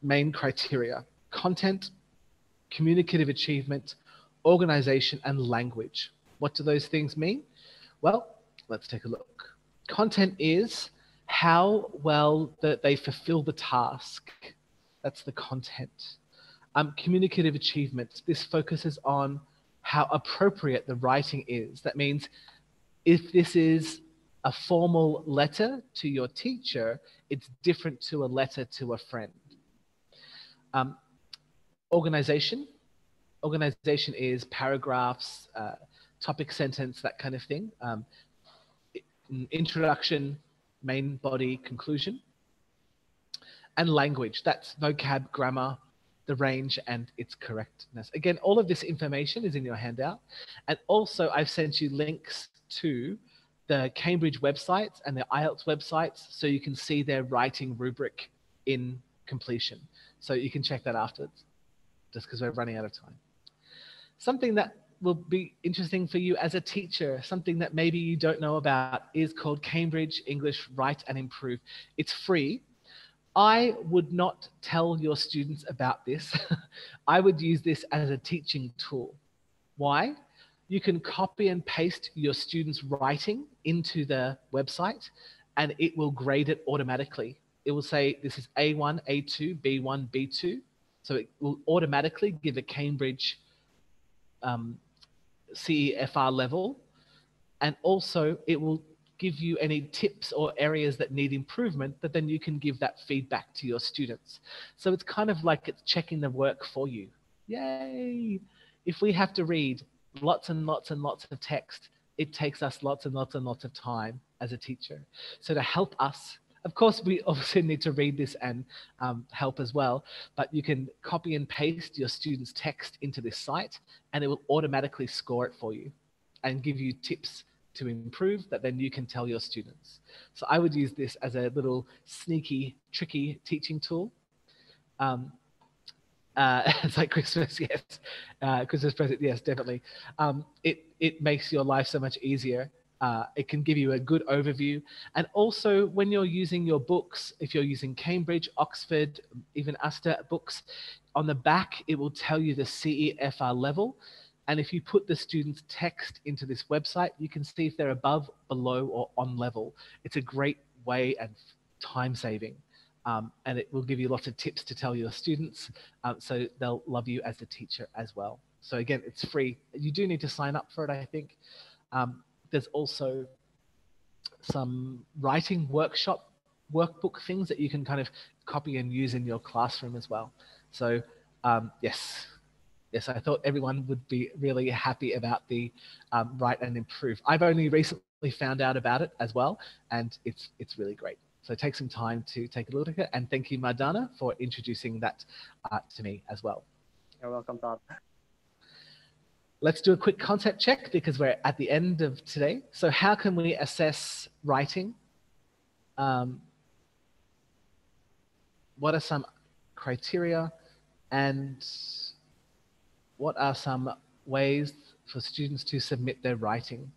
main criteria: content, communicative achievement, organization, and language. What do those things mean? Well, let's take a look. Content is how well that they fulfill the task. That's the content. Communicative achievement. This focuses on how appropriate the writing is. That means if this is a formal letter to your teacher, it's different to a letter to a friend. Organization. Organization is paragraphs, topic sentence, that kind of thing. Introduction, main body, conclusion. And language, that's vocab, grammar, the range, and its correctness. Again, all of this information is in your handout. And also I've sent you links to the Cambridge websites and the IELTS websites so you can see their writing rubric in completion. So you can check that afterwards, just because we're running out of time. Something that will be interesting for you as a teacher, something that maybe you don't know about, is called Cambridge English Write and Improve. It's free. I would not tell your students about this. I would use this as a teaching tool. Why? You can copy and paste your students' writing into the website and it will grade it automatically. It will say this is A1, A2, B1, B2. So it will automatically give a Cambridge CEFR level, and also it will give you any tips or areas that need improvement, that then you can give that feedback to your students. So it's kind of like it's checking the work for you. Yay! If we have to read lots and lots and lots of text, it takes us lots and lots and lots of time as a teacher. So to help us, of course, we also need to read this and help as well, but you can copy and paste your students' text into this site and it will automatically score it for you and give you tips to improve that then you can tell your students. So I would use this as a little sneaky, tricky teaching tool. It's like Christmas, yes. Christmas present, yes, definitely. It makes your life so much easier. It can give you a good overview. And also when you're using your books, if you're using Cambridge, Oxford, even Astor books, on the back, it will tell you the CEFR level. And if you put the students' text into this website, you can see if they're above, below, or on level. It's a great way and time saving. And it will give you lots of tips to tell your students, so they'll love you as a teacher as well. So again, it's free. You do need to sign up for it, I think. There's also some writing workbook things that you can kind of copy and use in your classroom as well. So yes, I thought everyone would be really happy about the Write and Improve. I've only recently found out about it as well, and it's really great. So take some time to take a look at it, and thank you, Madana, for introducing that to me as well. You're welcome, Todd. Let's do a quick concept check because we're at the end of today. So how can we assess writing? What are some criteria, and what are some ways for students to submit their writing?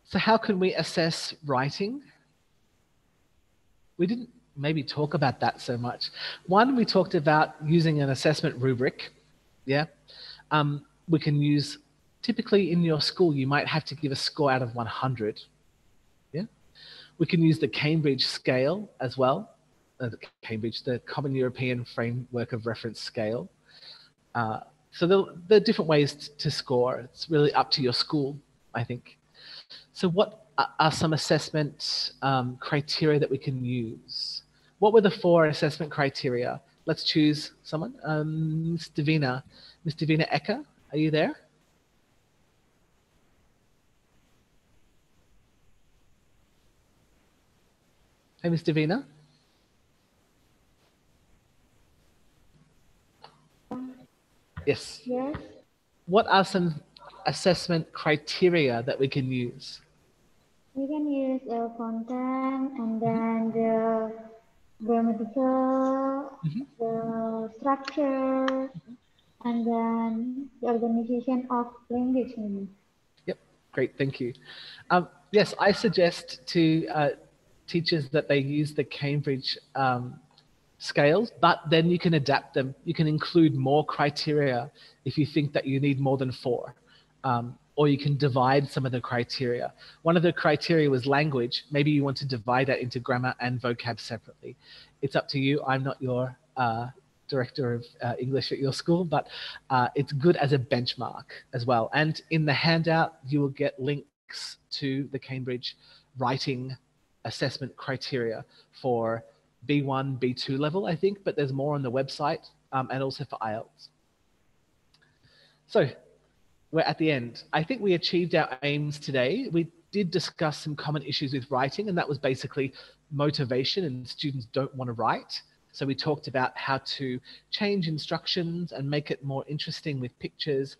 So how can we assess writing? We didn't maybe talk about that so much. One, we talked about using an assessment rubric. Yeah. We can use, typically in your school, you might have to give a score out of 100. Yeah. We can use the Cambridge scale as well. The Common European Framework of Reference scale. So there are different ways to score. It's really up to your school, I think. So what are some assessment criteria that we can use? What were the 4 assessment criteria? Let's choose someone. Ms. Davina Ecker, are you there? Hey, Ms. Davina. Yes. Yes. What are some assessment criteria that we can use? We can use content, and then the grammatical, the structure, and then the organization of language. Yep, great, thank you. Yes, I suggest to teachers that they use the Cambridge scales, but then you can adapt them. You can include more criteria if you think that you need more than 4. Or you can divide some of the criteria. One of the criteria was language. Maybe you want to divide that into grammar and vocab separately. It's up to you. I'm not your director of English at your school, but it's good as a benchmark as well. And in the handout, you will get links to the Cambridge writing assessment criteria for B1, B2 level, I think, but there's more on the website and also for IELTS. So we're at the end. I think we achieved our aims today. We did discuss some common issues with writing, and that was basically motivation, and students don't want to write. So we talked about how to change instructions and make it more interesting with pictures,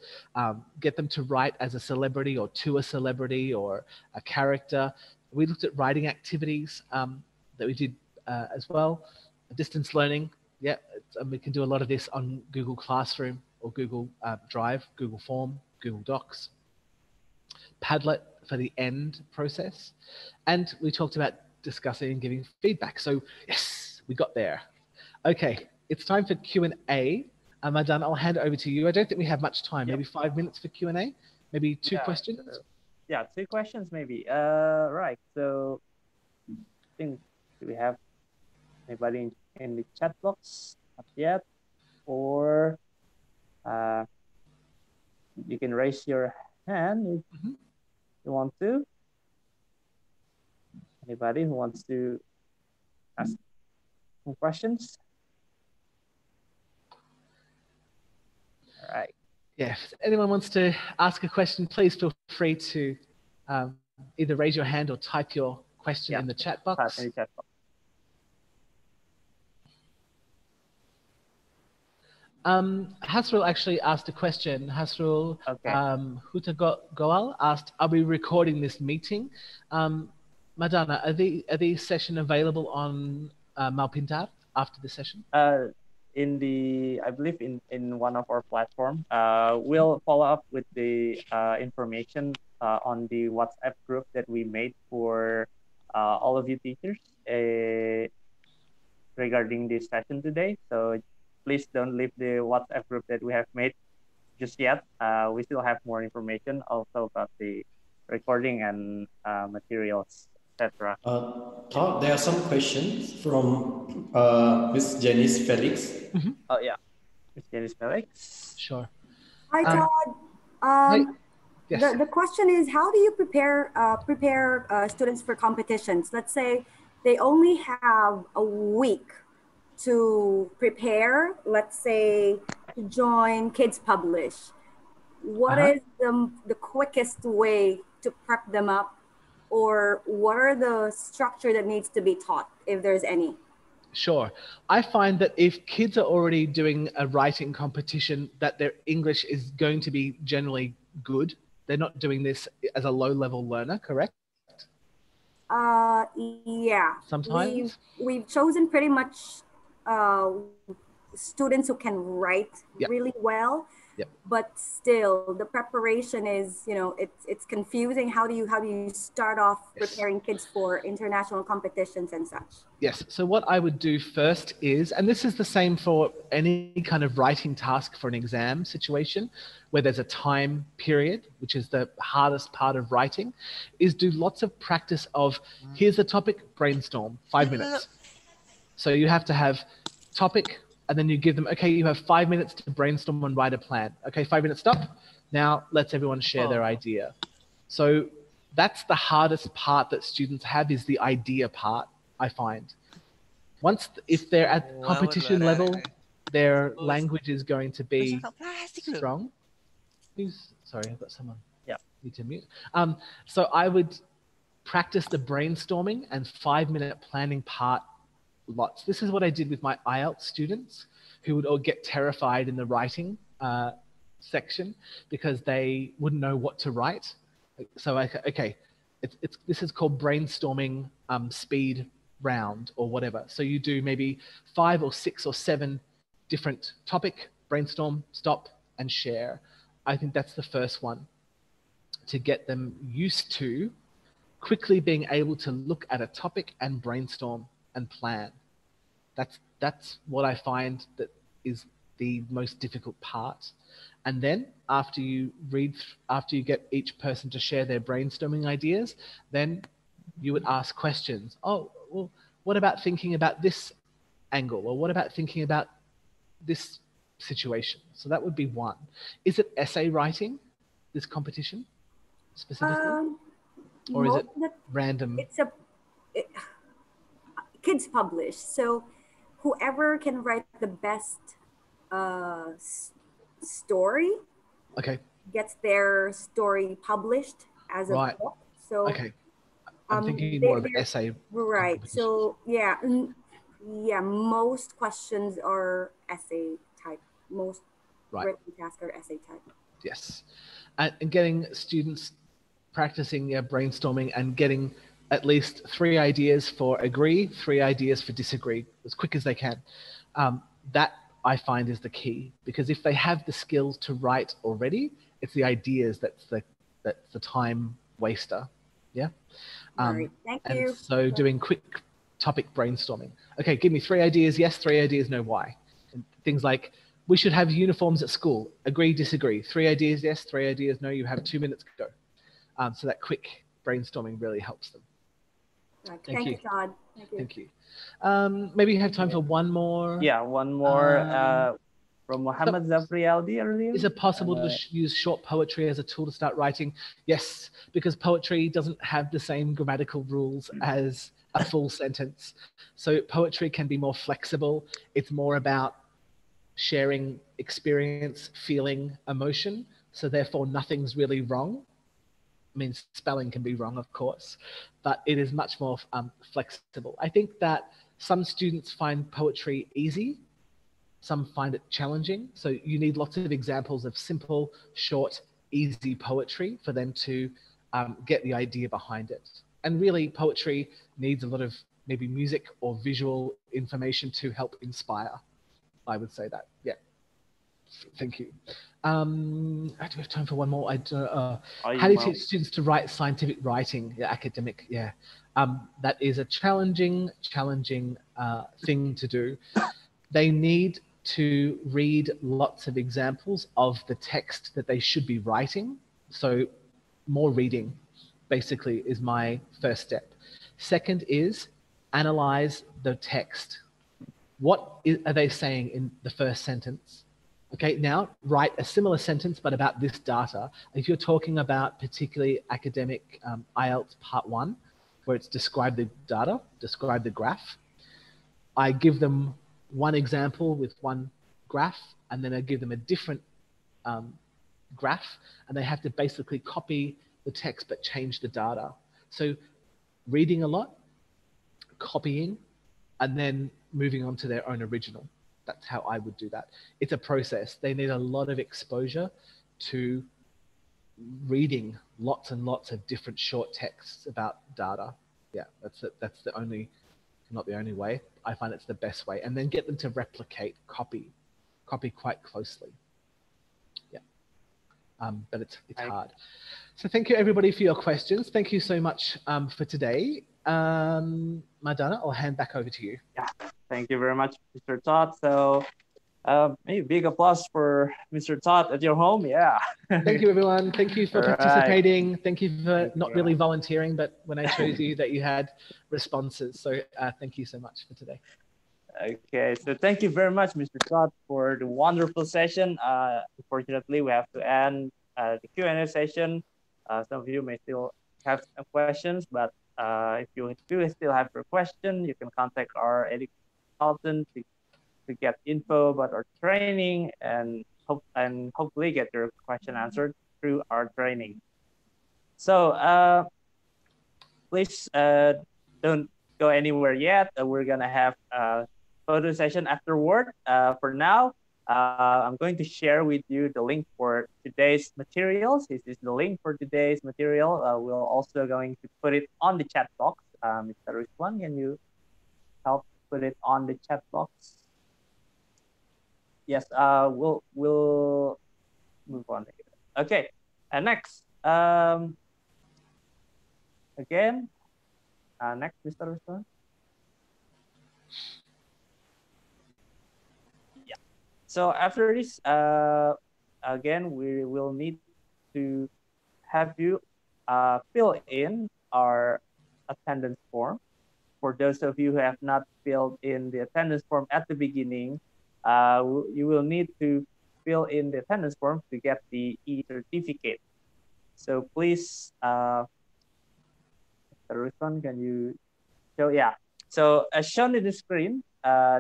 get them to write as a celebrity or to a celebrity or a character. We looked at writing activities that we did as well. Distance learning, yeah, we can do a lot of this on Google Classroom or Google Drive, Google Form, Google Docs. Padlet for the end process. And we talked about discussing and giving feedback. So yes, we got there. Okay, it's time for Q&A. Madan, I'll hand it over to you. I don't think we have much time. Maybe 5 minutes for Q&A? Maybe 2 questions? Yeah, 2 questions maybe. Right, so I think, do we have anybody in the chat box? Not yet. Or you can raise your hand if you want to. Anybody who wants to ask some questions? All right. Yeah, if anyone wants to ask a question, please feel free to either raise your hand or type your question in the chat box. Type in the chat box. Hasrul actually asked a question. Hasrul Hutagoal asked, are we recording this meeting? Madana, are these sessions available on Malpintar after the session? I believe in one of our platform. We'll follow up with the information on the WhatsApp group that we made for all of you teachers regarding this session today. So please don't leave the WhatsApp group that we have made just yet. We still have more information also about the recording and materials, etc. Todd, there are some questions from Miss Janice Felix. Oh yeah, Miss Janice Felix. Sure. Hi Todd. Yes. The question is, how do you prepare students for competitions? Let's say they only have a week to prepare, let's say to join Kids Publish. What is the quickest way to prep them up, or what are the structure that needs to be taught, if there's any? Sure. I find that if kids are already doing a writing competition, that their English is going to be generally good. They're not doing this as a low-level learner, correct? Yeah. Sometimes? We've chosen pretty much students who can write really well, but still the preparation is, it's confusing. How do you start off preparing kids for international competitions and such? Yes. So what I would do first is, and this is the same for any kind of writing task for an exam situation where there's a time period, which is the hardest part of writing, is do lots of practice of, here's the topic, brainstorm, 5 minutes. So you have to have topic, and then you give them, okay, you have 5 minutes to brainstorm and write a plan. Okay, 5 minutes, stop. Now let's everyone share their idea. So that's the hardest part that students have, is the idea part, I find. If they're at competition level, their language is going to be strong. Sorry, I've got someone. Need to mute. So I would practice the brainstorming and 5-minute planning part lots. This is what I did with my IELTS students, who would all get terrified in the writing section because they wouldn't know what to write. So this is called brainstorming speed round or whatever. So you do maybe 5 or 6 or 7 different topic, brainstorm, stop, and share. I think that's the first one, to get them used to quickly being able to look at a topic and brainstorm and plan. That's what I find that is the most difficult part. And then after you get each person to share their brainstorming ideas, then you would ask questions. Oh, well, what about thinking about this angle? Or what about thinking about this situation? So that would be one. Is it essay writing, this competition specifically? Or is it random? It's kids publish. So whoever can write the best story gets their story published as a book. So I'm thinking more of essay. Right. So yeah, most questions are essay type. Most written tasks are essay type. Yes, and getting students practicing brainstorming and getting at least 3 ideas for agree, 3 ideas for disagree as quick as they can. That I find is the key, because if they have the skills to write already, it's the ideas that's the time waster. Yeah. Right. Thank you. And so doing quick topic brainstorming. Okay, give me 3 ideas yes, 3 ideas no, why. And things like, we should have uniforms at school. Agree, disagree. 3 ideas yes, 3 ideas no. You have 2 minutes to go. So that quick brainstorming really helps them. Right. Thank you, Todd. Thank you. Maybe you have time for one more. Yeah, one more from Muhammad Zafri Aldi earlier. Is it possible to use short poetry as a tool to start writing? Yes, because poetry doesn't have the same grammatical rules as a full sentence. So poetry can be more flexible. It's more about sharing experience, feeling, emotion. So therefore nothing's really wrong. I mean, spelling can be wrong, of course, but it is much more flexible. I think that some students find poetry easy, some find it challenging. So you need lots of examples of simple, short, easy poetry for them to get the idea behind it. And really, poetry needs a lot of maybe music or visual information to help inspire. I would say that, yeah. Thank you. I do have time for one more. How do you teach students to write scientific writing, academic? Yeah, that is a challenging thing to do. They need to read lots of examples of the text that they should be writing. So more reading, basically, is my first step. Second is analyze the text. What are they saying in the first sentence? Okay, now write a similar sentence, but about this data. If you're talking about particularly academic IELTS Part 1, where it's describe the data, describe the graph, I give them one example with one graph, and then I give them a different graph, and they have to basically copy the text but change the data. So reading a lot, copying, and then moving on to their own original. That's how I would do that. It's a process. They need a lot of exposure to reading lots and lots of different short texts about data. Yeah, that's the only, not the only way. I find it's the best way. And then get them to replicate, copy quite closely. Yeah, but it's hard. So thank you everybody for your questions. Thank you so much for today. Madana, I'll hand back over to you. Yeah, thank you very much, Mr. Todd. So maybe big applause for Mr. Todd at your home. Yeah. Thank you, everyone. Thank you for participating. Thank you for not really volunteering, but when I chose you that you had responses. So thank you so much for today. Okay, so thank you very much, Mr. Todd, for the wonderful session. Unfortunately, we have to end the Q&A session. Some of you may still have some questions, but if you do still have your question, you can contact our education consultant to get info about our training and hopefully get your question answered through our training. So please don't go anywhere yet. We're gonna have a photo session afterward. For now, I'm going to share with you the link for today's materials. This is the link for today's material. We're also going to put it on the chat box. Mr. Rizwan, can you help put it on the chat box? Yes, we'll move on. Okay, and next, again. Next, Mr. Ruslan. Yeah. So after this, again, we will need to have you fill in our attendance form. For those of you who have not filled in the attendance form at the beginning, you will need to fill in the attendance form to get the e-certificate. So please, Mr. Ruslan, can you show? Yeah. So as shown in the screen,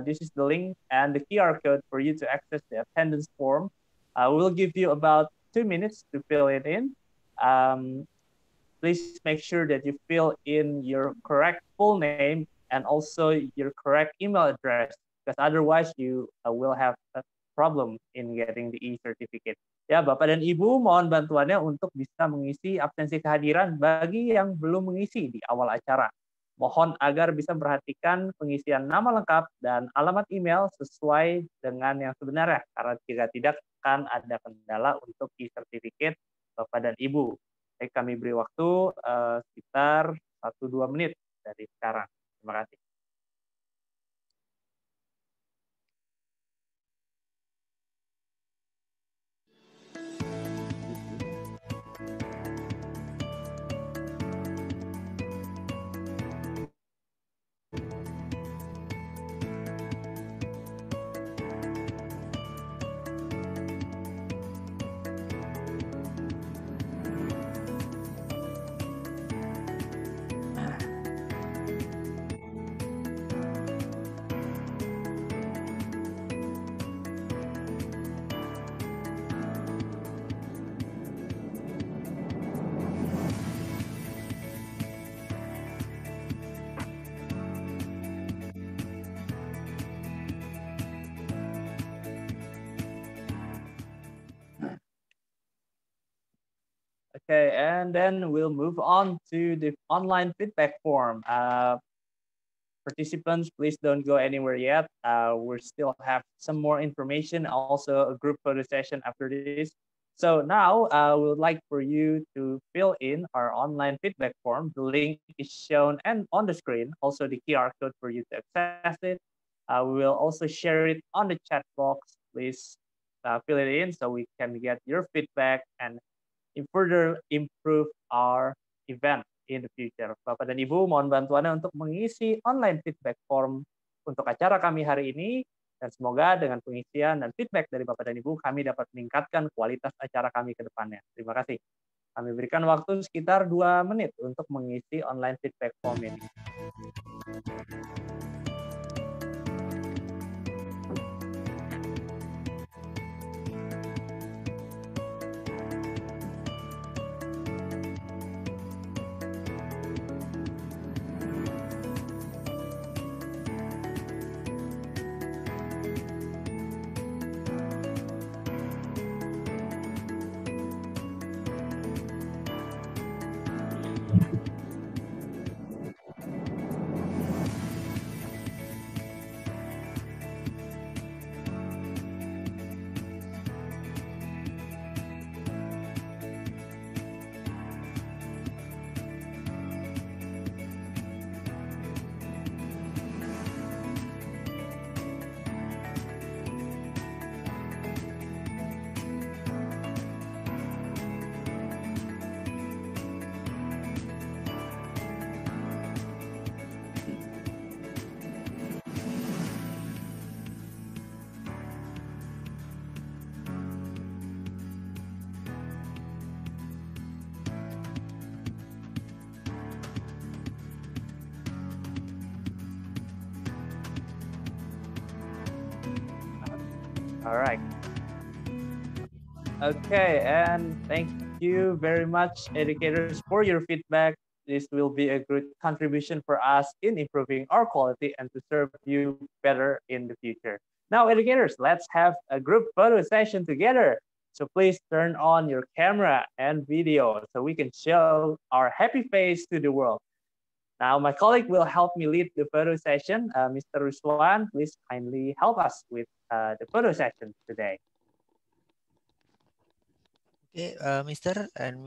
this is the link and the QR code for you to access the attendance form. We'll give you about 2 minutes to fill it in. Please make sure that you fill in your correct full name and also your correct email address, because otherwise you will have a problem in getting the e-certificate. Ya, Bapak dan Ibu, mohon bantuannya untuk bisa mengisi absensi kehadiran bagi yang belum mengisi di awal acara. Mohon agar bisa memperhatikan pengisian nama lengkap dan alamat email sesuai dengan yang sebenarnya, karena jika tidak akan ada kendala untuk e-certificate Bapak dan Ibu. Baik, kami beri waktu sekitar 1-2 menit dari sekarang. Terima kasih. Okay, and then we'll move on to the online feedback form. Participants, please don't go anywhere yet. We still have some more information, also a group photo session after this. So now we would like for you to fill in our online feedback form. The link is shown and on the screen, also the QR code for you to access it. We will also share it on the chat box. Please fill it in so we can get your feedback and further improve our event in the future. Bapak dan Ibu, mohon bantuannya untuk mengisi online feedback form untuk acara kami hari ini, dan semoga dengan pengisian dan feedback dari Bapak dan Ibu, kami dapat meningkatkan kualitas acara kami ke depannya. Terima kasih. Kami berikan waktu sekitar 2 menit untuk mengisi online feedback form ini. All right. Okay, and thank you very much, educators, for your feedback. This will be a good contribution for us in improving our quality and to serve you better in the future. Now, educators, let's have a group photo session together. So please turn on your camera and video so we can show our happy face to the world. Now, my colleague will help me lead the photo session. Mr. Ruslan, please kindly help us with the photo session today. Okay, Mr. and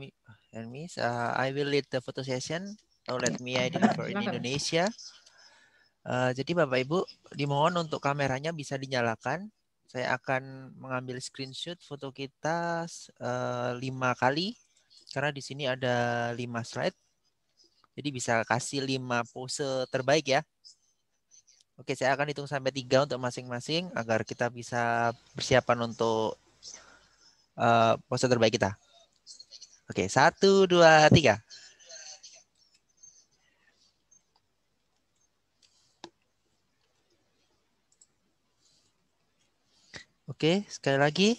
Miss, I will lead the photo session. Oh, let me I deliver in Silakan. Indonesia. Jadi Bapak Ibu dimohon untuk kameranya bisa dinyalakan. Saya akan mengambil screenshot foto kita 5 kali karena di sini ada 5 slide. Jadi bisa kasih 5 pose terbaik ya. Oke, saya akan hitung sampai 3 untuk masing-masing agar kita bisa persiapan untuk pose terbaik kita. Oke, 1, 2, 3. Oke, sekali lagi.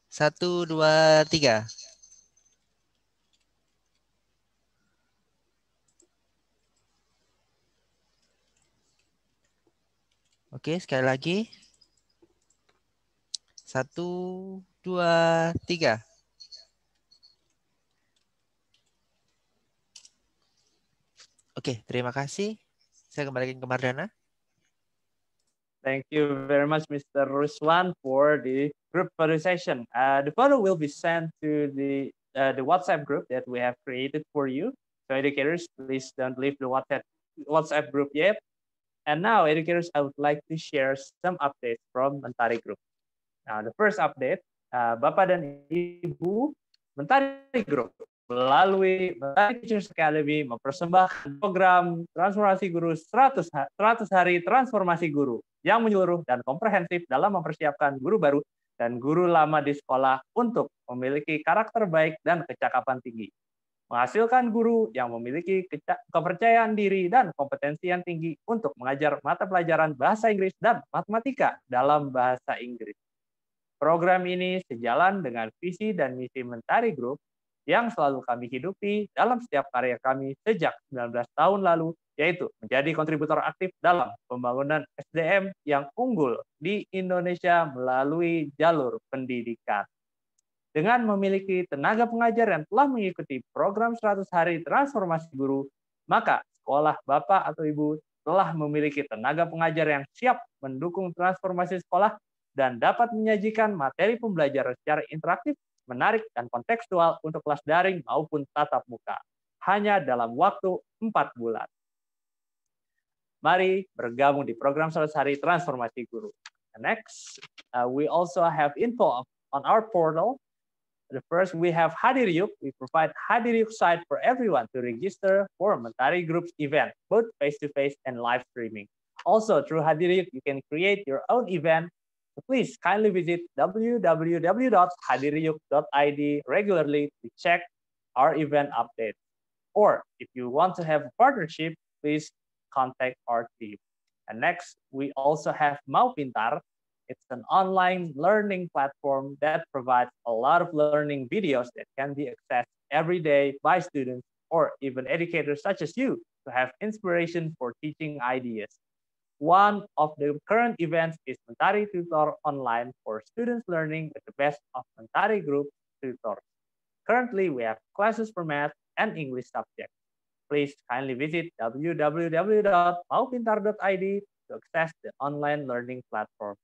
1, 2, 3. Oke, sekali lagi. 1, 2, 3. Oke, terima kasih. Saya kembalikan ke Mardana. Thank you very much, Mr. Ruswan, for the group photo session. The photo will be sent to the WhatsApp group that we have created for you. So educators, please don't leave the WhatsApp group yet. And now, educators, I would like to share some updates from Mentari Group. Now, the first update, Bapak dan Ibu, Mentari Group melalui Mentari Teachers Academy mempersembahkan program transformasi guru 100 hari transformasi guru yang menyeluruh dan komprehensif dalam mempersiapkan guru baru dan guru lama di sekolah untuk memiliki karakter baik dan kecakapan tinggi. Menghasilkan guru yang memiliki kepercayaan diri dan kompetensi yang tinggi untuk mengajar mata pelajaran bahasa Inggris dan matematika dalam bahasa Inggris. Program ini sejalan dengan visi dan misi Mentari Group yang selalu kami hidupi dalam setiap karya kami sejak 19 tahun lalu, yaitu menjadi kontributor aktif dalam pembangunan SDM yang unggul di Indonesia melalui jalur pendidikan. Dengan memiliki tenaga pengajar yang telah mengikuti program 100 hari transformasi guru, maka sekolah Bapak atau Ibu telah memiliki tenaga pengajar yang siap mendukung transformasi sekolah dan dapat menyajikan materi pembelajaran secara interaktif, menarik, dan kontekstual untuk kelas daring maupun tatap muka, hanya dalam waktu 4 bulan. Mari bergabung di program 100 hari transformasi guru. Next, we also have info on our portal. The first, we have Hadiryuk. We provide Hadiryuk site for everyone to register for Mentari Group's event, both face-to-face and live streaming. Also, through Hadiryuk, you can create your own event. So please kindly visit www.hadiryuk.id regularly to check our event updates. Or if you want to have a partnership, please contact our team. And next, we also have Mau Pintar. It's an online learning platform that provides a lot of learning videos that can be accessed every day by students or even educators such as you to have inspiration for teaching ideas. One of the current events is Mentari Tutor Online for students learning with the best of Mentari Group tutors. Currently, we have classes for math and English subjects. Please kindly visit www.maupintar.id to access the online learning platform.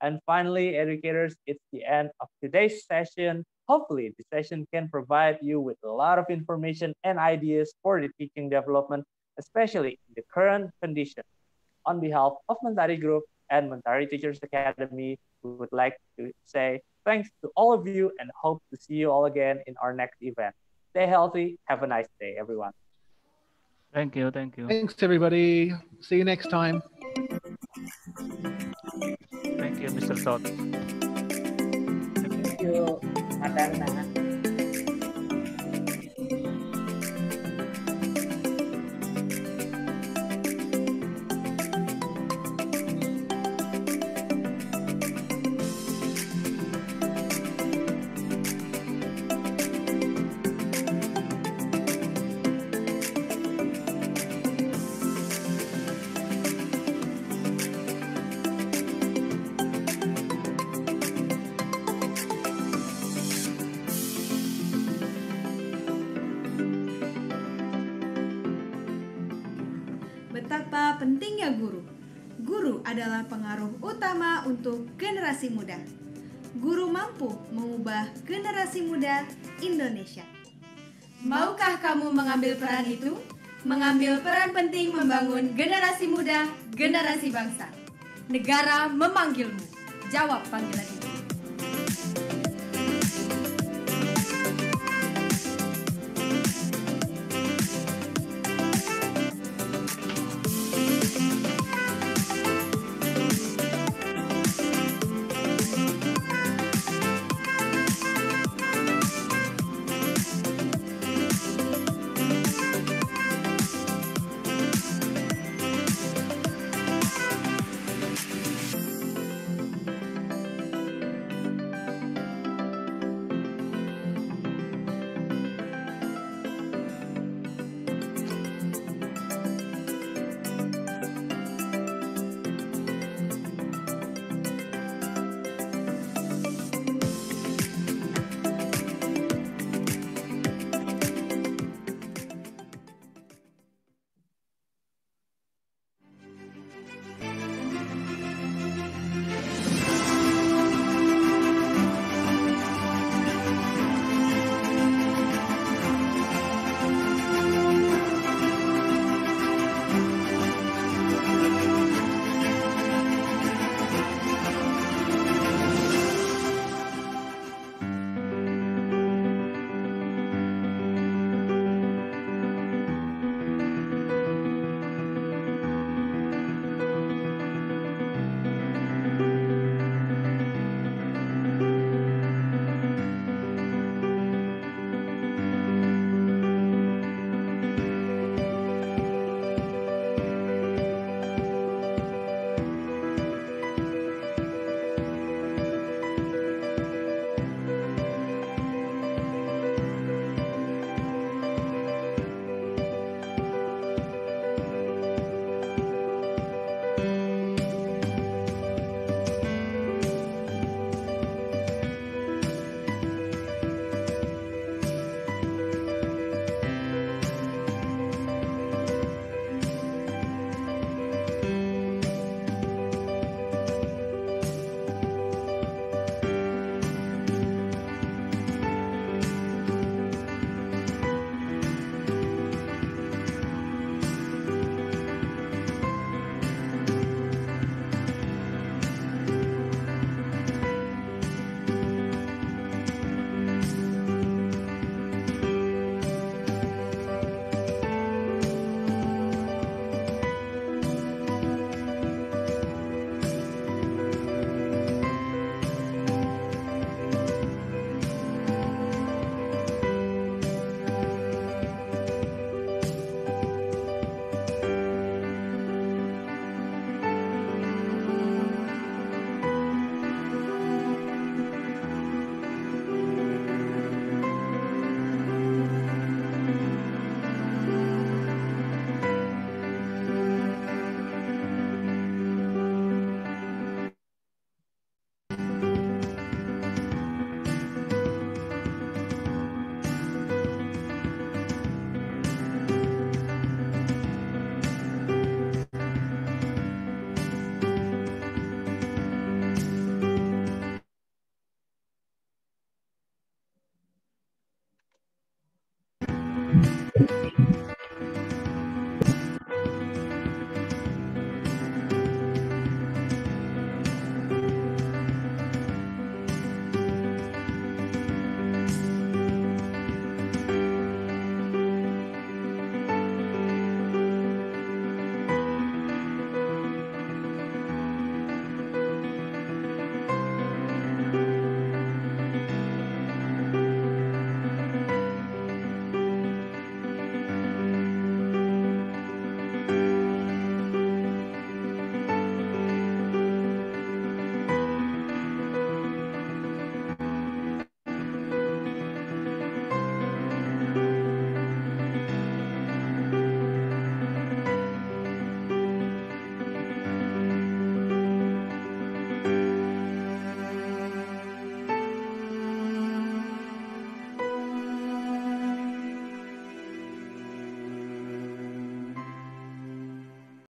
And finally, educators, it's the end of today's session. Hopefully, the session can provide you with a lot of information and ideas for the teaching development, especially in the current condition. On behalf of Mentari Group and Mentari Teachers Academy, we would like to say thanks to all of you and hope to see you all again in our next event. Stay healthy. Have a nice day, everyone. Thank you. Thank you. Thanks, everybody. See you next time. Thank you, Mr. Todd. Thank you, Madana. Betapa pentingnya guru. Guru adalah pengaruh utama untuk generasi muda. Guru mampu mengubah generasi muda Indonesia. Maukah kamu mengambil peran itu? Mengambil peran penting membangun generasi muda, generasi bangsa. Negara memanggilmu. Jawab panggilan itu.